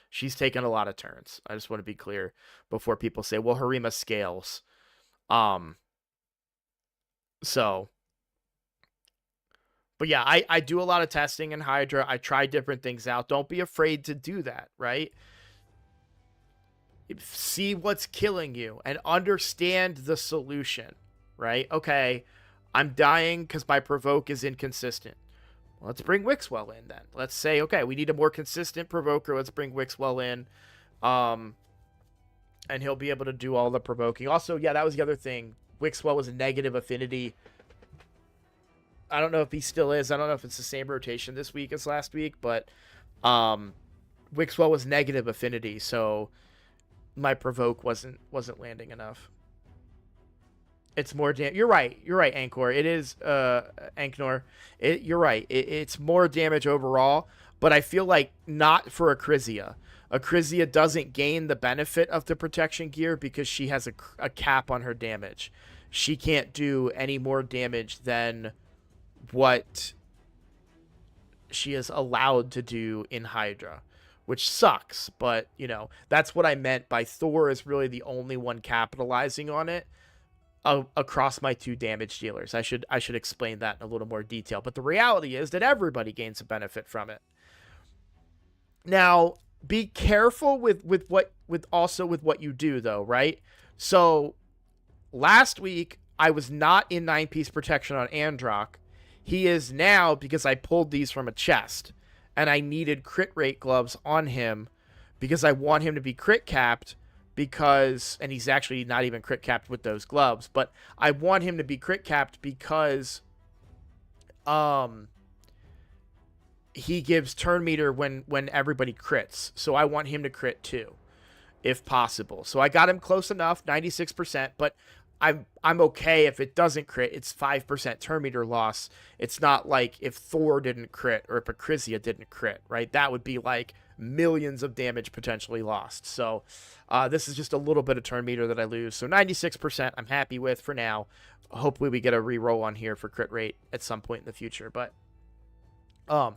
She's taken a lot of turns. I just want to be clear before people say, well, Harima scales. So, but yeah, I do a lot of testing in Hydra. I try different things out. Don't be afraid to do that, right? See what's killing you and understand the solution, right? Okay, I'm dying because my provoke is inconsistent. Well, let's bring Wixwell in then. Let's say, okay, we need a more consistent provoker. Let's bring Wixwell in. And he'll be able to do all the provoking. Also, yeah, that was the other thing. Wixwell was a negative affinity. I don't know if he still is. I don't know if it's the same rotation this week as last week, but Wixwell was negative affinity, so my provoke wasn't landing enough. It's more you're right, Ankor. It is Anknor. You're right. It's more damage overall, but I feel like not for Acrizia. Acrizia doesn't gain the benefit of the protection gear because she has a cap on her damage. She can't do any more damage than what she is allowed to do in Hydra, which sucks, but that's what I meant by Thor is really the only one capitalizing on it across my two damage dealers. I should explain that in a little more detail, but the reality is that everybody gains a benefit from it. Now, be careful with what you do though, right? So last week I was not in 9-piece protection on Androck. He is now because I pulled these from a chest and I needed crit rate gloves on him because I want him to be crit capped and he's actually not even crit capped with those gloves, but I want him to be crit capped because he gives turn meter when everybody crits. So I want him to crit too, if possible. So I got him close enough, 96%, but I'm okay if it doesn't crit. It's 5% turn meter loss. It's not like if Thor didn't crit or if Acrizia didn't crit, right? That would be like millions of damage potentially lost. So this is just a little bit of turn meter that I lose. So 96% I'm happy with for now. Hopefully we get a reroll on here for crit rate at some point in the future. But I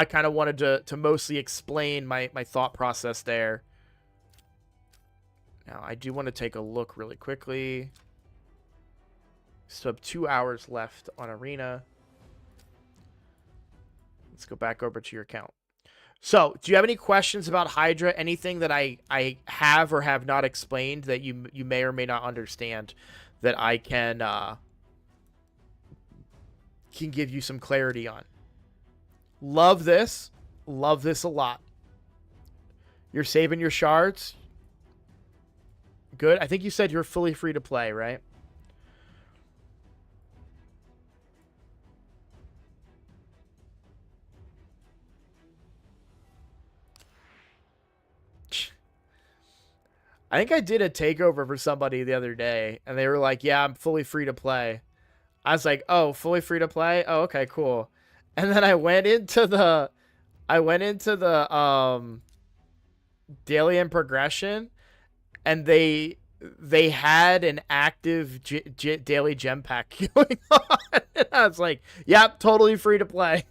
kind of wanted to mostly explain my thought process there. Now, I do want to take a look really quickly. Still have 2 hours left on Arena. Let's go back over to your account. So, do you have any questions about Hydra? Anything that I have or have not explained that you may or may not understand that I can give you some clarity on? Love this. Love this a lot. You're saving your shards. Good. I think you said you're fully free to play, right? I think I did a takeover for somebody the other day, and they were like, yeah, I'm fully free to play. I was like, oh, fully free to play? Oh, okay, cool. And then I went into the daily and progression, and they had an active daily gem pack going on. And I was like, yep, totally free to play.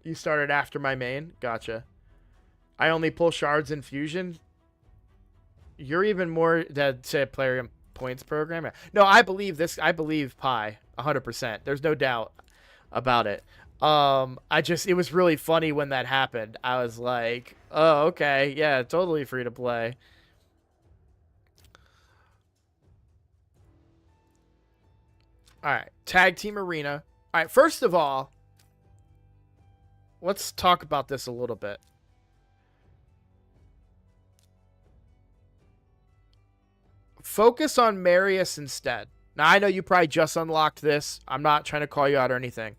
You started after my main? Gotcha. I only pull shards in fusion. You're even more that say player points program. No, I believe this. I believe Pi 100%. There's no doubt about it. It was really funny when that happened. I was like, oh, okay, yeah, totally free to play. All right. Tag team arena. All right. First of all, let's talk about this a little bit. Focus on Marius instead. Now, I know you probably just unlocked this. I'm not trying to call you out or anything.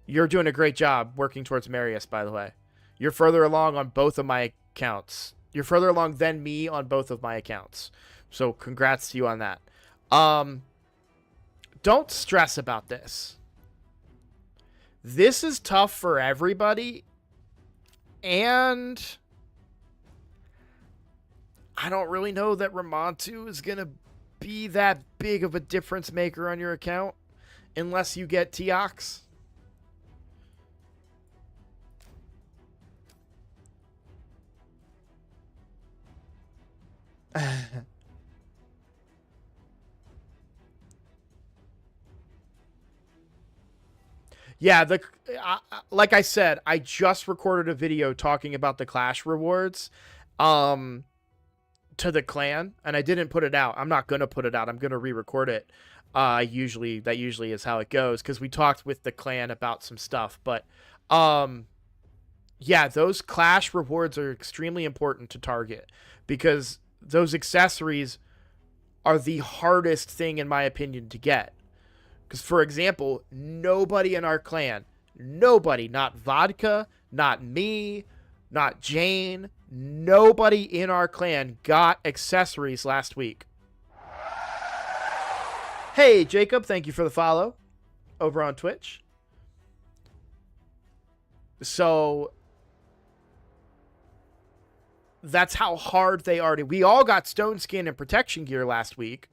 You're doing a great job working towards Marius, by the way. You're further along on both of my accounts. You're further along than me on both of my accounts. So congrats to you on that. Don't stress about this. This is tough for everybody. And I don't really know that Ramontu is going to be that big of a difference maker on your account. Unless you get Teox. Yeah, like I said, I just recorded a video talking about the Clash rewards to the clan, and I didn't put it out. I'm not going to put it out. I'm going to re-record it. That usually is how it goes, because we talked with the clan about some stuff. But yeah, those Clash rewards are extremely important to target, because those accessories are the hardest thing, in my opinion, to get. Because, for example, nobody in our clan, nobody, not Vodka, not me, not Jane, nobody in our clan got accessories last week. Hey, Jacob, thank you for the follow over on Twitch. So that's how hard they are. We all got stone skin and protection gear last week,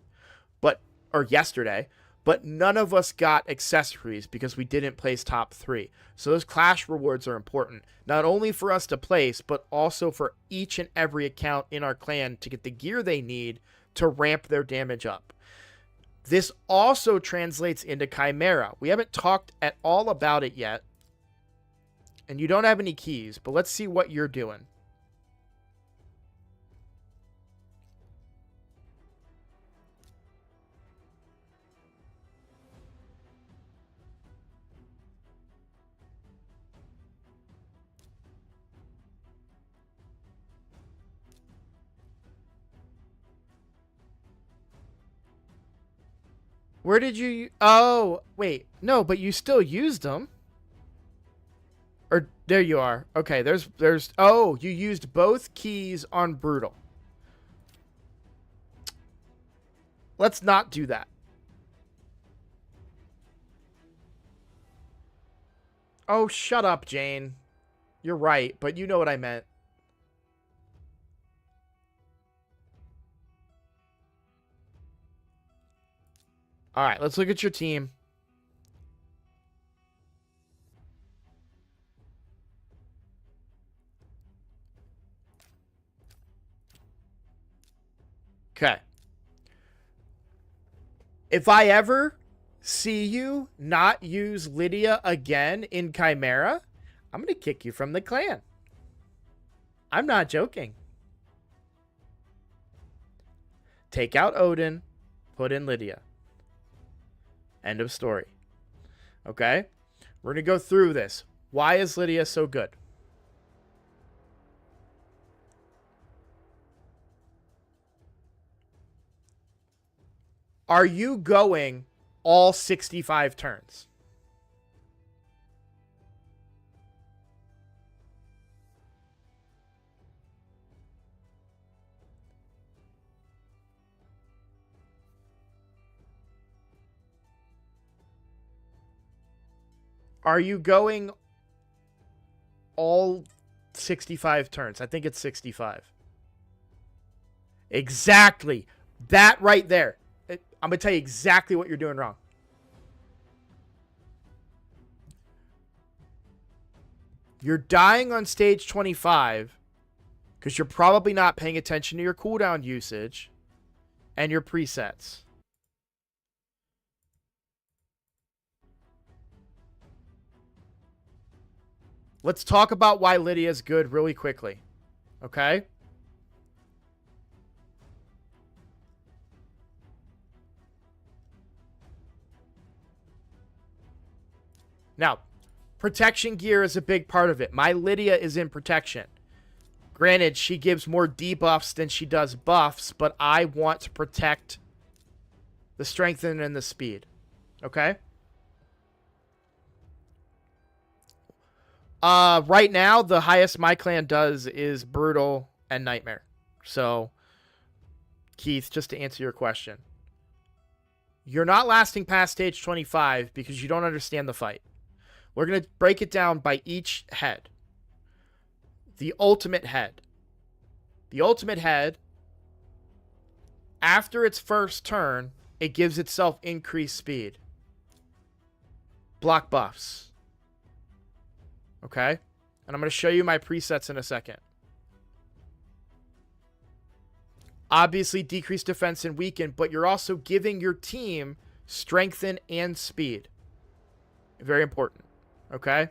or yesterday. But none of us got accessories because we didn't place top 3. So those Clash rewards are important. Not only for us to place, but also for each and every account in our clan to get the gear they need to ramp their damage up. This also translates into Chimera. We haven't talked at all about it yet. And you don't have any keys, but let's see what you're doing. Where did you... Oh, wait. No, but you still used them. Or, there you are. Okay, there's... Oh, you used both keys on Brutal. Let's not do that. Oh, shut up, Jane. You're right, but you know what I meant. All right, let's look at your team. Okay. If I ever see you not use Lydia again in Chimera, I'm going to kick you from the clan. I'm not joking. Take out Odin, put in Lydia. End of story. Okay? We're going to go through this. Why is Lydia so good? Are you going all 65 turns? Are you going all 65 turns? I think it's 65. Exactly. That right there. I'm going to tell you exactly what you're doing wrong. You're dying on stage 25 because you're probably not paying attention to your cooldown usage and your presets. Let's talk about why Lydia's good really quickly. Okay? Protection gear is a big part of it. My Lydia is in protection. Granted, she gives more debuffs than she does buffs, but I want to protect the strength and the speed. Okay? Right now, the highest my clan does is Brutal and Nightmare. So, Keith, just to answer your question. You're not lasting past stage 25 because you don't understand the fight. We're going to break it down by each head. The ultimate head. The ultimate head, after its first turn, it gives itself increased speed. Block buffs. Okay? And I'm going to show you my presets in a second. Obviously, decrease defense and weaken, but you're also giving your team strengthen and speed. Very important. Okay?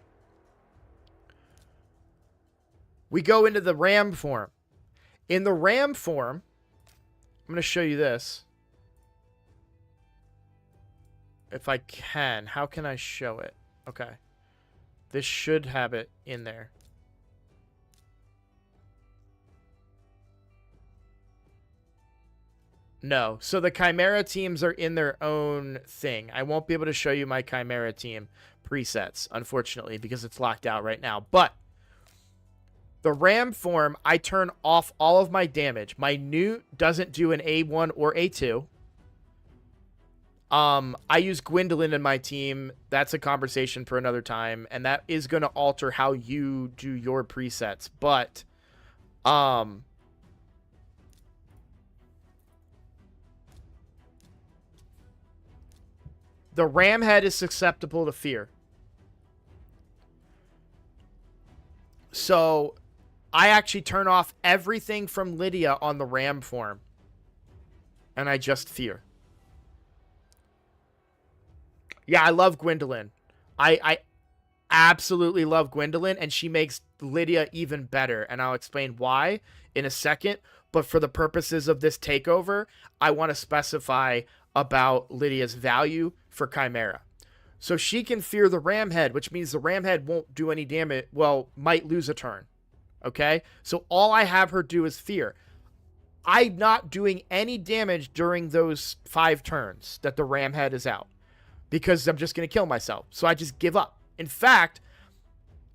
We go into the ram form. In the ram form, I'm going to show you this. If I can. How can I show it? Okay. This should have it in there. No. So the Chimera teams are in their own thing. I won't be able to show you my Chimera team presets, unfortunately, because it's locked out right now. But the ram form, I turn off all of my damage. My newt doesn't do an A1 or A2. I use Gwendolyn in my team. That's a conversation for another time, and that is going to alter how you do your presets. But, the ram head is susceptible to fear. So, I actually turn off everything from Lydia on the ram form, and I just fear. Yeah, I love Gwendolyn. I absolutely love Gwendolyn, and she makes Lydia even better, and I'll explain why in a second. But for the purposes of this takeover, I want to specify about Lydia's value for Chimera. So she can fear the ram head, which means the ram head won't do any damage. Well, might lose a turn. Okay? So all I have her do is fear. I'm not doing any damage during those 5 turns that the ram head is out, because I'm just going to kill myself. So I just give up. In fact,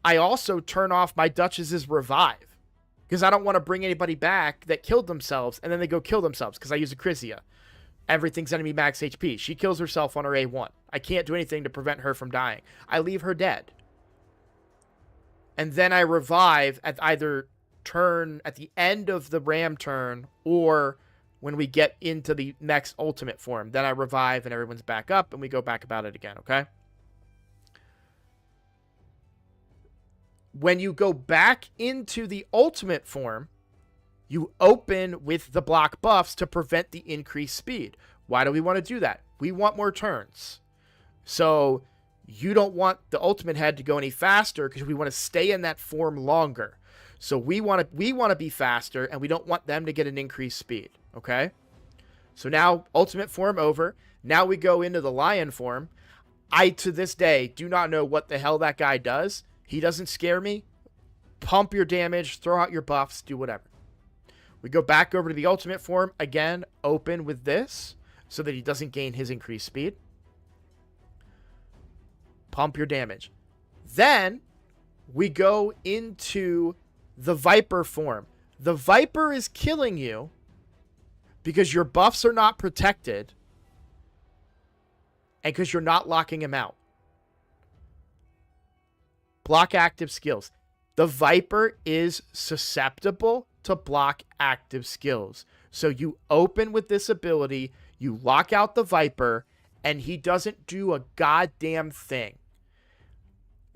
I also turn off my Duchess's revive, because I don't want to bring anybody back that killed themselves and then they go kill themselves, because I use Acrizia. Everything's enemy max HP. She kills herself on her A1. I can't do anything to prevent her from dying. I leave her dead. And then I revive at either turn at the end of the ram turn, or when we get into the next ultimate form. Then I revive and everyone's back up and we go back about it again, okay? When you go back into the ultimate form, you open with the block buffs to prevent the increased speed. Why do we want to do that? We want more turns. So you don't want the ultimate head to go any faster, because we want to stay in that form longer. So we want to be faster, and we don't want them to get an increased speed. Okay? So now, ultimate form over. Now we go into the lion form. I, to this day, do not know what the hell that guy does. He doesn't scare me. Pump your damage, throw out your buffs, do whatever. We go back over to the ultimate form. Again, open with this, so that he doesn't gain his increased speed. Pump your damage. Then, we go into the Viper form. The Viper is killing you because your buffs are not protected, and because you're not locking him out. Block active skills. The Viper is susceptible to block active skills. So you open with this ability, you lock out the Viper, and he doesn't do a goddamn thing.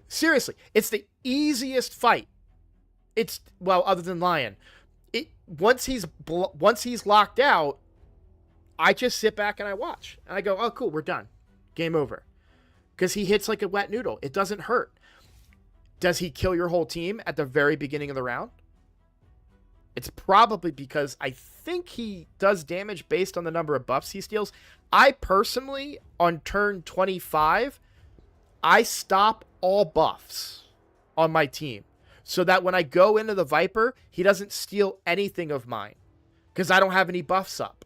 Seriously, it's the easiest fight. It's, well, other than Lion. Once he's locked out, I just sit back and I watch. And I go, oh, cool, we're done. Game over. Because he hits like a wet noodle. It doesn't hurt. Does he kill your whole team at the very beginning of the round? It's probably because I think he does damage based on the number of buffs he steals. I personally, on turn 25, I stop all buffs on my team so that when I go into the Viper, he doesn't steal anything of mine because I don't have any buffs up.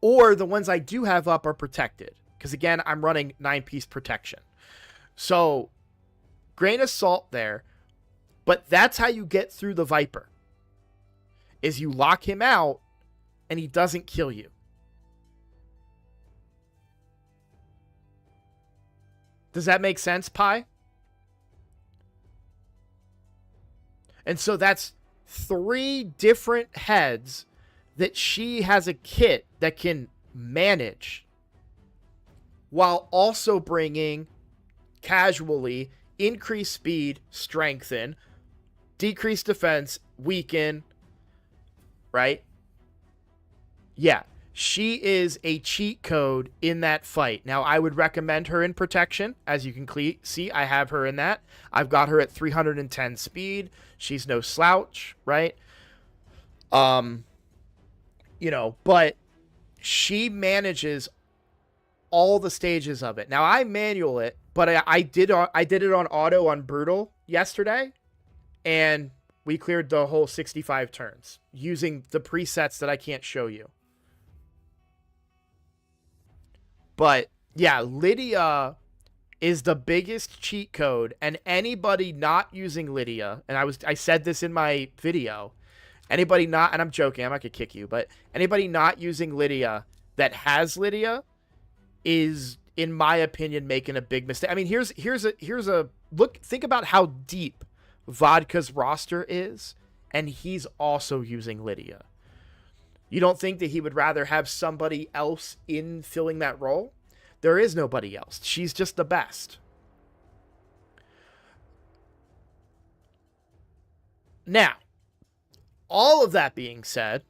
Or the ones I do have up are protected because, again, I'm running 9-piece protection. So, grain of salt there, but that's how you get through the Viper, is you lock him out and he doesn't kill you. Does that make sense, Pi? And so that's 3 different heads that she has a kit that can manage while also bringing casually increased speed, strengthen, decrease defense, weaken, right? Yeah, she is a cheat code in that fight. Now, I would recommend her in protection. As you can see, I have her in that. I've got her at 310 speed. She's no slouch, right? You know, but she manages all the stages of it. Now, I manual it, but I did it on auto on Brutal yesterday, and we cleared the whole 65 turns using the presets that I can't show you. But yeah, Lydia is the biggest cheat code, and anybody not using Lydia, and I said this in my video, anybody not, and I'm joking, I'm not gonna kick you, but anybody not using Lydia that has Lydia is, in my opinion, making a big mistake. I mean, here's a look. Think about how deep Vodka's roster is, and he's also using Lydia. You don't think that he would rather have somebody else in filling that role? There is nobody else. She's just the best. Now, all of that being said,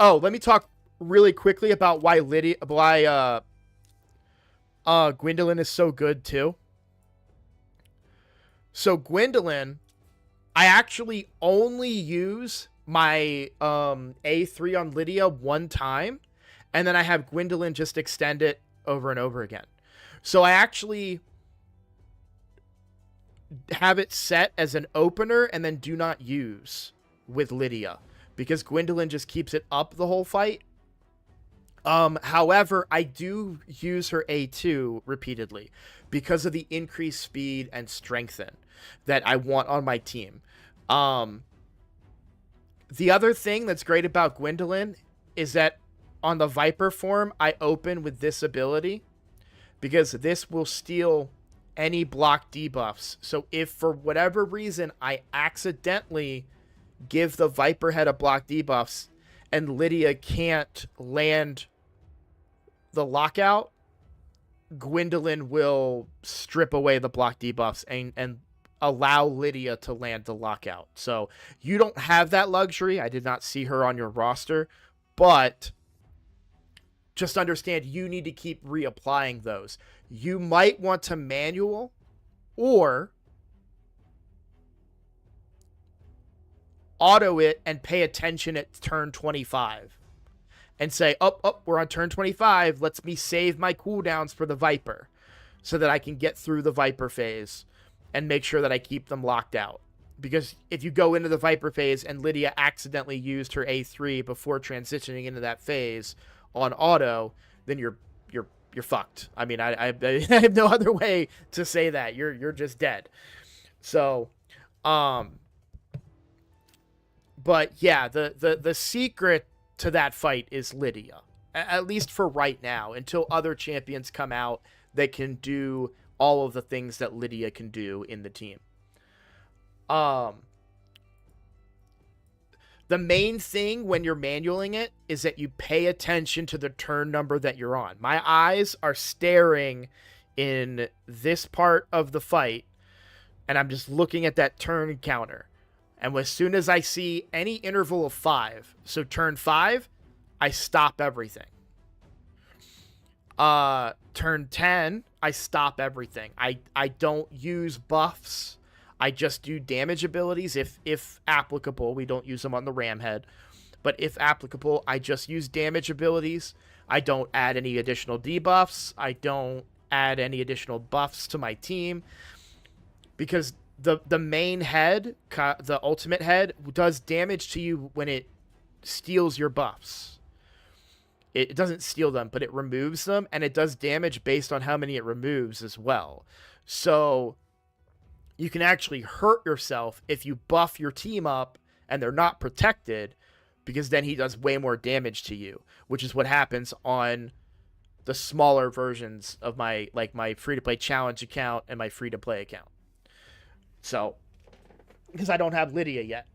let me talk really quickly about why Gwendolyn is so good too. So Gwendolyn, I actually only use my A3 on Lydia one time, and then I have Gwendolyn just extend it over and over again. So I actually have it set as an opener and then do not use with Lydia because Gwendolyn just keeps it up the whole fight. However, I do use her A2 repeatedly because of the increased speed and strengthen that I want on my team. The other thing that's great about Gwendolyn is that on the Viper form, I open with this ability because this will steal any block debuffs. So if for whatever reason I accidentally give the Viper head a block debuffs and Lydia can't land the lockout, Gwendolyn will strip away the block debuffs and allow Lydia to land the lockout. So you don't have that luxury. I did not see her on your roster, but just understand you need to keep reapplying those. You might want to manual or auto it and pay attention at turn 25 and say, we're on turn 25. Let me save my cooldowns for the Viper so that I can get through the Viper phase and make sure that I keep them locked out. Because if you go into the Viper phase and Lydia accidentally used her A3 before transitioning into that phase on auto, then you're fucked. I mean, I have no other way to say that. You're just dead. So, but yeah, the secret to that fight is Lydia, at least for right now, until other champions come out that can do all of the things that Lydia can do in the team. The main thing when you're manualing it is that you pay attention to the turn number that you're on. My eyes are staring in this part of the fight, and I'm just looking at that turn counter. And as soon as I see any interval of 5, so turn 5, I stop everything. Turn 10, I stop everything. I don't use buffs. I just do damage abilities if applicable. We don't use them on the ram head. But if applicable, I just use damage abilities. I don't add any additional debuffs. I don't add any additional buffs to my team, because the main head, the ultimate head, does damage to you when it steals your buffs. It doesn't steal them, but it removes them, and it does damage based on how many it removes as well. So you can actually hurt yourself if you buff your team up and they're not protected, because then he does way more damage to you, which is what happens on the smaller versions of my free-to-play challenge account and my free-to-play account. So, because I don't have Lydia yet.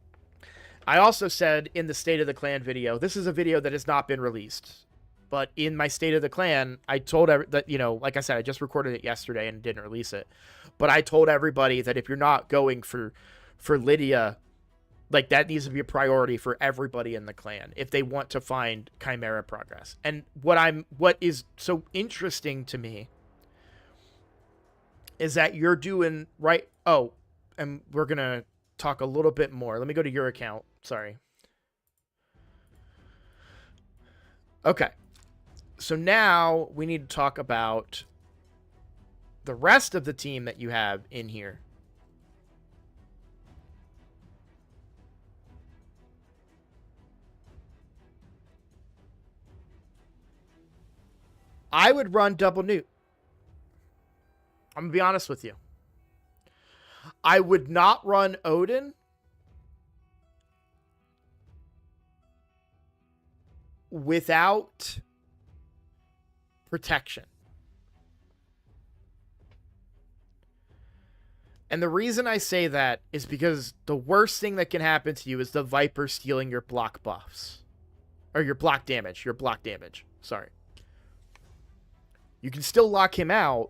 I also said in the State of the Clan video, this is a video that has not been released, but in my State of the Clan, I told that, like I said, I just recorded it yesterday and didn't release it, but I told everybody that if you're not going for Lydia, like, that needs to be a priority for everybody in the clan if they want to find Chimera progress. And what is so interesting to me is that you're doing right. Oh, and we're going to talk a little bit more. Let me go to your account. Sorry. Okay. So now we need to talk about the rest of the team that you have in here. I would run double Newt. I'm going to be honest with you. I would not run Odin without protection. And the reason I say that is because the worst thing that can happen to you is the Viper stealing your block buffs. Or your block damage. Sorry. You can still lock him out,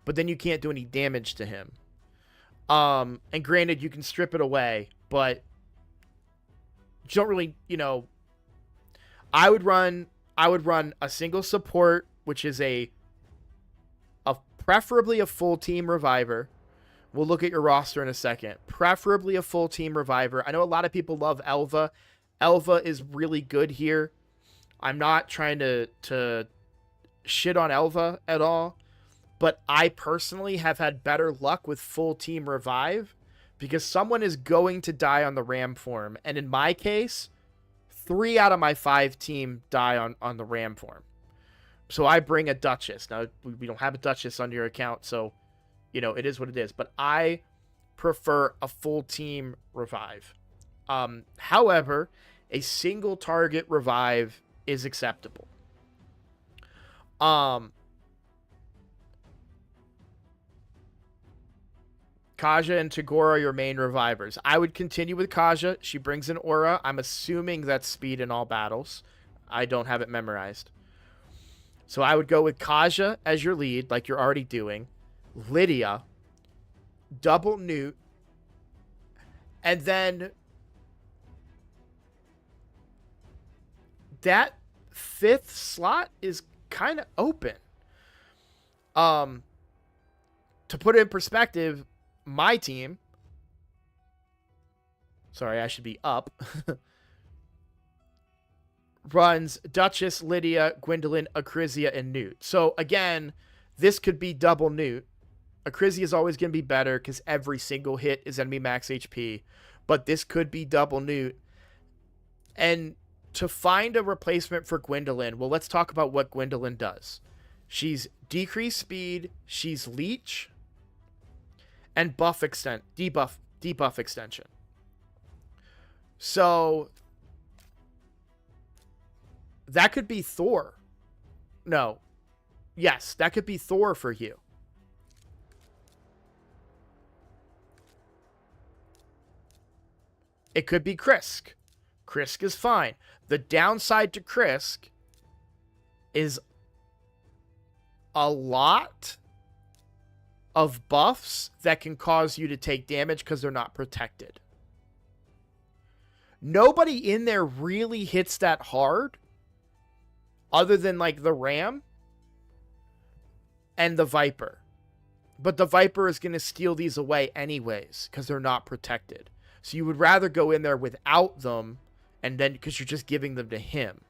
but then you can't do any damage to him. And granted, you can strip it away, but you don't really, I would run a single support, which is preferably a full team reviver. We'll look at your roster in a second. Preferably a full team reviver. I know a lot of people love Elva. Elva is really good here. I'm not trying to shit on Elva at all, but I personally have had better luck with full team revive because someone is going to die on the ram form, and in my case, 3 out of my 5 team die on the ram form. So I bring a Duchess. Now, we don't have a Duchess on your account, so it is what it is, but I prefer a full team revive. However, a single target revive is acceptable. Kaja and Tagore are your main revivers. I would continue with Kaja. She brings an aura. I'm assuming that's speed in all battles. I don't have it memorized. So I would go with Kaja as your lead, like you're already doing. Lydia. Double Newt. And then that 5th slot is kind of open. To put it in perspective, my team, sorry, I should be up, runs Duchess, Lydia, Gwendolyn, Acrizia, and Newt. So again, this could be double Newt. Acrizia is always going to be better because every single hit is enemy max HP, but this could be double Newt. And to find a replacement for Gwendolyn, well, let's talk about what Gwendolyn does. She's decreased speed, she's leech, and debuff extension. So that could be Thor. No. Yes, that could be Thor for you. It could be Krisk. Krisk is fine. The downside to Krisk is a lot of buffs that can cause you to take damage because they're not protected. Nobody in there really hits that hard other than like the Ram and the Viper. But the Viper is going to steal these away anyways because they're not protected. So you would rather go in there without them, and then because you're just giving them to him.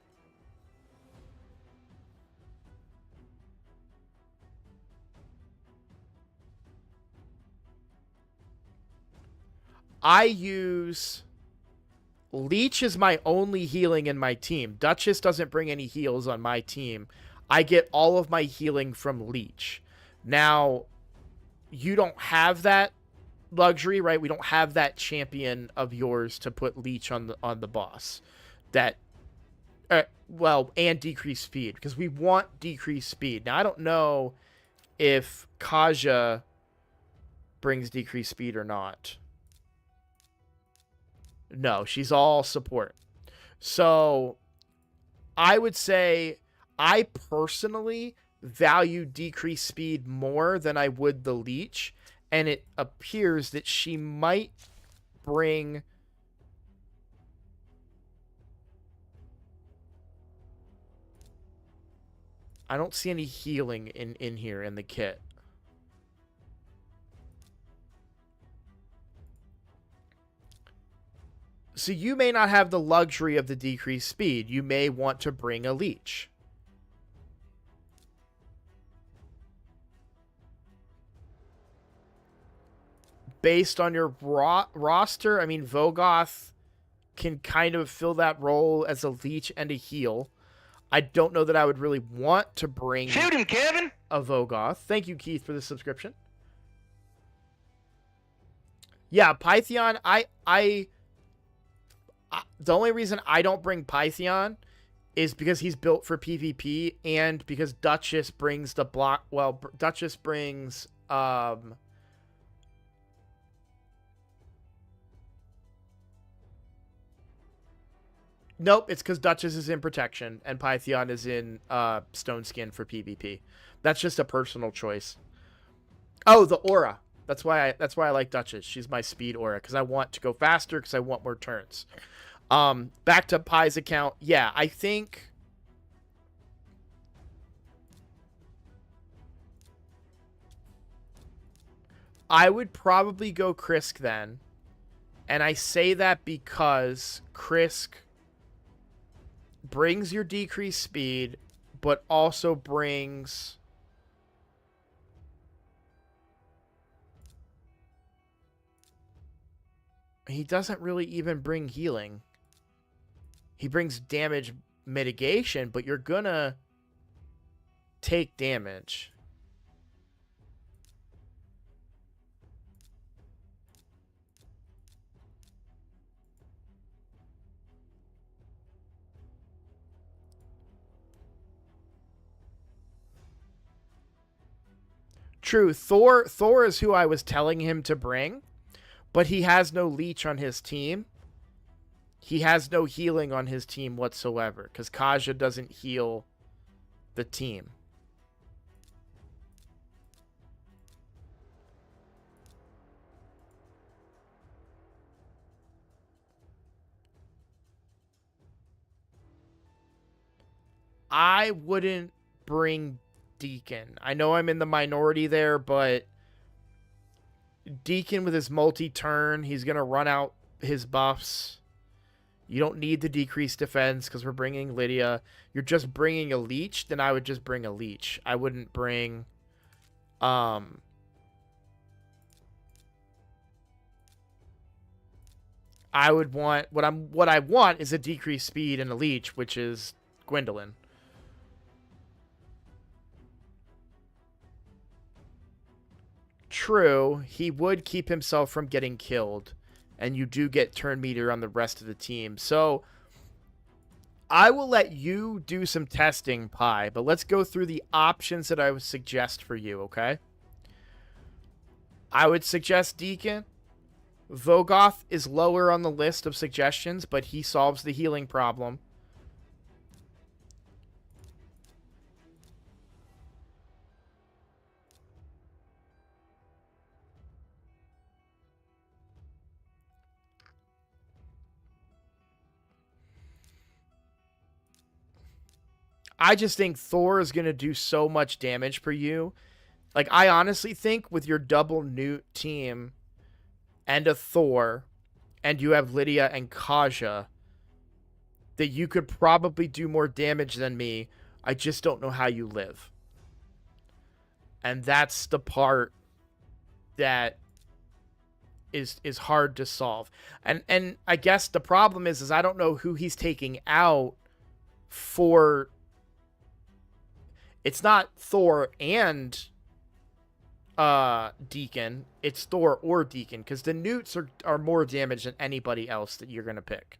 I use Leech is my only healing in my team. Duchess doesn't bring any heals on my team. I get all of my healing from Leech. Now, you don't have that luxury, right? We don't have that champion of yours to put Leech on the boss. That well, and decrease speed, because we want decreased speed. Now, I don't know if Kaja brings decreased speed or not. No, she's all support. So I would say I personally value decreased speed more than I would the Leech, and it appears that she might bring... I don't see any healing in here in the kit. So you may not have the luxury of the decreased speed. You may want to bring a Leech. Based on your roster, I mean, Vogoth can kind of fill that role as a Leech and a heal. I don't know that I would really want to bring... Shoot him, Kevin! ...a Vogoth. Thank you, Keith, for the subscription. Yeah, Pythion, the only reason I don't bring Pythion is because he's built for PvP and because Duchess brings the block... Well, Duchess brings... Nope, it's because Duchess is in protection and Pythion is in Stone Skin for PvP. That's just a personal choice. Oh, the aura. That's why I like Duchess. She's my speed aura because I want to go faster because I want more turns. Back to Pai's account. Yeah, I think I would probably go Krisk then. And I say that because Krisk brings your decreased speed, but also brings... He doesn't really even bring healing. He brings damage mitigation, but you're gonna take damage. True, Thor is who I was telling him to bring, but he has no Leech on his team. He has no healing on his team whatsoever, because Kaja doesn't heal the team. I wouldn't bring Deacon. I know I'm in the minority there, but Deacon with his multi-turn, he's going to run out his buffs. You don't need the decreased defense because we're bringing Lydia. You're just bringing a Leech, then I would just bring a Leech. I wouldn't bring... I would want... What I want is a decreased speed and a Leech, which is Gwendolyn. True, he would keep himself from getting killed, and you do get turn meter on the rest of the team. So I will let you do some testing, Pi, but let's go through the options that I would suggest for you, okay? I would suggest Deacon. Vogoth is lower on the list of suggestions, but he solves the healing problem. I just think Thor is going to do so much damage for you. Like, I honestly think with your double Newt team and a Thor, and you have Lydia and Kaja, that you could probably do more damage than me. I just don't know how you live. And that's the part that is hard to solve. And I guess the problem is I don't know who he's taking out for. It's not Thor and Deacon, it's Thor or Deacon, because the newts are more damage than anybody else that you're gonna pick.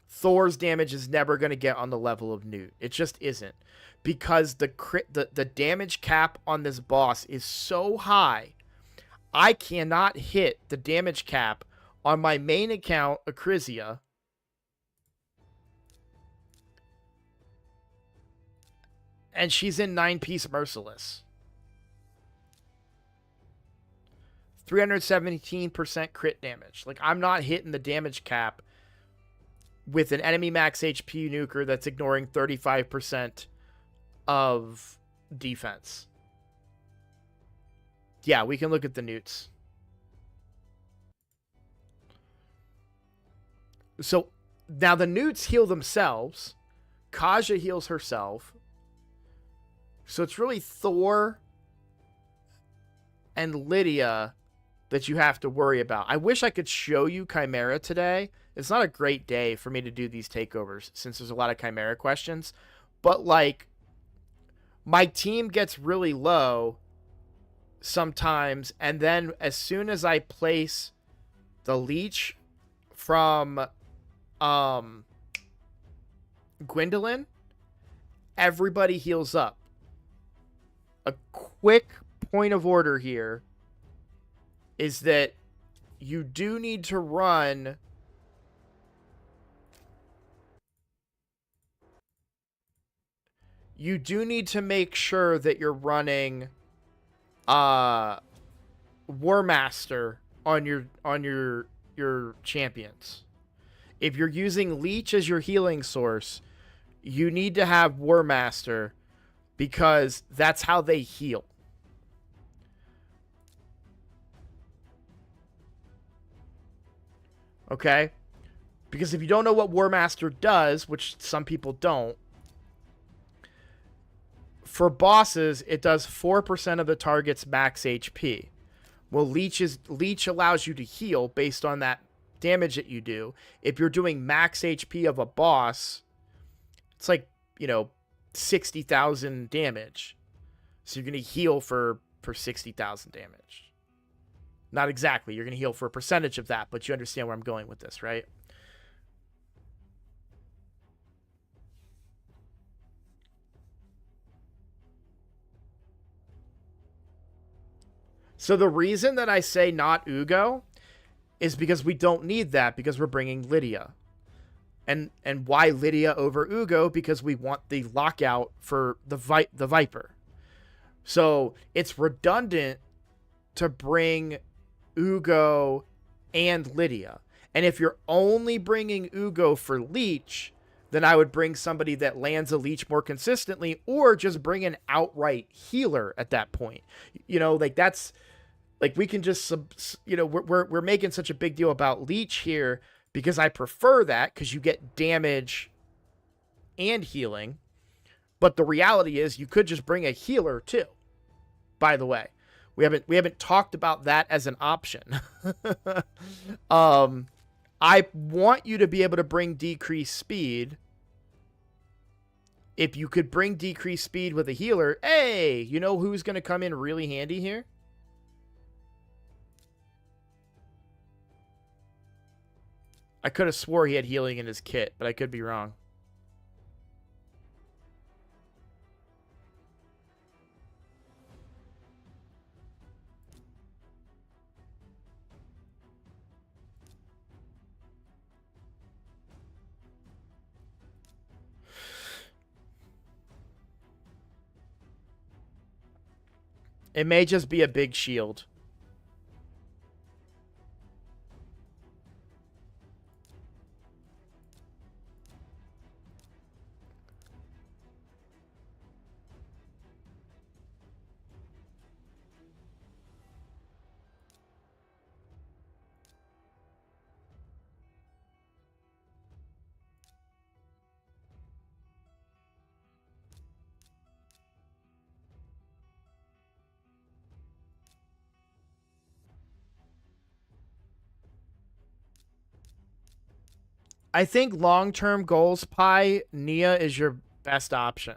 Thor's damage is never gonna get on the level of Newt. It just isn't. Because the damage cap on this boss is so high, I cannot hit the damage cap on my main account, Acrisia, and she's in 9-piece Merciless. 317% crit damage. Like, I'm not hitting the damage cap with an enemy max HP nuker that's ignoring 35% of defense. Yeah, we can look at the newts. So, now the newts heal themselves. Kaja heals herself. So it's really Thor and Lydia that you have to worry about. I wish I could show you Chimera today. It's not a great day for me to do these takeovers since there's a lot of Chimera questions. But, like, my team gets really low sometimes, and then as soon as I place the leech from Gwendolyn, everybody heals up. A quick point of order here is that you do need to run make sure that you're running War Master on your champions. If you're using Leech as your healing source, you need to have War Master because that's how they heal. Okay? Because if you don't know what War Master does, which some people don't, for bosses, it does 4% of the target's max HP. Well, Leech allows you to heal based on that damage that you do. If you're doing max HP of a boss, it's like, 60,000 damage. So you're going to heal for 60,000 damage. Not exactly. You're going to heal for a percentage of that, but you understand where I'm going with this, right? So the reason that I say not Ugo is because we don't need that, because we're bringing Lydia. And why Lydia over Ugo? Because we want the lockout for the Viper. So it's redundant to bring Ugo and Lydia. And if you're only bringing Ugo for Leech, then I would bring somebody that lands a Leech more consistently, or just bring an outright healer at that point. That's... Like, we can just, we're making such a big deal about Leech here because I prefer that, because you get damage and healing. But the reality is you could just bring a healer too. By the way, we haven't talked about that as an option. I want you to be able to bring decreased speed. If you could bring decreased speed with a healer, hey, you know who's going to come in really handy here? I could have swore he had healing in his kit, but I could be wrong. It may just be a big shield. I think long-term goals pie, Nia is your best option.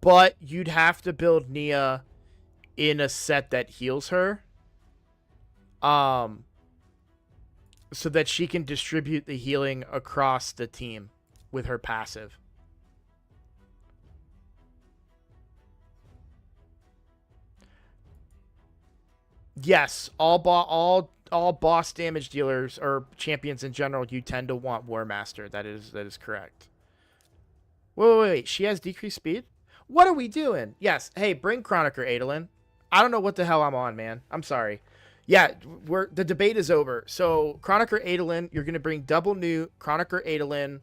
But you'd have to build Nia in a set that heals her. So that she can distribute the healing across the team with her passive. Yes, all boss damage dealers or champions in general, you tend to want War Master. That is correct. Wait. She has decreased speed? What are we doing? Yes. Hey, bring Chroniker Adolin. I don't know what the hell I'm on, man. I'm sorry. Yeah, the debate is over. So Chroniker Adolin, you're gonna bring double new Chroniker Adolin,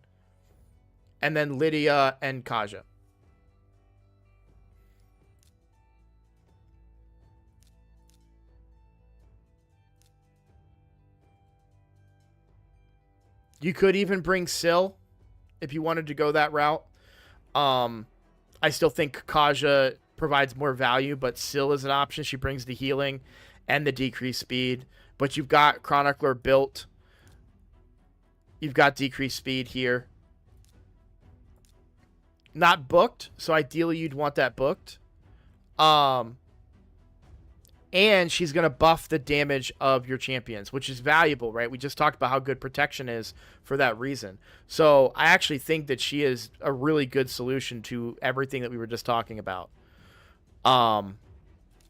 and then Lydia and Kaja. You could even bring Syl if you wanted to go that route. I still think Kaja provides more value, but Syl is an option. She brings the healing and the decreased speed. But you've got Chronicler built. You've got decreased speed here. Not booked, so ideally you'd want that booked. And she's going to buff the damage of your champions, which is valuable, right? We just talked about how good protection is for that reason. So I actually think that she is a really good solution to everything that we were just talking about.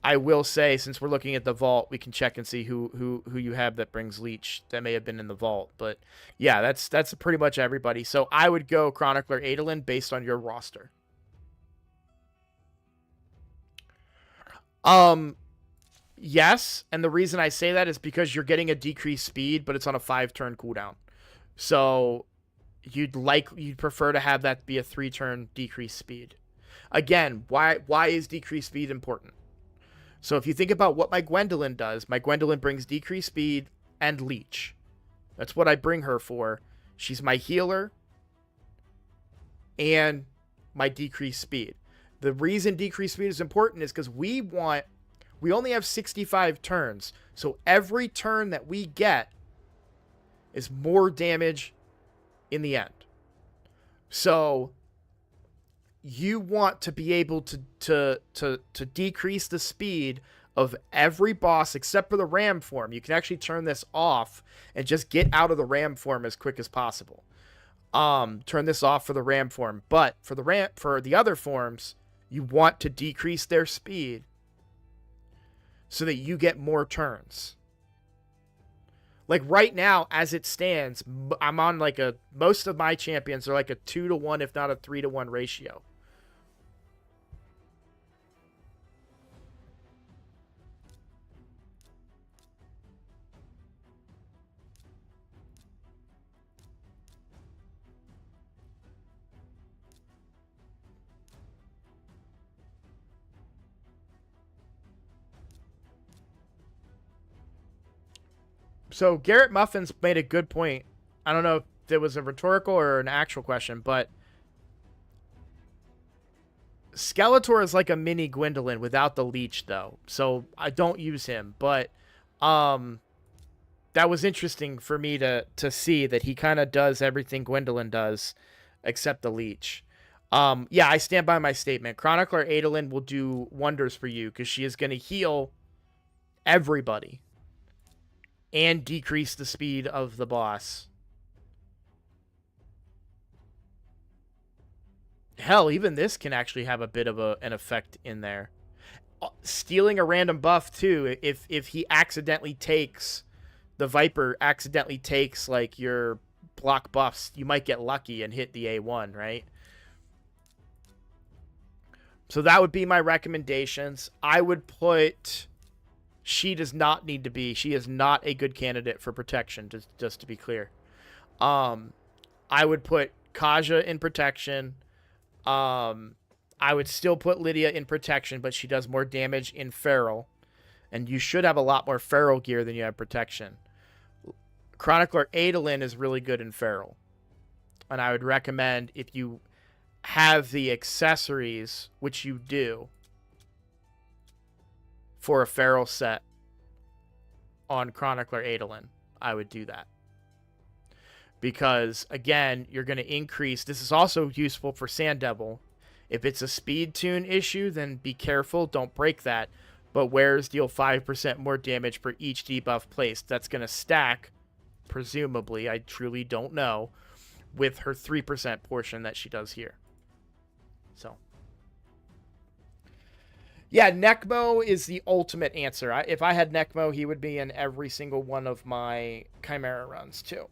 I will say, since we're looking at the vault, we can check and see who you have that brings Leech that may have been in the vault. But yeah, that's pretty much everybody. So I would go Chronicler Adolin based on your roster. Yes, and the reason I say that is because you're getting a decreased speed, but it's on a 5-turn cooldown. So you'd prefer to have that be a 3-turn decreased speed. Again, why is decreased speed important? So if you think about what my Gwendolyn does, my Gwendolyn brings decreased speed and leech. That's what I bring her for. She's my healer and my decreased speed. The reason decreased speed is important is because we only have 65 turns. So every turn that we get is more damage in the end. So you want to be able to decrease the speed of every boss except for the ram form. You can actually turn this off and just get out of the ram form as quick as possible. Turn this off for the ram form, but for the other forms, you want to decrease their speed so that you get more turns. Like right now, as it stands, I'm on most of my champions are like a 2-to-1, if not a 3-to-1 ratio. So Garrett Muffins made a good point. I don't know if it was a rhetorical or an actual question, but Skeletor is like a mini Gwendolyn without the leech, though. So I don't use him, but that was interesting for me to see that he kind of does everything Gwendolyn does, except the leech. Yeah, I stand by my statement. Chronicler Adolin will do wonders for you because she is going to heal everybody and decrease the speed of the boss. Hell, even this can actually have a bit of an effect in there. Stealing a random buff, too, if he accidentally takes... The Viper accidentally takes, like, your block buffs, you might get lucky and hit the A1, right? So that would be my recommendations. I would put... She does not need to be. She is not a good candidate for protection, just to be clear. I would put Kaja in protection. I would still put Lydia in protection, but she does more damage in feral. And you should have a lot more feral gear than you have protection. Chronicler Adolin is really good in feral. And I would recommend, if you have the accessories, which you do, for a feral set on Chronicler Adolin, I would do that. Because, again, you're going to increase... This is also useful for Sand Devil. If it's a speed tune issue, then be careful. Don't break that. But wares deal 5% more damage per each debuff placed. That's going to stack, presumably, I truly don't know, with her 3% portion that she does here. So... Yeah, Necmo is the ultimate answer. If I had Necmo, he would be in every single one of my Chimera runs, too.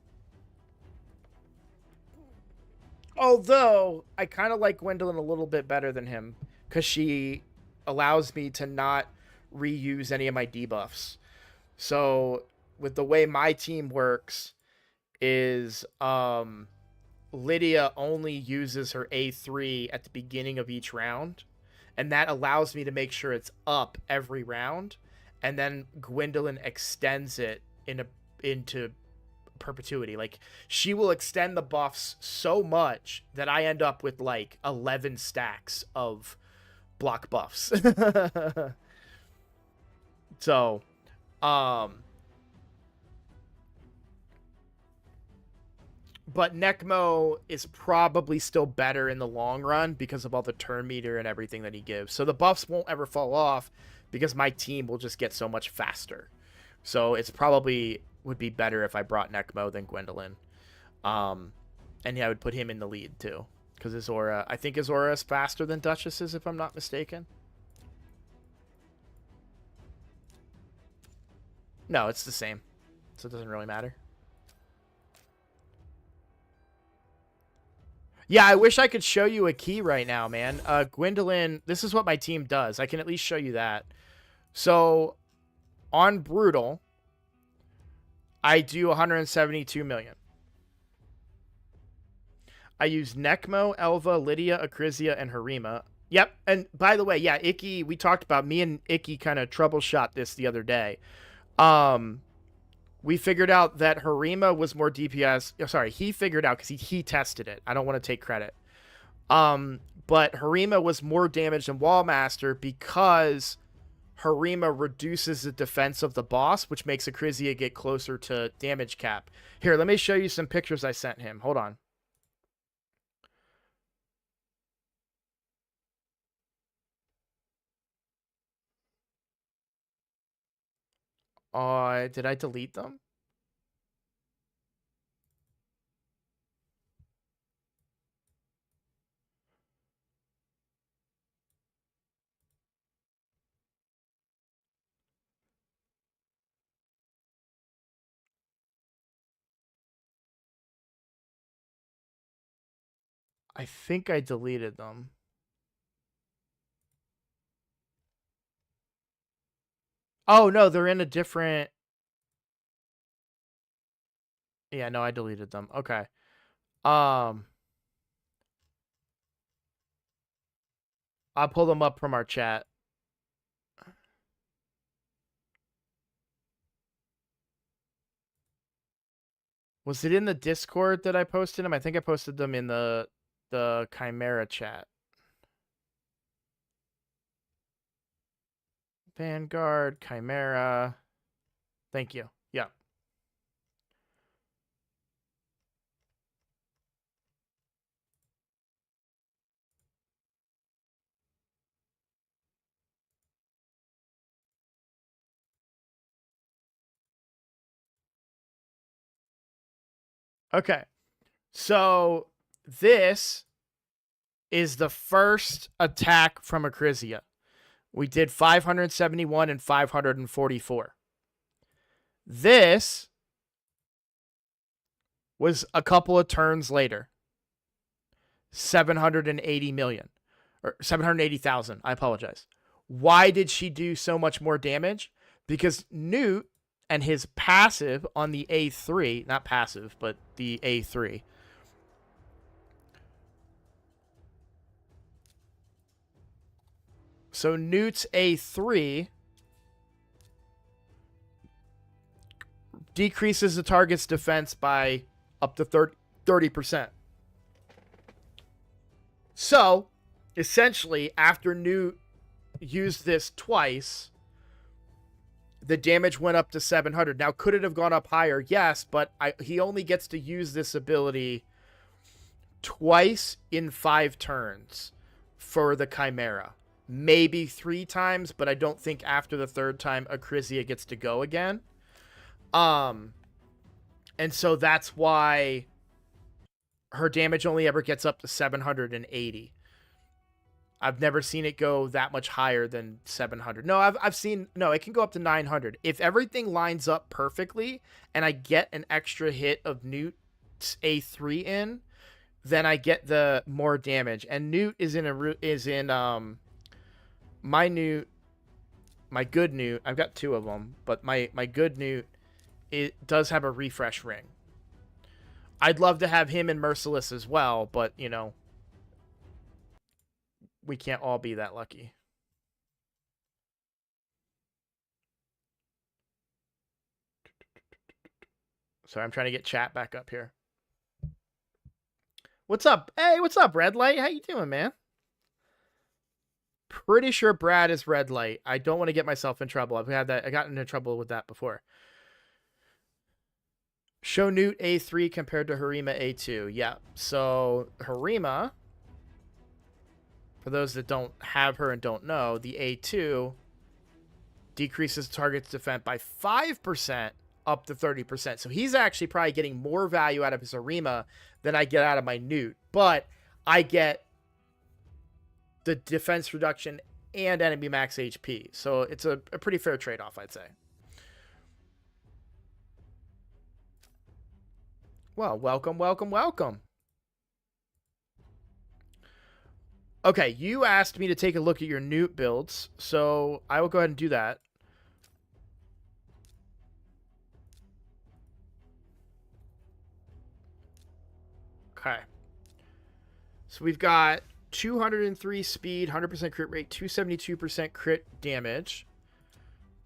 Although, I kind of like Gwendolyn a little bit better than him, because she allows me to not reuse any of my debuffs. So, with the way my team works, is Lydia only uses her A3 at the beginning of each round. And that allows me to make sure it's up every round. And then Gwendolyn extends it into perpetuity. Like, she will extend the buffs so much that I end up with, like, 11 stacks of block buffs. So, but Necmo is probably still better in the long run because of all the turn meter and everything that he gives. So the buffs won't ever fall off because my team will just get so much faster. So it's probably would be better if I brought Necmo than Gwendolyn. And yeah, I would put him in the lead too. Because his aura, I think his aura is faster than Duchess's, if I'm not mistaken. No, it's the same. So it doesn't really matter. Yeah, I wish I could show you a key right now, man. Gwendolyn, this is what my team does. I can at least show you that. So, on Brutal, I do 172 million. I use Necmo, Elva, Lydia, Acrizia, and Harima. Yep, and by the way, yeah, Icky, we talked about, me and Icky kind of troubleshot this the other day. We figured out that Harima was more DPS. Oh, sorry, he figured out because he tested it. I don't want to take credit. But Harima was more damage than Wallmaster because Harima reduces the defense of the boss, which makes Acrizia get closer to damage cap. Here, let me show you some pictures I sent him. Hold on. Did I delete them? I think I deleted them. Oh, no, they're in a different... Yeah, no, I deleted them. Okay. I'll pull them up from our chat. Was it in the Discord that I posted them? I think I posted them in the Chimera chat. Vanguard, Chimera. Thank you. Yeah. Okay. So this is the first attack from Acrizia. We did 571 and 544. This was a couple of turns later. 780 million. Or 780,000. I apologize. Why did she do so much more damage? Because Newt and his passive on the A3, not passive, but the A3. So Newt's A3 decreases the target's defense by up to 30%. So, essentially, after Newt used this twice, the damage went up to 700. Now, could it have gone up higher? Yes, but he only gets to use this ability twice in 5 turns for the Chimera. Maybe 3 times, but I don't think after the 3rd time Acrisia gets to go again. And so that's why her damage only ever gets up to 780. I've never seen it go that much higher than 700. No, I've seen, no, it can go up to 900. If everything lines up perfectly and I get an extra hit of Newt's A3 in, then I get the more damage. And Newt is in my Newt, my good Newt. I've got 2 of them, but my good Newt, it does have a refresh ring. I'd love to have him in Merciless as well, but you know, we can't all be that lucky. Sorry, I'm trying to get chat back up here. What's up? Hey, what's up, Red Light? How you doing, man? Pretty sure Brad is Red Light. I don't want to get myself in trouble. I got into trouble with that before. Show Newt A3 compared to Harima A2. Yeah. So Harima, for those that don't have her and don't know, the A2 decreases the target's defense by 5% up to 30%. So he's actually probably getting more value out of his Harima than I get out of my Newt. But I get the defense reduction and enemy max HP. So it's a pretty fair trade-off, I'd say. Well, welcome, welcome, welcome. Okay, you asked me to take a look at your Newt builds, so I will go ahead and do that. Okay. So we've got 203 speed, 100% crit rate, 272% crit damage.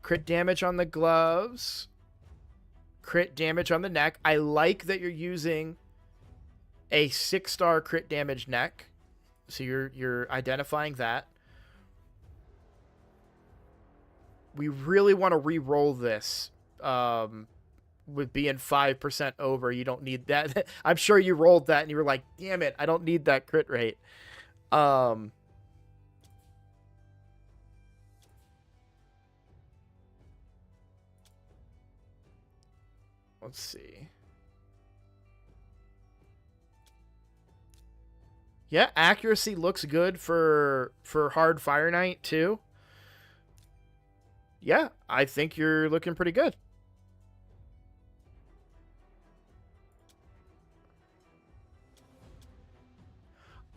Crit damage on the gloves. Crit damage on the neck. I like that you're using a 6-star crit damage neck. So you're identifying that. We really want to re-roll this. With being 5% over, you don't need that. I'm sure you rolled that and you were like, damn it, I don't need that crit rate. Let's see. Yeah, accuracy looks good for Hard Fire Knight too. Yeah, I think you're looking pretty good.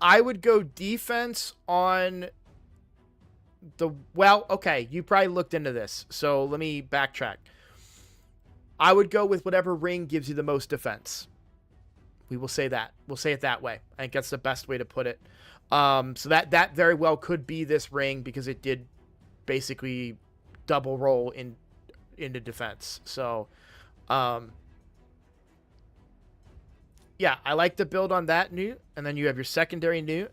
I would go defense on the... Well, okay, you probably looked into this, so let me backtrack. I would go with whatever ring gives you the most defense. We will say that. We'll say it that way. I think that's the best way to put it. So that very well could be this ring because it did basically double roll into defense. So, yeah, I like to build on that Newt, and then you have your secondary Newt.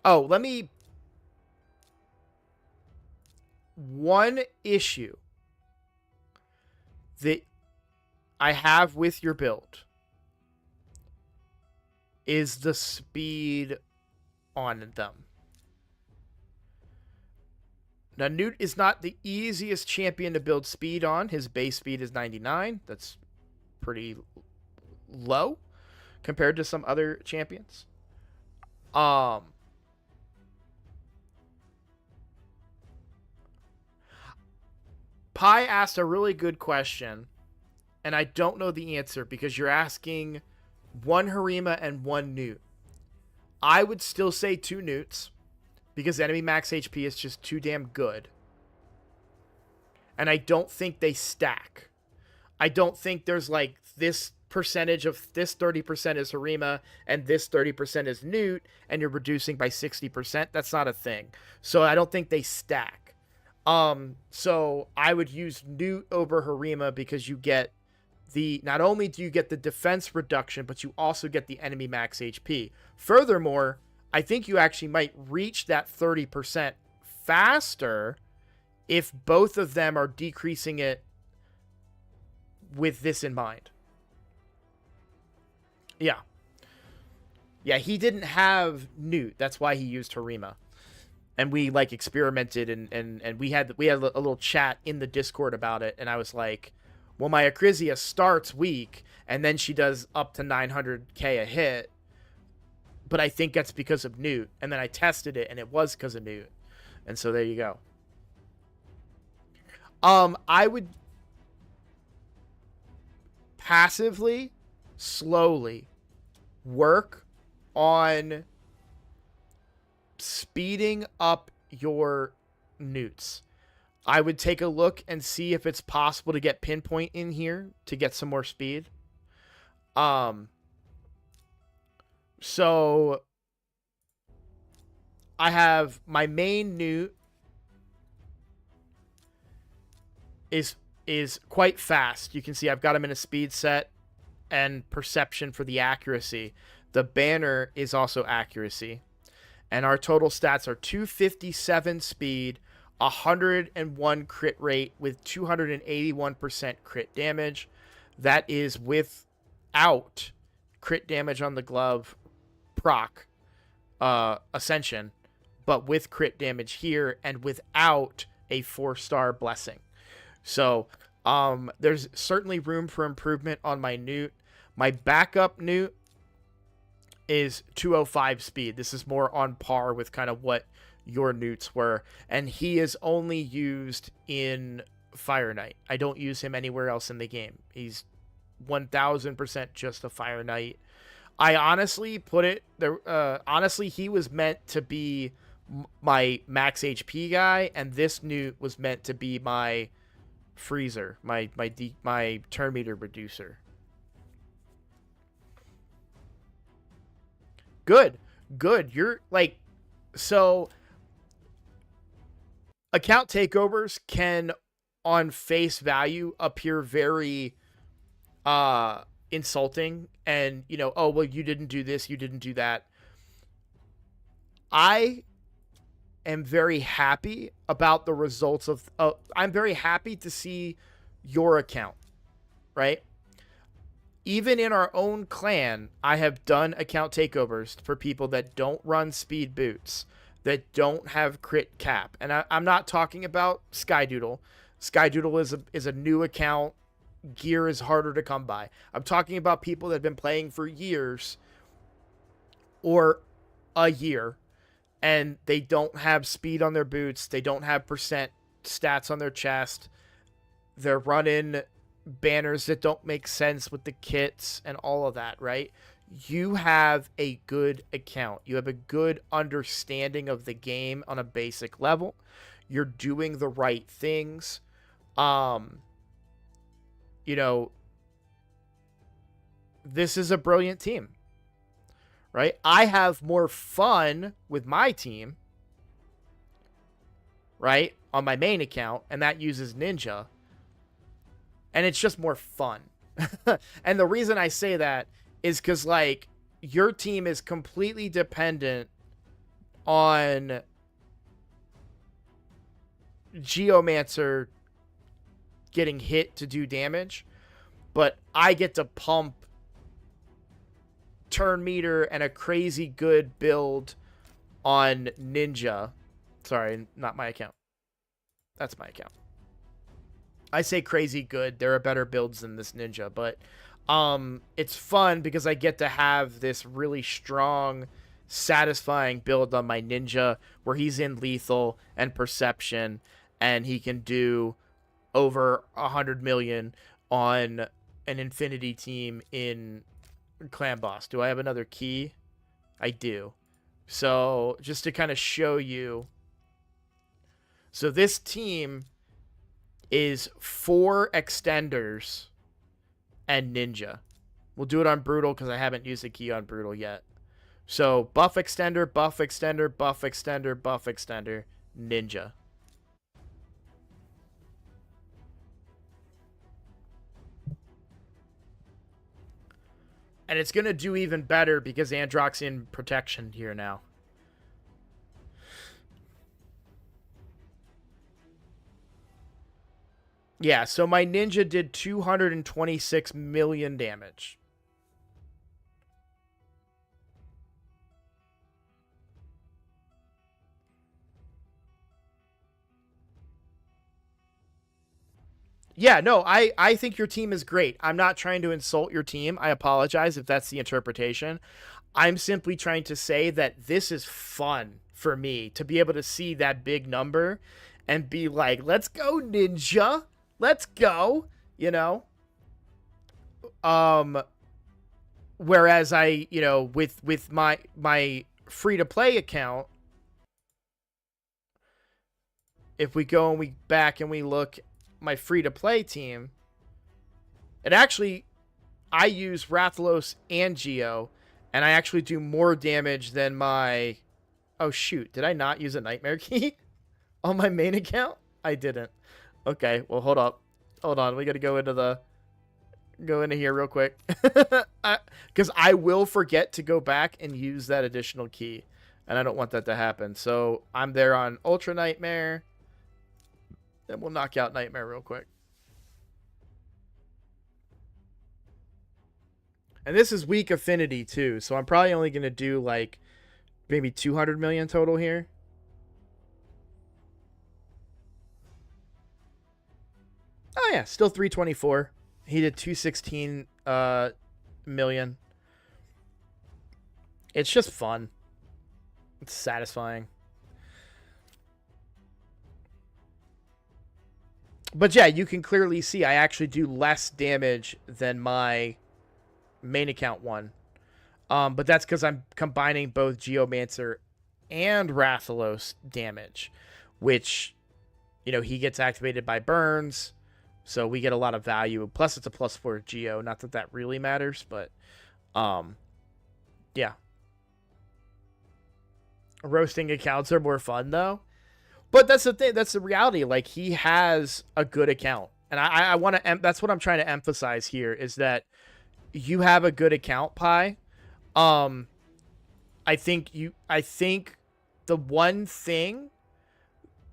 Oh, let me... One issue that I have with your build is the speed on them. Now, Newt is not the easiest champion to build speed on. His base speed is 99. That's pretty low compared to some other champions. Pi asked a really good question, and I don't know the answer because you're asking one Harima and one Newt. I would still say 2 Newts because enemy max HP is just too damn good. And I don't think they stack. I don't think there's like this percentage of this 30% is Harima and this 30% is Newt and you're reducing by 60%. That's not a thing. So I don't think they stack. So I would use Newt over Harima because you get not only do you get the defense reduction, but you also get the enemy max HP. Furthermore, I think you actually might reach that 30% faster if both of them are decreasing it with this in mind. Yeah. Yeah, he didn't have Newt. That's why he used Harima. And we like experimented and we had a little chat in the Discord about it, and I was like, well, my Acrizia starts weak and then she does up to 900k a hit, but I think that's because of Newt. And then I tested it and it was because of Newt. And so there you go. I would passively, slowly work on speeding up your newts. I would take a look and see if it's possible to get pinpoint in here to get some more speed. So I have my main newt is quite fast. You can see I've got him in a speed set and perception for the accuracy. The banner is also accuracy. And our total stats are 257 speed, 101 crit rate with 281% crit damage. That is without crit damage on the glove proc ascension, but with crit damage here and without a 4-star blessing. So there's certainly room for improvement on my newt. My backup newt is 205 speed. This is more on par with kind of what your newts were. And he is only used in Fire Knight. I don't use him anywhere else in the game. He's 1000% just a Fire Knight. I honestly put it there. Honestly, he was meant to be my max HP guy, and this newt was meant to be my freezer, my turn meter reducer. Good. You're like, so account takeovers can on face value appear very insulting, and oh well, you didn't do this, you didn't do that. I am very happy about the results of I'm very happy to see your account, right? Even in our own clan, I have done account takeovers for people that don't run speed boots, that don't have crit cap. And I'm not talking about Skydoodle. Skydoodle is a new account. Gear is harder to come by. I'm talking about people that have been playing for years or a year, and they don't have speed on their boots. They don't have percent stats on their chest. They're running banners that don't make sense with the kits and all of that, right? You have a good account. You have a good understanding of the game on a basic level. You're doing the right things. This is a brilliant team, right? I have more fun with my team, right, on my main account, and that uses Ninja. And it's just more fun. And the reason I say that is because, like, your team is completely dependent on Geomancer getting hit to do damage, but I get to pump turn meter and a crazy good build on Ninja. Sorry, not my account. That's my account. I say crazy good. There are better builds than this Ninja, but it's fun because I get to have this really strong, satisfying build on my Ninja where he's in lethal and perception, and he can do over 100 million on an Infinity team in Clan Boss. Do I have another key? I do. So just to kind of show you. So this team is 4 extenders and Ninja. We'll do it on Brutal because I haven't used a key on Brutal yet. So buff extender, buff extender, buff extender, buff extender, Ninja. And it's going to do even better because Androck's in protection here now. Yeah, so my ninja did 226 million damage. Yeah, no, I think your team is great. I'm not trying to insult your team. I apologize if that's the interpretation. I'm simply trying to say that this is fun for me to be able to see that big number and be like, let's go, ninja. Let's go. You know? Um, whereas with my free to play account, if we go and we back and we look my free to play team, it actually I use Rathalos and Geo, and I actually do more damage than my. Oh shoot! Did I not use a nightmare key on my main account? I didn't. Okay, well hold up, hold on. We got to go into here real quick, because I will forget to go back and use that additional key, and I don't want that to happen. So I'm there on Ultra Nightmare. Then we'll knock out Nightmare real quick. And this is weak affinity too, so I'm probably only going to do like maybe 200 million total here. Oh yeah, still 324. He did 216 million. It's just fun. It's satisfying. But yeah, you can clearly see I actually do less damage than my main account one. But that's because I'm combining both Geomancer and Rathalos damage, which, he gets activated by burns, so we get a lot of value. Plus, it's a +4 Geo. Not that that really matters, but yeah. Roasting accounts are more fun, though. But that's the thing. That's the reality. Like, he has a good account. And I want to, that's what I'm trying to emphasize here, is that you have a good account, Pi. I think the one thing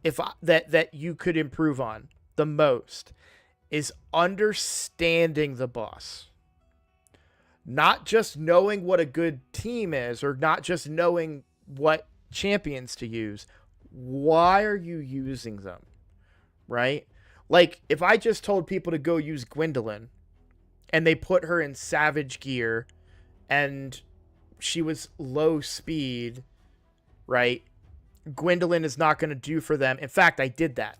that you could improve on the most is understanding the boss. Not just knowing what a good team is, or not just knowing what champions to use. Why are you using them? Right? Like, if I just told people to go use Gwendolyn and they put her in Savage gear and she was low speed, right? Gwendolyn is not going to do for them. In fact, I did that.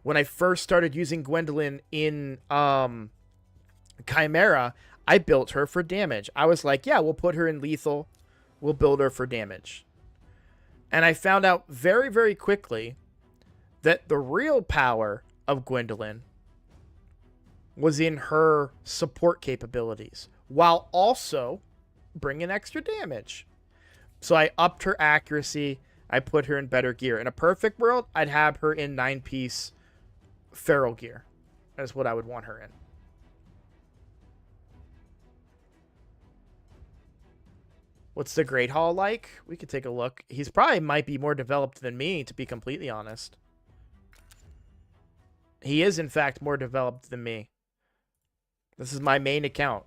When I first started using Gwendolyn in Chimera, I built her for damage. I was like, yeah, we'll put her in lethal. We'll build her for damage. And I found out very, very quickly that the real power of Gwendolyn was in her support capabilities, while also bringing extra damage. So I upped her accuracy. I put her in better gear. In a perfect world, I'd have her in 9-piece feral gear. That's what I would want her in. What's the Great Hall like? We could take a look. He's probably might be more developed than me, to be completely honest. He is, in fact, more developed than me. This is my main account.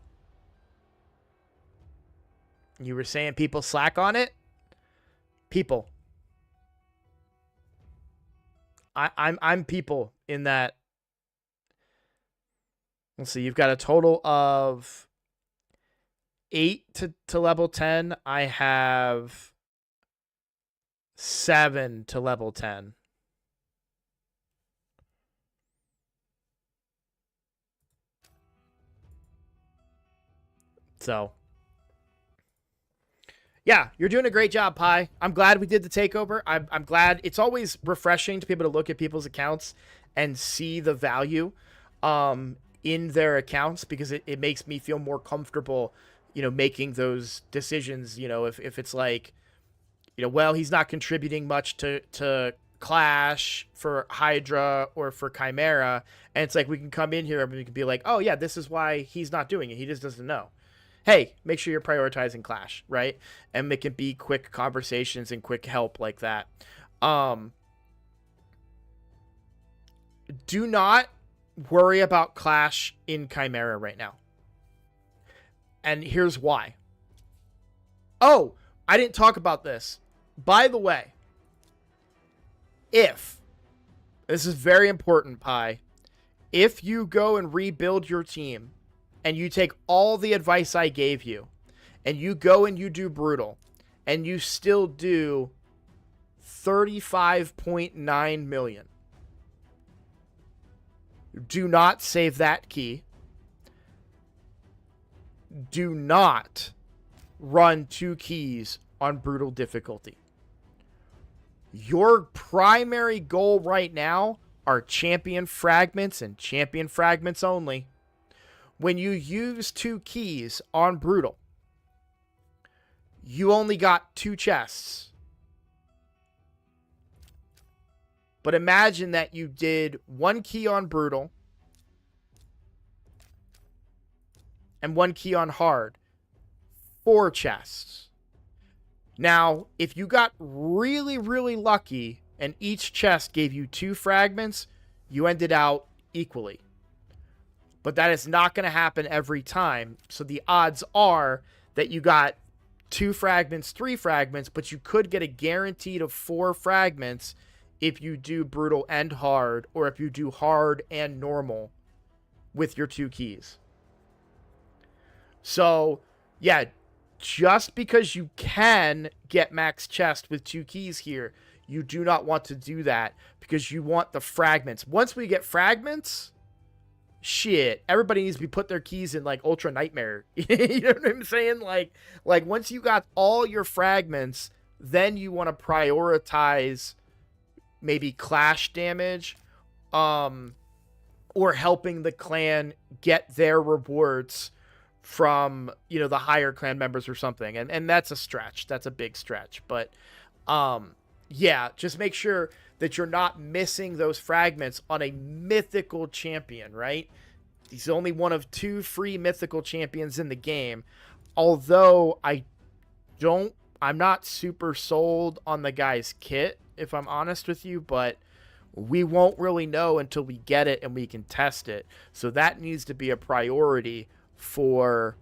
You were saying people slack on it? People. I'm people in that. Let's see. You've got a total of 8 to level 10. I have 7 to level 10. So, yeah, you're doing a great job, Pi. I'm glad we did the takeover. I'm glad. It's always refreshing to be able to look at people's accounts and see the value in their accounts, because it makes me feel more comfortable, making those decisions. If it's like, well, he's not contributing much to Clash for Hydra or for Chimera, and it's like we can come in here and we can be like, oh yeah, this is why he's not doing it. He just doesn't know. Hey, make sure you're prioritizing Clash, right? And it can be quick conversations and quick help like that. Do not worry about Clash in Chimera right now. And here's why. Oh, I didn't talk about this. By the way, if, this is very important, Pi, if you go and rebuild your team and you take all the advice I gave you and you go and you do Brutal and you still do 35.9 million, do not save that key. Do not run 2 keys on Brutal difficulty. Your primary goal right now are champion fragments and champion fragments only. When you use 2 keys on Brutal, you only got 2 chests. But imagine that you did 1 key on Brutal and 1 key on Hard. 4 chests. Now, if you got really, really lucky and each chest gave you 2 fragments, you ended out equally. But that is not going to happen every time. So the odds are that you got 2 fragments, 3 fragments, but you could get a guaranteed of 4 fragments if you do Brutal and Hard, or if you do Hard and Normal with your 2 keys. So, yeah, just because you can get max chest with 2 keys here, you do not want to do that because you want the fragments. Once we get fragments, shit, everybody needs to be put their keys in like Ultra Nightmare. You know what I'm saying? Like once you got all your fragments, then you want to prioritize maybe clash damage, or helping the clan get their rewards from, you know, the higher clan members or something. And that's a stretch. That's a big stretch. But yeah, just make sure that you're not missing those fragments on a mythical champion, right? He's only one of 2 free mythical champions in the game. Although I'm not super sold on the guy's kit, if I'm honest with you, but we won't really know until we get it and we can test it. So that needs to be a priority for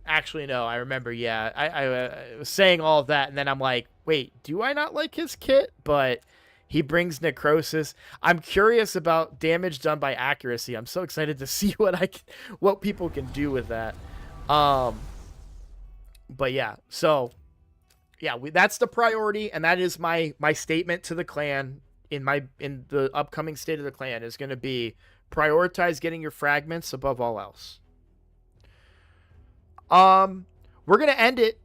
actually, no, I remember. Yeah, I was saying all of that, and then I'm like, wait, do I not like his kit? But he brings necrosis. I'm curious about damage done by accuracy. I'm so excited to see what people can do with that. But yeah, so yeah, that's the priority, and that is my statement to the clan in the upcoming State of the Clan is going to be prioritize getting your fragments above all else. We're going to end it.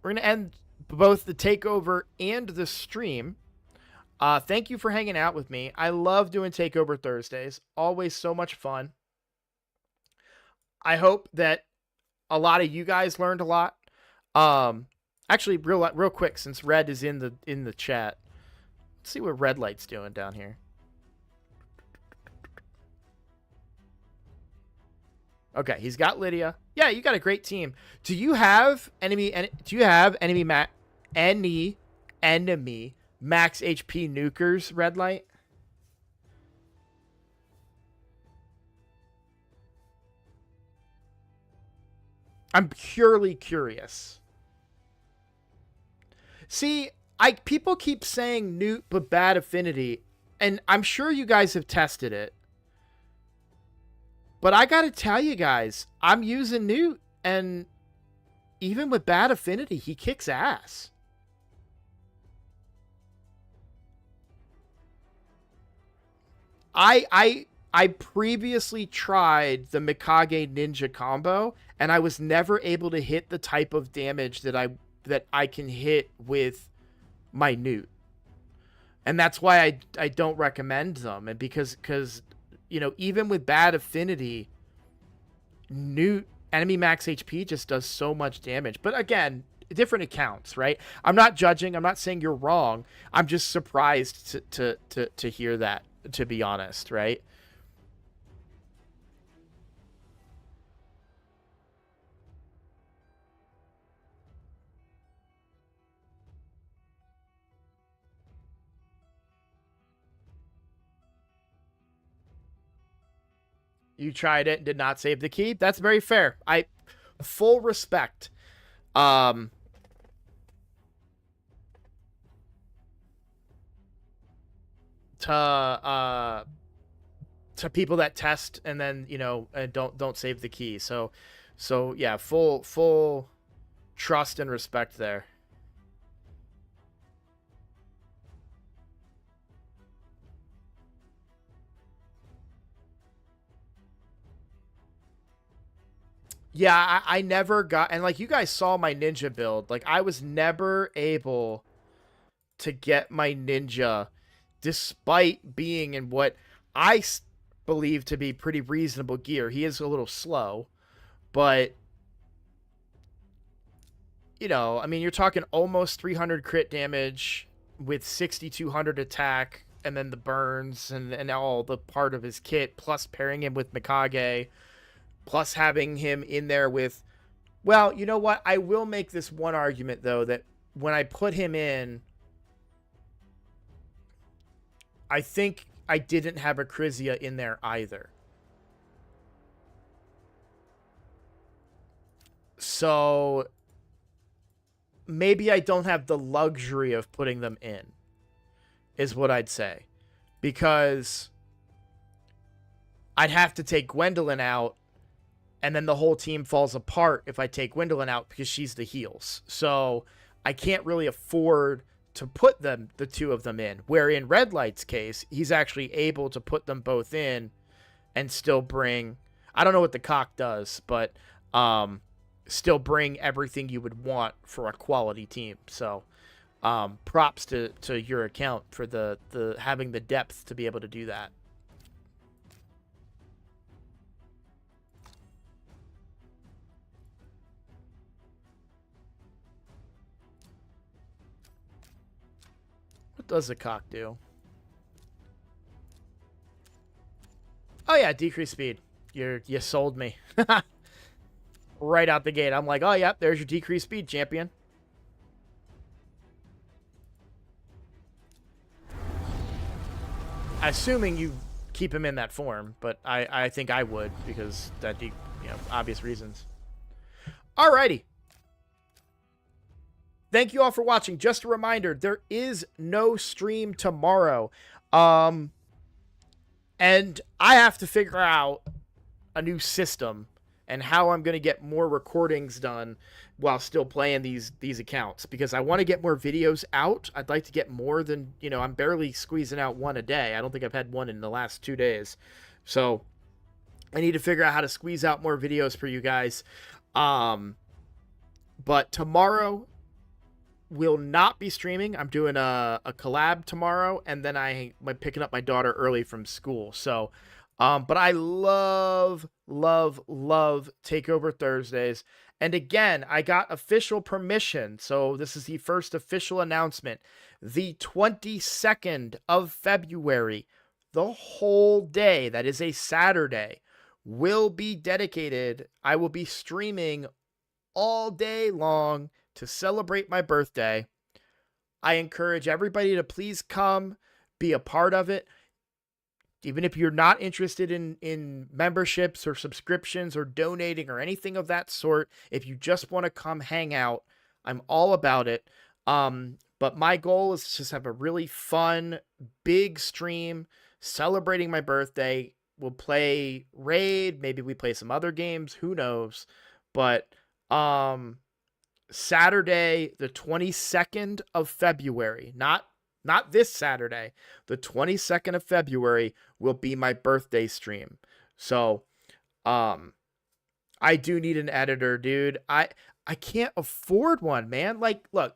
We're going to end both the takeover and the stream. Thank you for hanging out with me. I love doing Takeover Thursdays. Always so much fun. I hope that a lot of you guys learned a lot. Actually, real quick, since Red is in the chat, let's see what Red Light's doing down here. Okay, he's got Lydia. Yeah, you got a great team. Do you have enemy max HP nukers, Red Light? I'm purely curious. See, people keep saying Newt but bad affinity, and I'm sure you guys have tested it. But I gotta tell you guys, I'm using Newt, and even with bad affinity, he kicks ass. I previously tried the Mikage Ninja combo, and I was never able to hit the type of damage that I can hit with my Newt. And that's why I don't recommend them. And because you know, even with bad affinity, Newt enemy max HP just does so much damage. But again, different accounts, right? I'm not judging. I'm not saying you're wrong. I'm just surprised to hear that, to be honest, right? You tried it and did not save the key. That's very fair. I full respect. To people that test and then, you know, don't save the key. So yeah, full trust and respect there. Yeah, I never got, and like you guys saw my ninja build, like I was never able to get my ninja despite being in what I believe to be pretty reasonable gear. He is a little slow, but you know, I mean, you're talking almost 300 crit damage with 6,200 attack, and then the burns and all the part of his kit, plus pairing him with Mikage, plus having him in there with. Well, you know what? I will make this one argument though, that when I put him in, I think I didn't have a Crizia in there either. So maybe I don't have the luxury of putting them in, is what I'd say. Because I'd have to take Gwendolyn out, and then the whole team falls apart if I take Gwendolyn out because she's the heals. So I can't really afford to put the two of them in. Where in Red Light's case, he's actually able to put them both in and still bring. I don't know what the cock does, but still bring everything you would want for a quality team. So props to your account for the having the depth to be able to do that. What does the cock do? Oh yeah, decrease speed. You sold me. Right out the gate. I'm like, oh yeah, there's your decreased speed, champion. Assuming you keep him in that form, but I think I would, because that, you know, obvious reasons. Alrighty. Thank you all for watching. Just a reminder, there is no stream tomorrow. And I have to figure out a new system and how I'm going to get more recordings done while still playing these accounts, because I want to get more videos out. I'd like to get more than, you know, I'm barely squeezing out one a day. I don't think I've had one in the last 2 days. So I need to figure out how to squeeze out more videos for you guys. But tomorrow will not be streaming. I'm doing a collab tomorrow, and then I'm picking up my daughter early from school. So but I love Takeover Thursdays. And again, I got official permission. So this is the first official announcement. The 22nd of February, the whole day, that is a Saturday, will be dedicated. I will be streaming all day long to celebrate my birthday. I encourage everybody to please come, be a part of it. Even if you're not interested in memberships or subscriptions or donating or anything of that sort, if you just want to come hang out, I'm all about it. But my goal is to just have a really fun, big stream celebrating my birthday. We'll play Raid. Maybe we play some other games. Who knows? But Saturday, the 22nd of February, not this Saturday, the 22nd of February will be my birthday stream. So, I do need an editor, dude. I can't afford one, man. Like, look,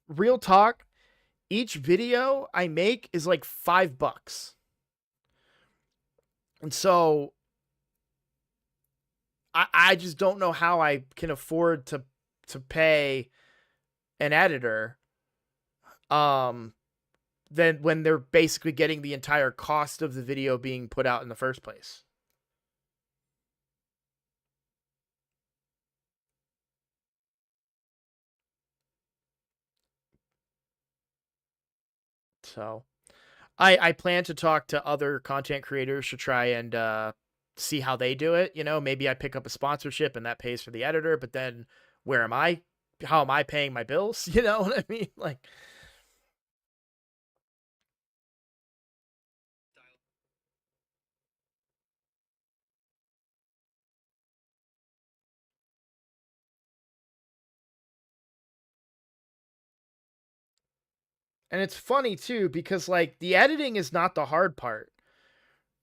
real talk, each video I make is like $5. And so I just don't know how I can afford to pay an editor. Then when they're basically getting the entire cost of the video being put out in the first place. So I plan to talk to other content creators to try and see how they do it. Maybe I pick up a sponsorship and that pays for the editor, but then where am I? How am I paying my bills? You know what I mean? Like, and it's funny too, because like the editing is not the hard part,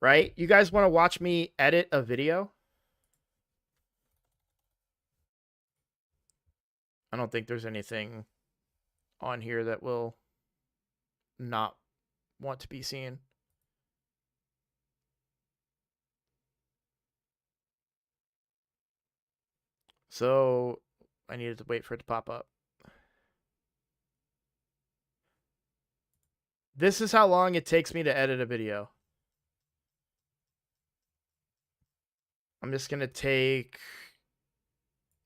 right? You guys want to watch me edit a video? I don't think there's anything on here that will not want to be seen. So I needed to wait for it to pop up. This is how long it takes me to edit a video. I'm just going to take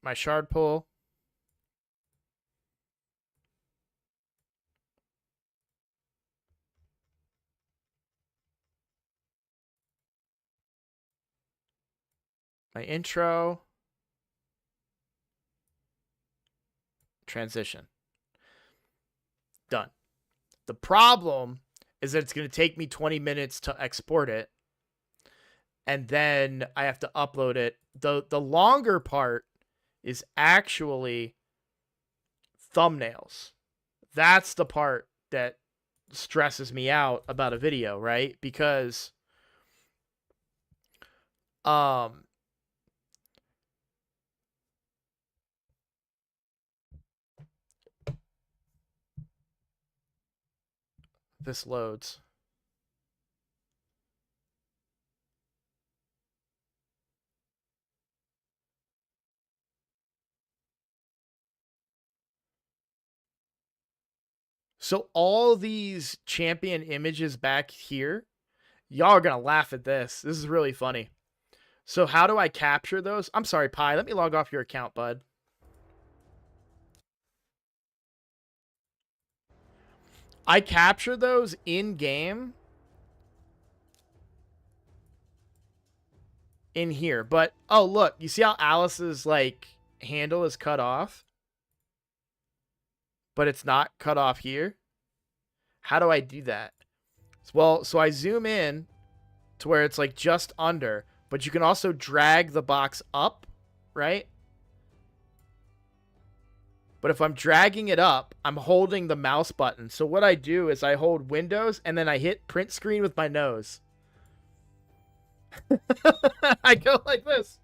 my shard pull. My intro. Transition. Done. The problem is that it's going to take me 20 minutes to export it. And then I have to upload it. The longer part is actually thumbnails. That's the part that stresses me out about a video, right? Because this loads. So all these champion images back here, y'all are going to laugh at this. This is really funny. So how do I capture those? I'm sorry, Pi. Let me log off your account, bud. I capture those in-game in here. But, oh, look. You see how Alice's, like, handle is cut off? But it's not cut off here? How do I do that? Well, so I zoom in to where it's, like, just under. But you can also drag the box up, right? But if I'm dragging it up, I'm holding the mouse button. So what I do is I hold Windows and then I hit print screen with my nose. I go like this.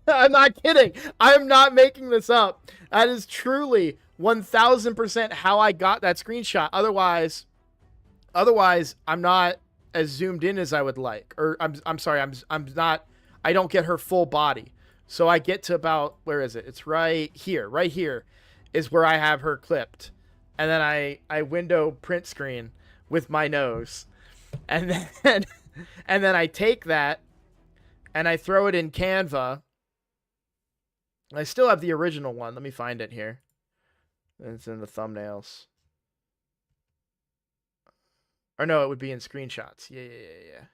I'm not kidding. I'm not making this up. That is truly 1000% how I got that screenshot. Otherwise, I'm not as zoomed in as I would like. Or I'm sorry, I'm not. I don't get her full body. So I get to about, where is it? It's right here. Right here is where I have her clipped. And then I window print screen with my nose. And then and then I take that and I throw it in Canva. I still have the original one. Let me find it here. It's in the thumbnails. Or no, it would be in screenshots. Yeah.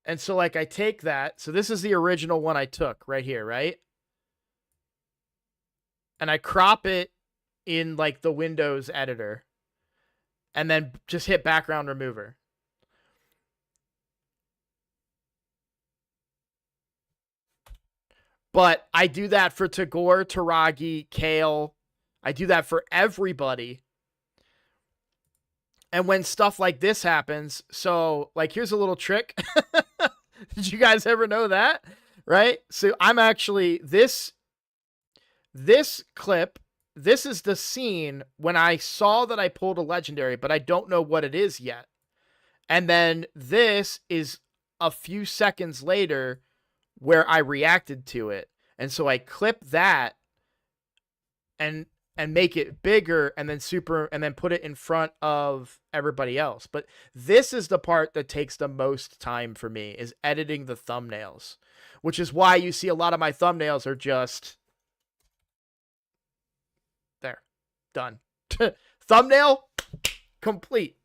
And so, like, I take that. So this is the original one I took right here, right? And I crop it in, like, the Windows editor. And then just hit background remover. But I do that for Tagore, Taragi, Kale. I do that for everybody. And when stuff like this happens, so, like, here's a little trick. Did you guys ever know that? Right? So I'm actually, this clip, this is the scene when I saw that I pulled a legendary, but I don't know what it is yet. And then this is a few seconds later where I reacted to it. And so I clip that and make it bigger and then put it in front of everybody else. But this is the part that takes the most time for me, is editing the thumbnails, which is why you see a lot of my thumbnails are just there, done. Thumbnail complete.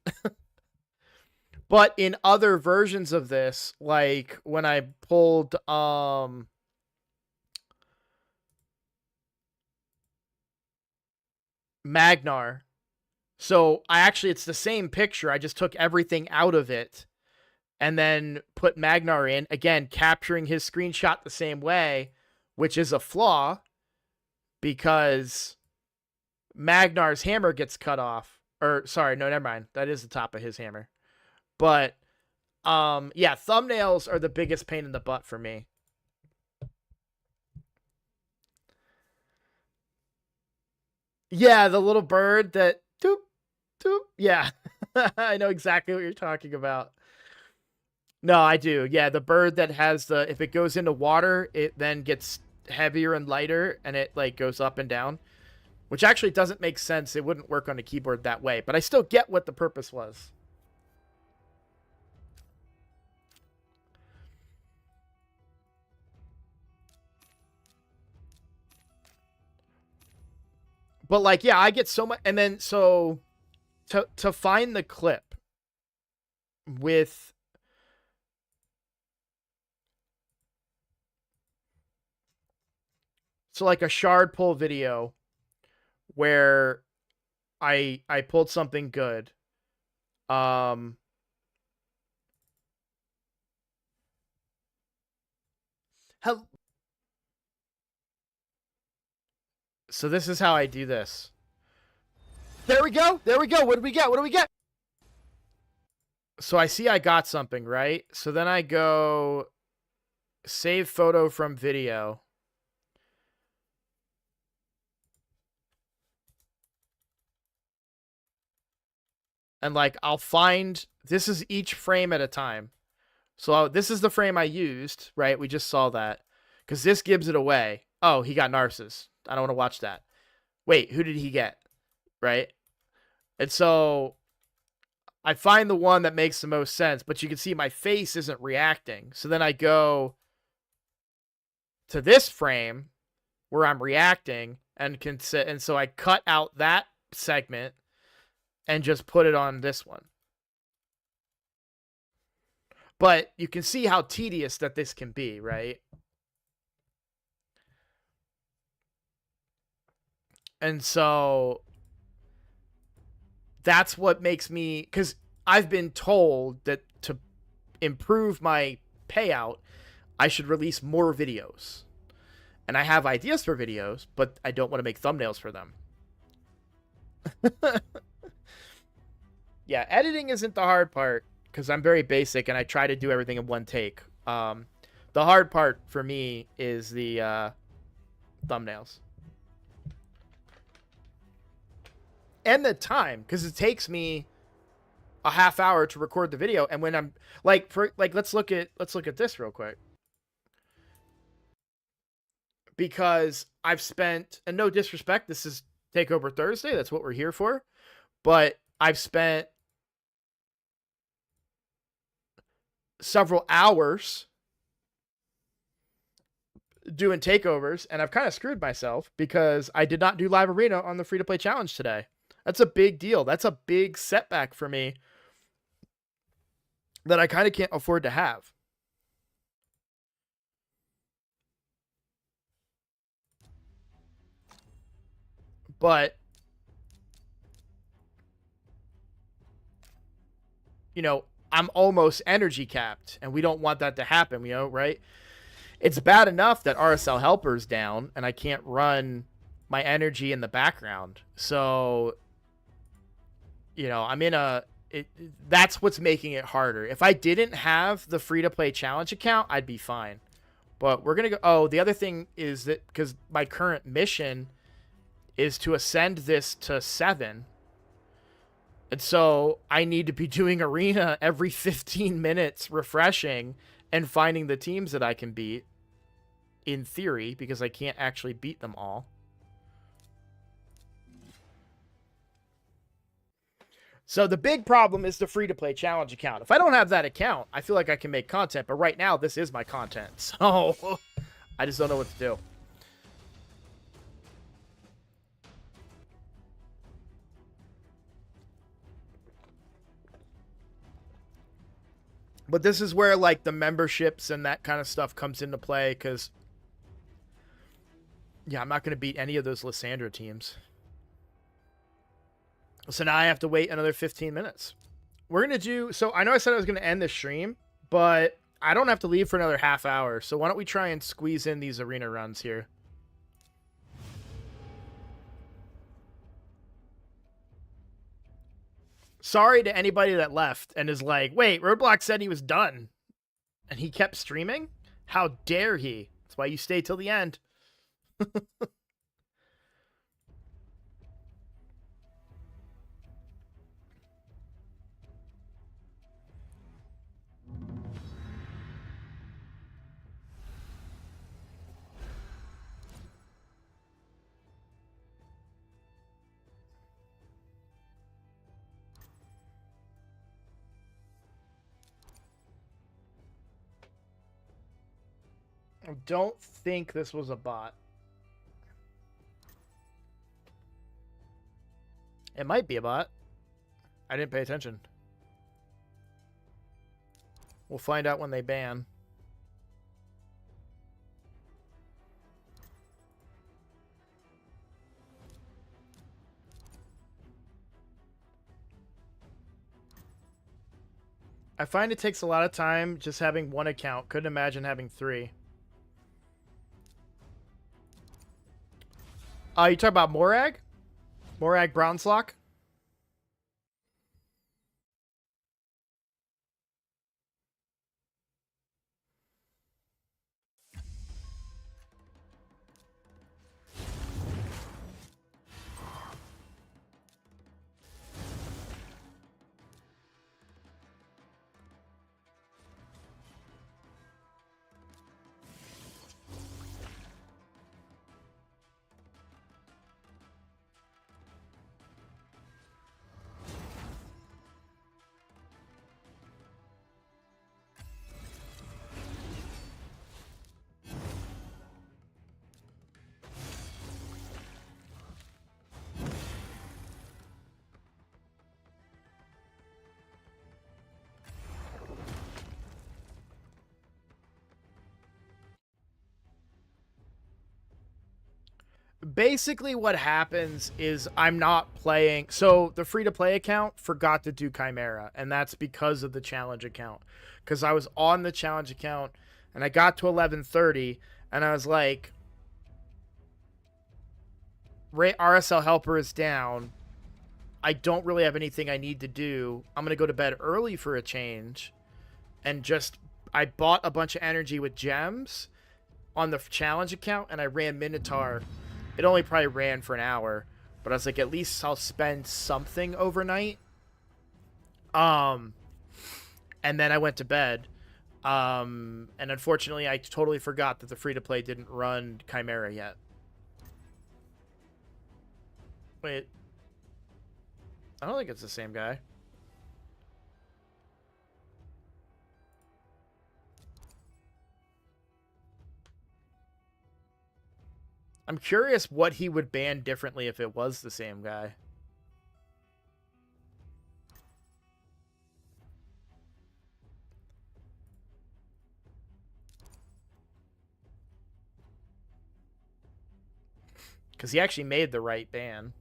But in other versions of this, like when I pulled Magnar, so it's the same picture. I just took everything out of it and then put Magnar in, again, capturing his screenshot the same way, which is a flaw because Magnar's hammer gets cut off. Or, sorry, no, never mind. That is the top of his hammer. But, yeah, thumbnails are the biggest pain in the butt for me. Yeah, the little bird that, doop, doop. Yeah, I know exactly what you're talking about. No, I do. Yeah, the bird that has the, if it goes into water, it then gets heavier and lighter, and it, like, goes up and down. Which actually doesn't make sense. It wouldn't work on a keyboard that way. But I still get what the purpose was. But, like, yeah, I get so much. And then, so, to find the clip with... So, like, a shard pull video where I pulled something good. So this is how I do this. There we go. There we go. What do we get? What do we get? So I see I got something, right? So then I go save photo from video. And, like, I'll find, this is each frame at a time. So this is the frame I used, right? We just saw that. Because this gives it away. Oh, he got Narcissus. I don't want to watch that. Wait, who did he get? Right? And so I find the one that makes the most sense, but you can see my face isn't reacting. So then I go to this frame where I'm reacting and so I cut out that segment and just put it on this one. But you can see how tedious that this can be, right? And so that's what makes me, because I've been told that to improve my payout, I should release more videos. And I have ideas for videos, but I don't want to make thumbnails for them. Yeah, editing isn't the hard part, because I'm very basic and I try to do everything in one take. The hard part for me is the thumbnails. And the time, because it takes me a half hour to record the video, and when I'm like, let's look at this real quick. Because I've spent, and no disrespect, this is Takeover Thursday, that's what we're here for, but I've spent several hours doing takeovers, and I've kind of screwed myself because I did not do live arena on the free-to-play challenge today. That's a big deal. That's a big setback for me that I kind of can't afford to have. But, you know, I'm almost energy capped, and we don't want that to happen, you know, right? It's bad enough that RSL Helper's down, and I can't run my energy in the background. So, you know, I'm in a... that's what's making it harder. If I didn't have the free-to-play challenge account, I'd be fine. But we're going to go... Oh, the other thing is that because my current mission is to ascend this to 7. And so I need to be doing arena every 15 minutes, refreshing, and finding the teams that I can beat, in theory, because I can't actually beat them all. So the big problem is the free-to-play challenge account. If I don't have that account, I feel like I can make content, but right now, this is my content. So I just don't know what to do. But this is where, like, the memberships and that kind of stuff comes into play, because, yeah, I'm not going to beat any of those Lysandra teams. So now I have to wait another 15 minutes. We're going to do... So I know I said I was going to end the stream, but I don't have to leave for another half hour. So why don't we try and squeeze in these arena runs here? Sorry to anybody that left and is like, wait, Roadblock said he was done. And he kept streaming? How dare he? That's why you stay till the end. I don't think this was a bot. It might be a bot. I didn't pay attention. We'll find out when they ban. I find it takes a lot of time just having one account. Couldn't imagine having 3. You talk about Morag? Morag Bronzelock? Basically what happens is I'm not playing. So the free-to-play account forgot to do Chimera, and that's because of the challenge account. Because I was on the challenge account, and I got to 11:30, and I was like, RSL helper is down. I don't really have anything I need to do. I'm going to go to bed early for a change. And just, I bought a bunch of energy with gems on the challenge account, and I ran Minotaur. It only probably ran for an hour, but I was like, at least I'll spend something overnight. And then I went to bed. And unfortunately, I totally forgot that the free-to-play didn't run Chimera yet. Wait. I don't think it's the same guy. I'm curious what he would ban differently if it was the same guy. Because he actually made the right ban.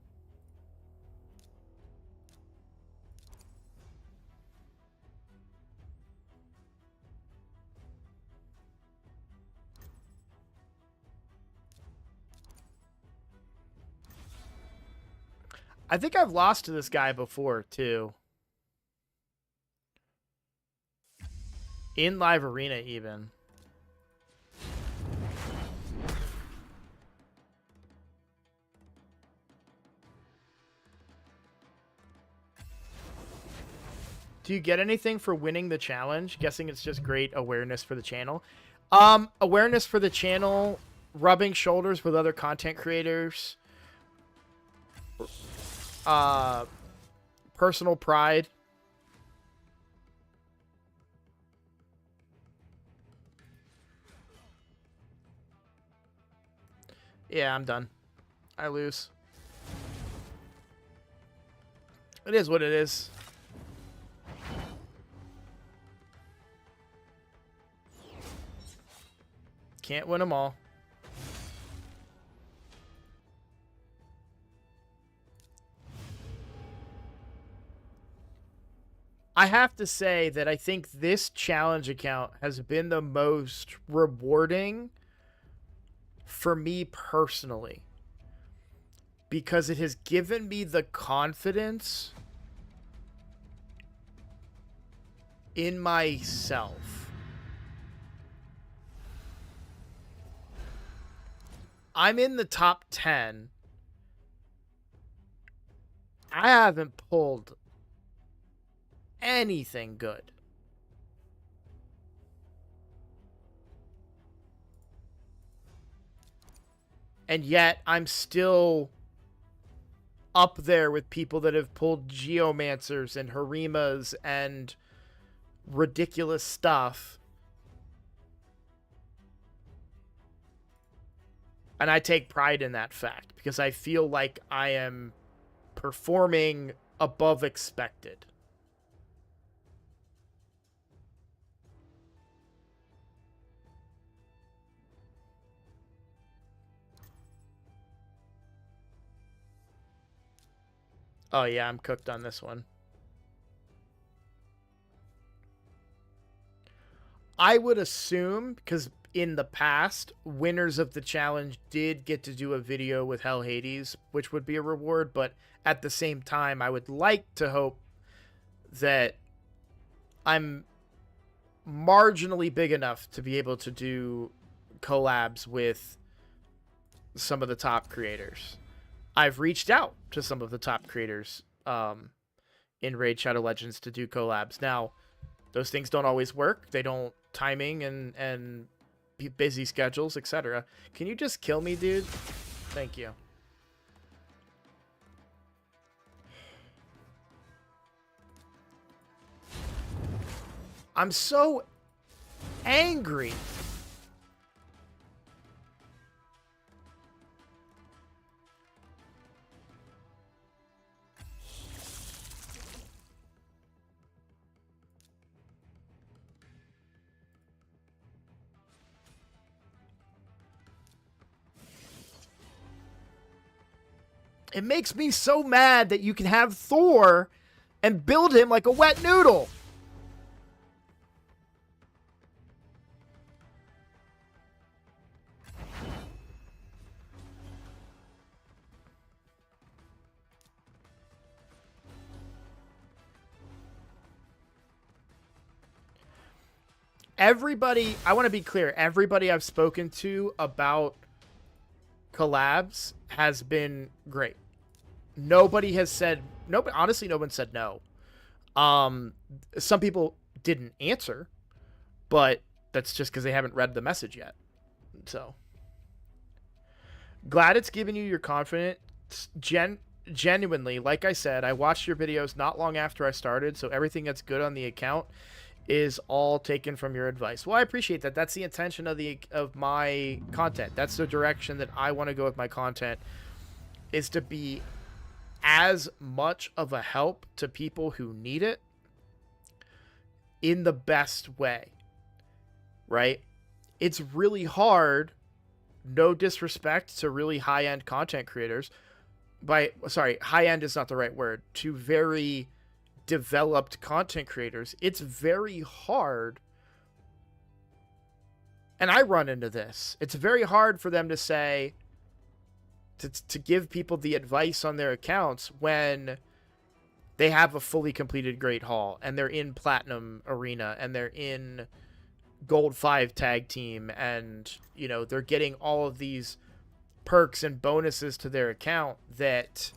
I think I've lost to this guy before, too. In live arena, even. Do you get anything for winning the challenge? Guessing it's just great awareness for the channel. Awareness for the channel, rubbing shoulders with other content creators. Personal pride. Yeah, I'm done. I lose. It is what it is. Can't win them all. I have to say that I think this challenge account has been the most rewarding for me personally, because it has given me the confidence in myself. I'm in the top 10. I haven't pulled anything good. And yet I'm still up there with people that have pulled Geomancers and Harimas and ridiculous stuff. And I take pride in that fact because I feel like I am performing above expected. Oh yeah, I'm cooked on this one. I would assume, because in the past, winners of the challenge did get to do a video with Hell Hades, which would be a reward, but at the same time, I would like to hope that I'm marginally big enough to be able to do collabs with some of the top creators. I've reached out to some of the top creators in Raid Shadow Legends to do collabs. Now, those things don't always work. They don't, timing and busy schedules, etc. Can you just kill me, dude? Thank you. I'm so angry. It makes me so mad that you can have Thor and build him like a wet noodle. Everybody, I want to be clear, everybody I've spoken to about collabs has been great. Nobody has said, nobody, honestly, no one said no. Some people didn't answer, but that's just because they haven't read the message yet. So glad it's given you your confidence. Genuinely, like I said, I watched your videos not long after I started, so everything that's good on the account is all taken from your advice. Well, I appreciate that. That's the intention of my content. That's the direction that I want to go with my content, is to be as much of a help to people who need it in the best way, right? It's really hard, no disrespect to really high-end content creators, high-end is not the right word, to very developed content creators. It's very hard, and I run into this. It's very hard for them to say, to give people the advice on their accounts when they have a fully completed Great Hall and they're in Platinum Arena and they're in Gold 5 Tag Team, and you know, they're getting all of these perks and bonuses to their account that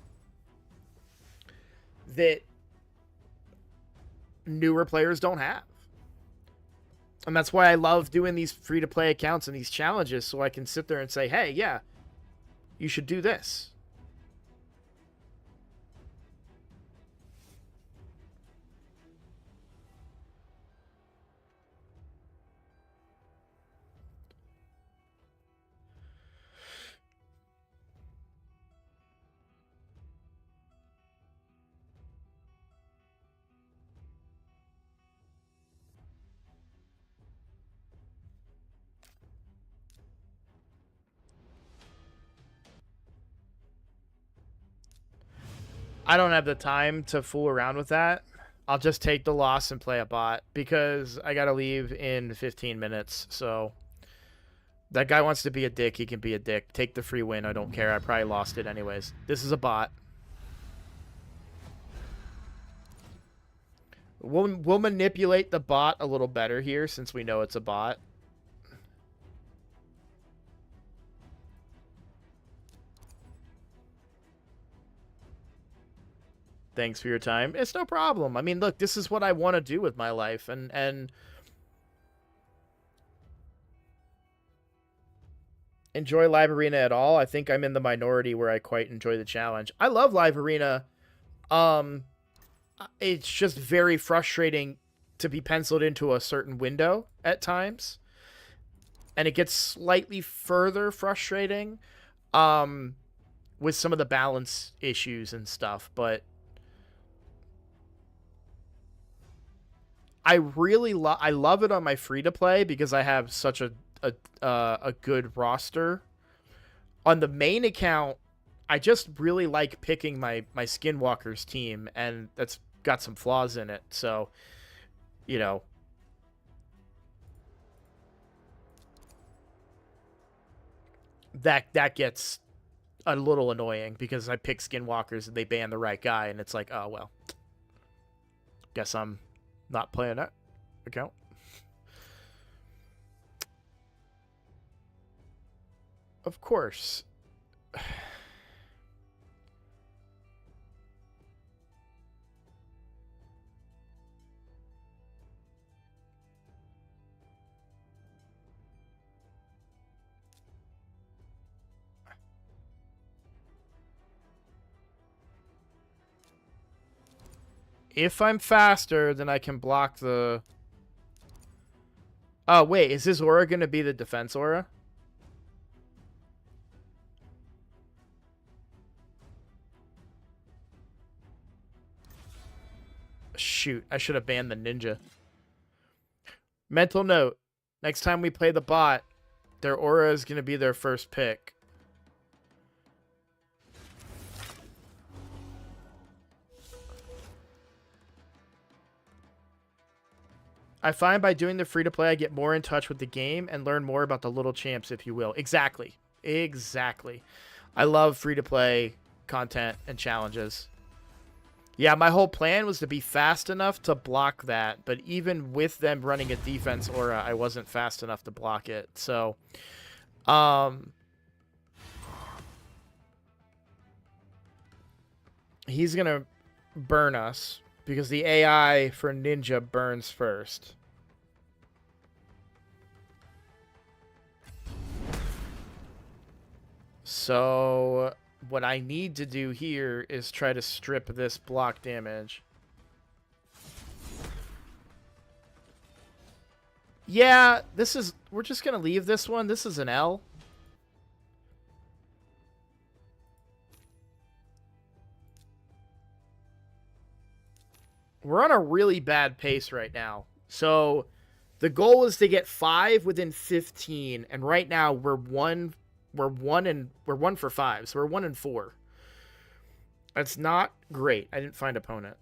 newer players don't have. And that's why I love doing these free-to-play accounts and these challenges, so I can sit there and say, hey, yeah, you should do this. I don't have the time to fool around with that. I'll just take the loss and play a bot because I gotta leave in 15 minutes. So that guy wants to be a dick. He can be a dick. Take the free win. I don't care. I probably lost it anyways. This is a bot. We'll manipulate the bot a little better here since we know it's a bot. Thanks for your time. It's no problem. I mean, look, this is what I want to do with my life, and enjoy Live Arena at all. I think I'm in the minority where I quite enjoy the challenge. I love Live Arena. It's just very frustrating to be penciled into a certain window at times, and it gets slightly further frustrating with some of the balance issues and stuff, but I really I love it on my free to play because I have such a good roster. On the main account, I just really like picking my Skinwalker's team, and that's got some flaws in it. So, you know, that gets a little annoying because I pick Skinwalkers and they ban the right guy, and it's like, oh well, guess I'm not playing that account. Of course. If I'm faster, then I can block the... Oh, wait, is this aura going to be the defense aura? Shoot, I should have banned the ninja. Mental note, next time we play the bot, their aura is going to be their first pick. I find by doing the free-to-play, I get more in touch with the game and learn more about the little champs, if you will. Exactly. Exactly. I love free-to-play content and challenges. Yeah, my whole plan was to be fast enough to block that, but even with them running a defense aura, I wasn't fast enough to block it. So, he's going to burn us because the AI for Ninja burns first. So what I need to do here is try to strip this block damage. Yeah, this is... We're just going to leave this one. This is an L. We're on a really bad pace right now. So the goal is to get 5 within 15, and right now we're one for 5, so we're 1 and 4. That's not great. I didn't find opponent.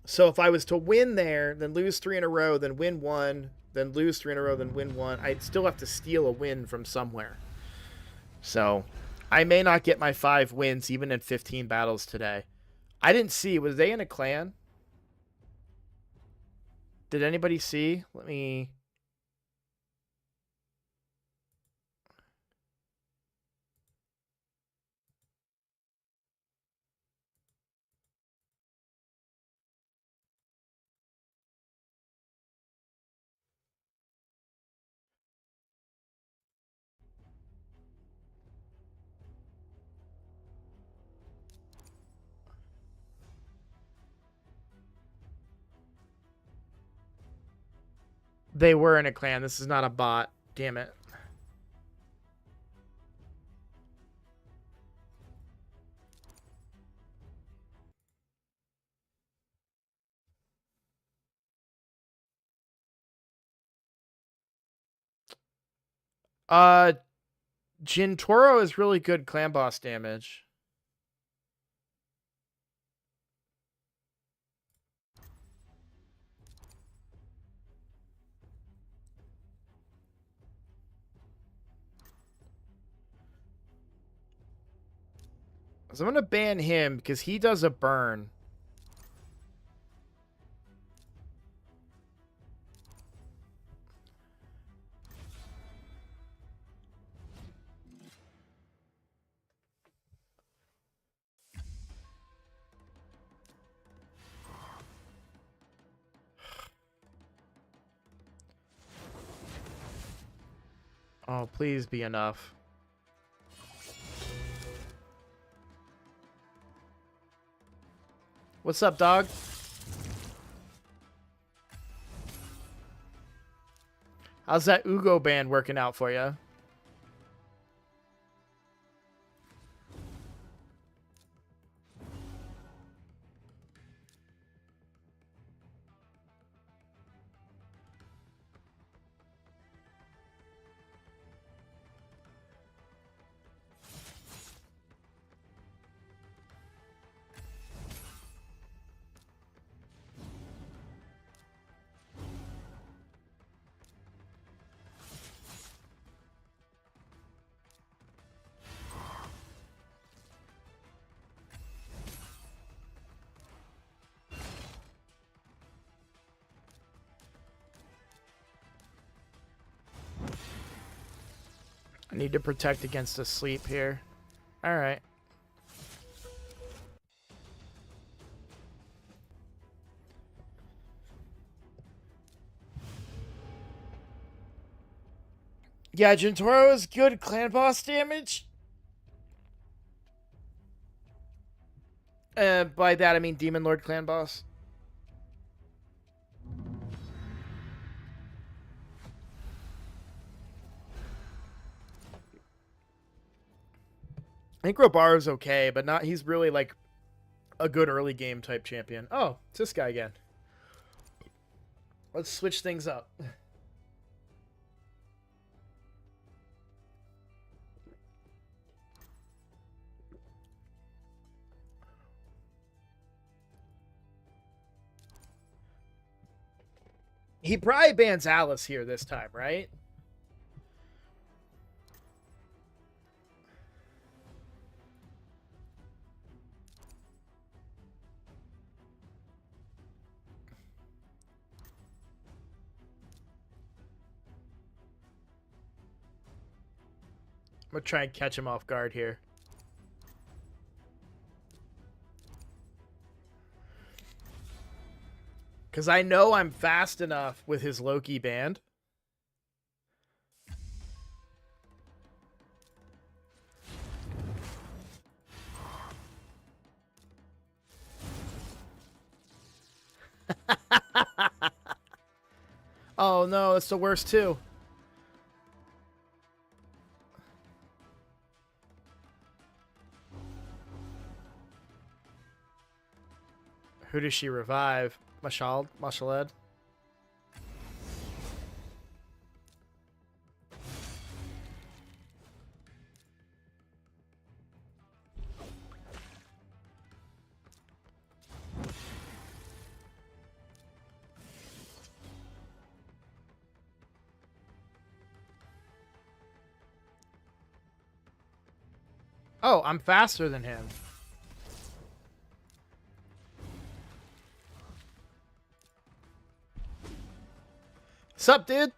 So if I was to win there, then lose 3 in a row, then win 1, then lose 3 in a row, then win 1, I'd still have to steal a win from somewhere. So I may not get my 5 wins even in 15 battles today. I didn't see. Was they in a clan? Did anybody see? Let me... They were in a clan. This is not a bot. Damn it. Jintoro is really good clan boss damage. So I'm going to ban him because he does a burn. Oh, please be enough. What's up, dog? How's that Ugo band working out for you? I need to protect against the sleep here. All right. Yeah, Jintoro is good clan boss damage. By that I mean Demon Lord clan boss. I think Robaro's okay, but not. He's really like a good early game type champion. Oh, it's this guy again. Let's switch things up. He probably bans Alice here this time, right? I'm going to try and catch him off guard here. Because I know I'm fast enough with his Loki band. Oh no, it's the worst too. Who does she revive? Mashaled? Oh, I'm faster than him. Sup, dude?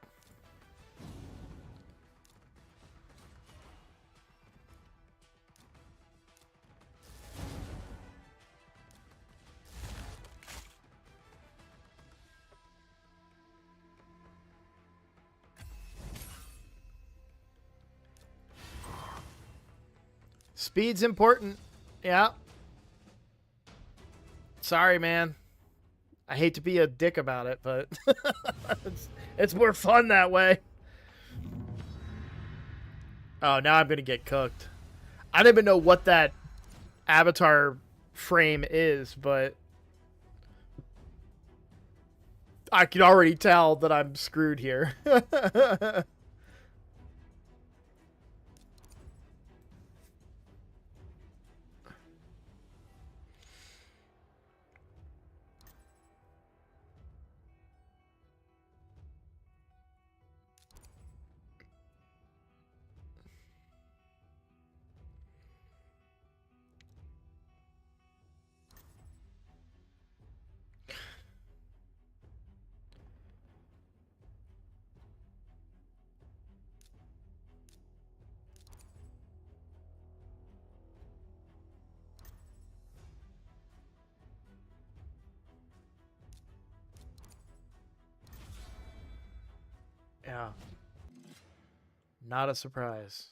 Speed's important. Yeah. Sorry, man. I hate to be a dick about it, but it's more fun that way. Oh, now I'm going to get cooked. I don't even know what that avatar frame is, but I can already tell that I'm screwed here. Yeah. Not a surprise.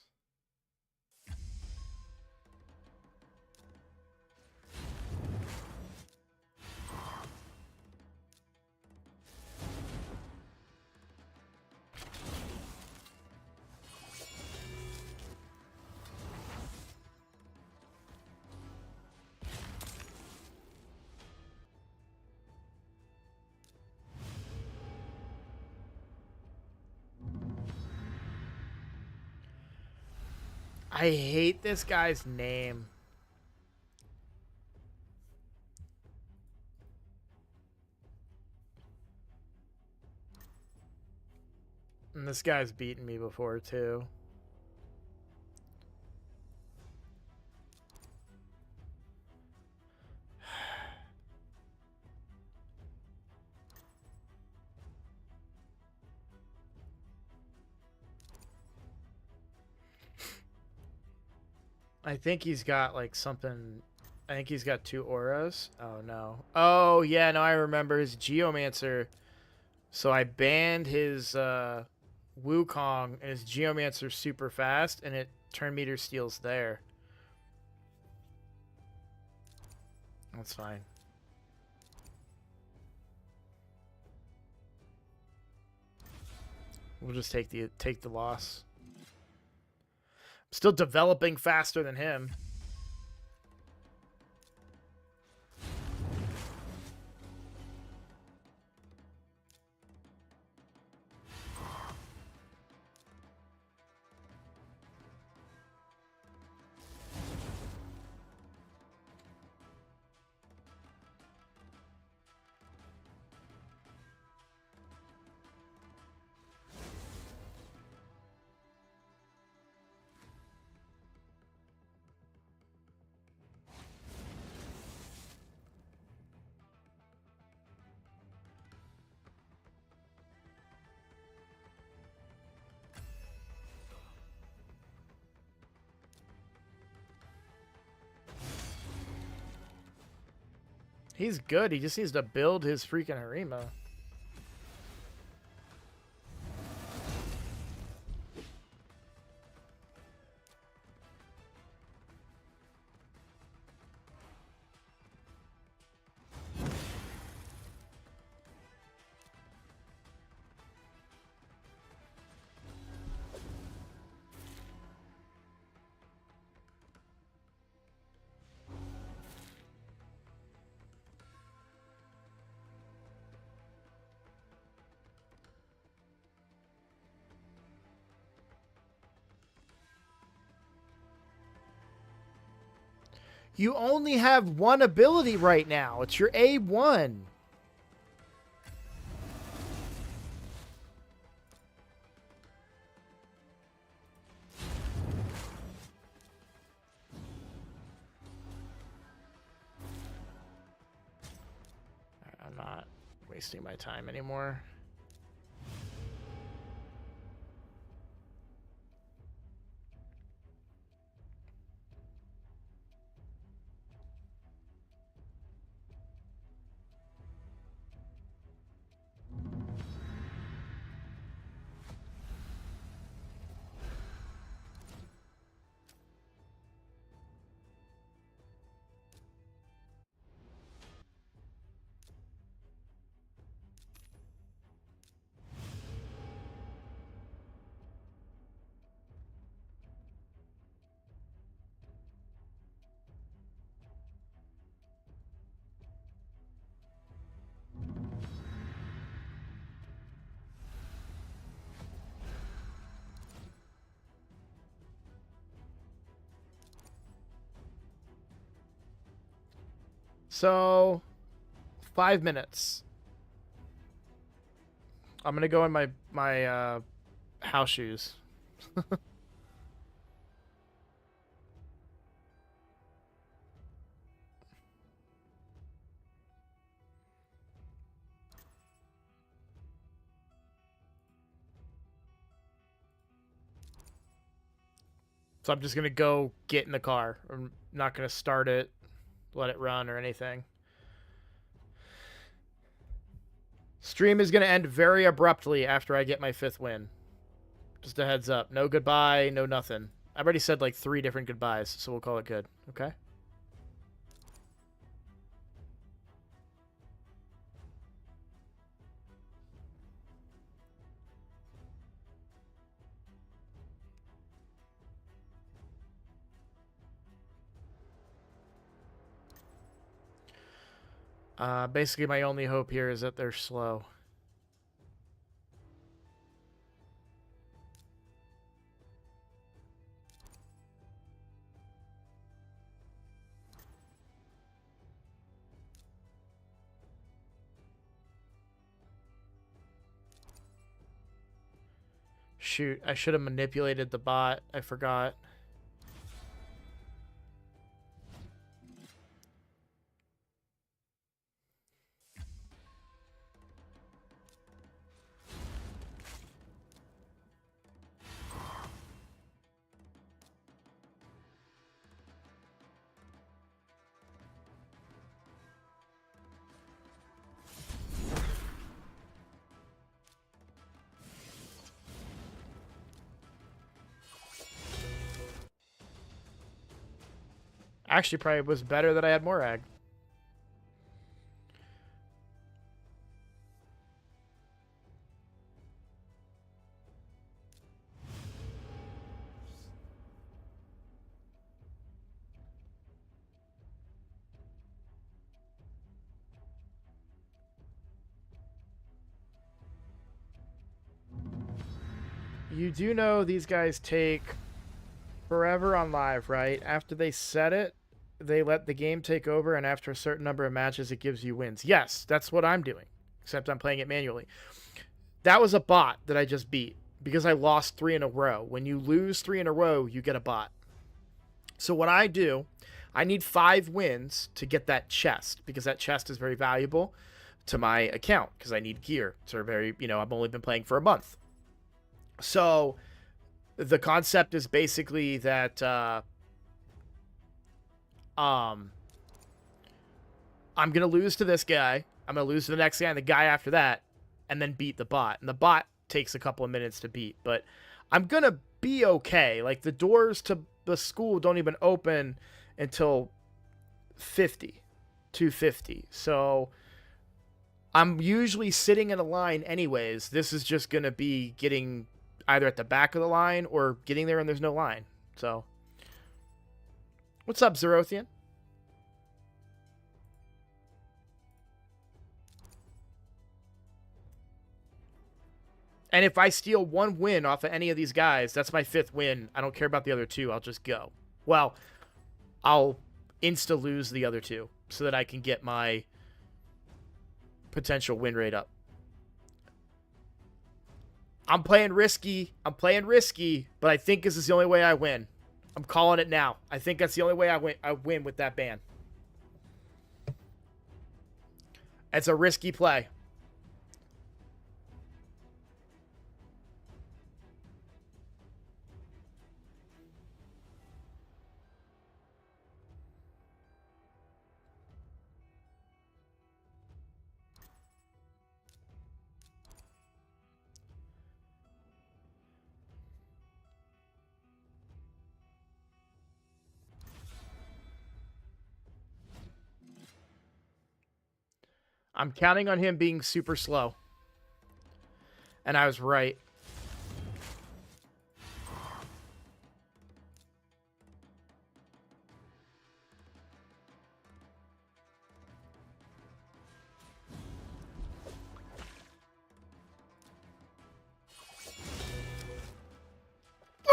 I hate this guy's name. And this guy's beaten me before, too. I think he's got, like, something... I think he's got 2 auras. Oh, no. Oh, yeah, no, I remember his Geomancer. So I banned his Wukong, and his Geomancer's super fast, and it turn meter steals there. That's fine. We'll just take the loss. I'm still developing faster than him. He's good. He just needs to build his freaking Harima. You only have one ability right now. It's your A1. I'm not wasting my time anymore. So, 5 minutes. I'm gonna go in my house shoes. So I'm just gonna go get in the car. I'm not gonna start it, let it run or anything. Stream is going to end very abruptly after I get my 5th win. Just a heads up. No goodbye, no nothing. I've already said like 3 different goodbyes, so we'll call it good. Okay? Basically, my only hope here is that they're slow. Shoot, I should have manipulated the bot. I forgot. Actually, probably was better that I had more ag. You do know these guys take forever on live, right? After they set it, they let the game take over, and after a certain number of matches, it gives you wins. Yes, that's what I'm doing, except I'm playing it manually. That was a bot that I just beat because I lost 3 in a row. When you lose 3 in a row, you get a bot. So what I do, I need 5 wins to get that chest because that chest is very valuable to my account because I need gear. So very, I've only been playing for a month. So the concept is basically that I'm going to lose to this guy. I'm going to lose to the next guy and the guy after that, and then beat the bot. And the bot takes a couple of minutes to beat, but I'm going to be okay. Like, the doors to the school don't even open until 250. So I'm usually sitting in a line anyways. This is just going to be getting either at the back of the line or getting there and there's no line. So what's up, Zerothian? And if I steal 1 win off of any of these guys, that's my 5th win. I don't care about the other 2. I'll just go. Well, I'll insta-lose the other 2 so that I can get my potential win rate up. I'm playing risky, but I think this is the only way I win. I'm calling it now. I think that's the only way I win with that ban. It's a risky play. I'm counting on him being super slow. And I was right.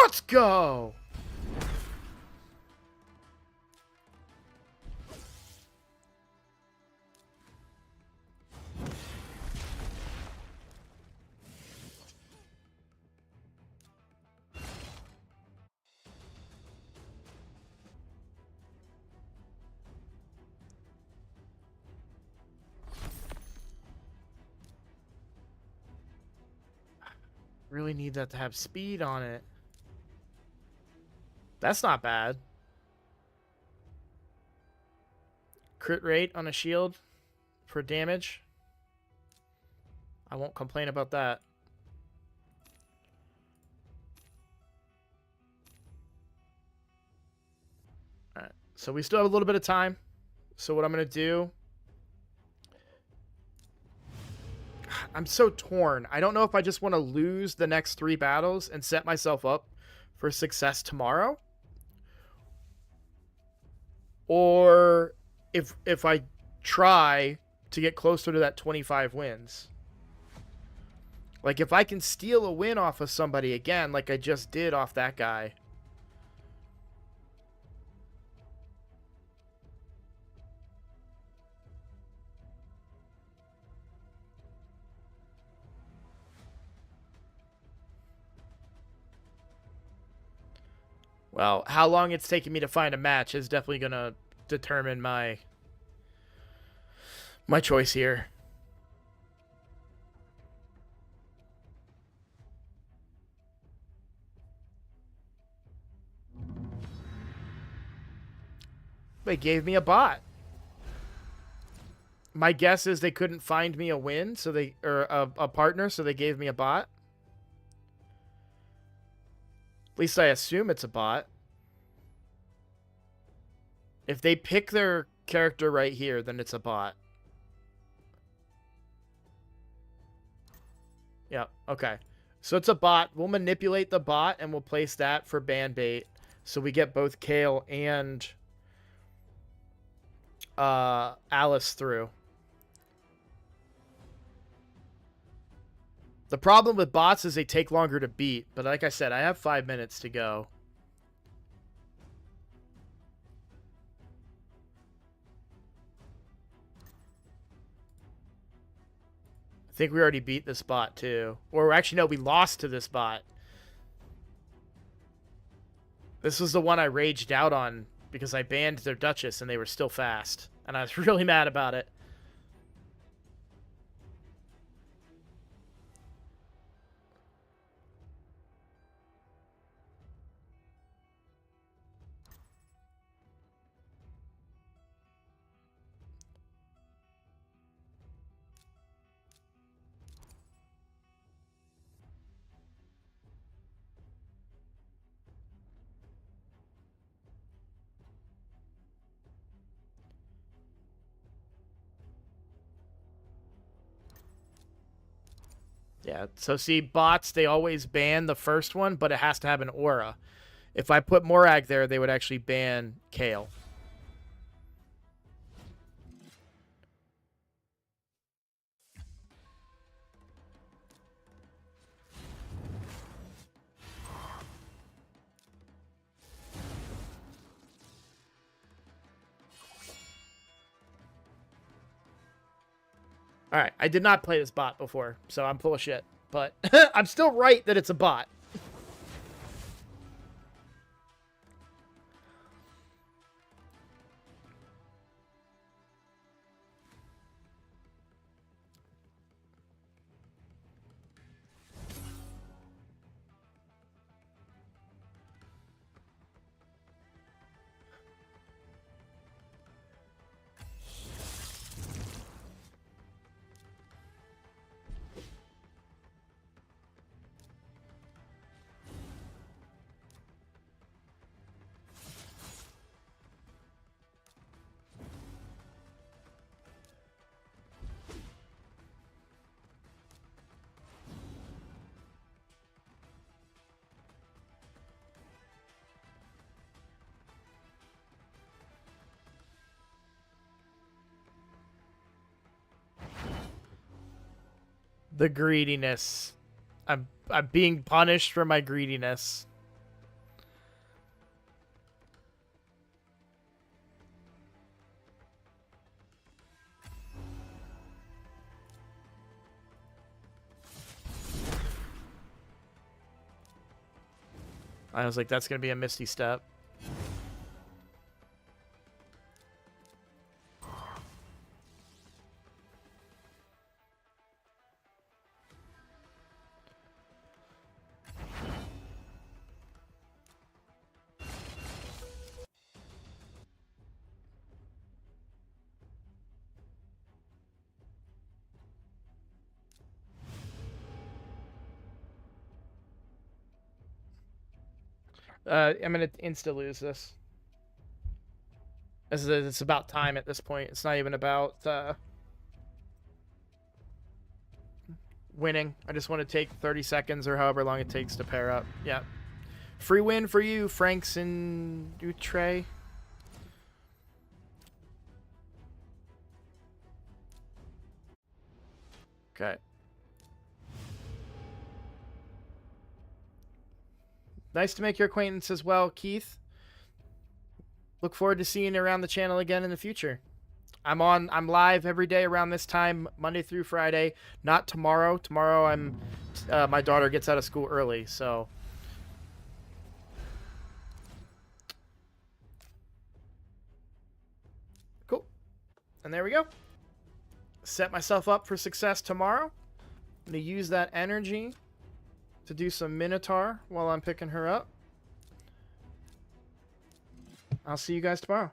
Let's go! Really need that to have speed on it. That's not bad. Crit rate on a shield for damage. I won't complain about that. All right. So we still have a little bit of time. So what I'm going to do... I'm so torn. I don't know if I just want to lose the next 3 battles and set myself up for success tomorrow. Or if I try to get closer to that 25 wins. Like, if I can steal a win off of somebody again, like I just did off that guy. Well, how long it's taking me to find a match is definitely going to determine my choice here. They gave me a bot. My guess is they couldn't find me a win, so they or a partner, so they gave me a bot. At least I assume it's a bot. If they pick their character right here, then it's a bot. Yeah, okay. So it's a bot. We'll manipulate the bot, and we'll place that for ban bait. So we get both Kale and Alice through. The problem with bots is they take longer to beat. But like I said, I have 5 minutes to go. I think we already beat this bot, too. Or actually, no, we lost to this bot. This was the one I raged out on because I banned their Duchess and they were still fast. And I was really mad about it. Yeah, so see, bots, they always ban the first one, but it has to have an aura. If I put Morag there, they would actually ban Kale. Alright, I did not play this bot before, so I'm full of shit. But I'm still right that it's a bot. The greediness. I'm being punished for my greediness. I was like, that's going to be a misty step. I'm gonna insta lose this. It's about time at this point. It's not even about winning. I just want to take 30 seconds or however long it takes to pair up. Yeah. Free win for you, Franks and Dutre. Okay. Nice to make your acquaintance as well, Keith. Look forward to seeing you around the channel again in the future. I'm live every day around this time, Monday through Friday. Not tomorrow. Tomorrow my daughter gets out of school early, so. Cool. And there we go. Set myself up for success tomorrow. I'm going to use that energy to do some Minotaur while I'm picking her up. I'll see you guys tomorrow.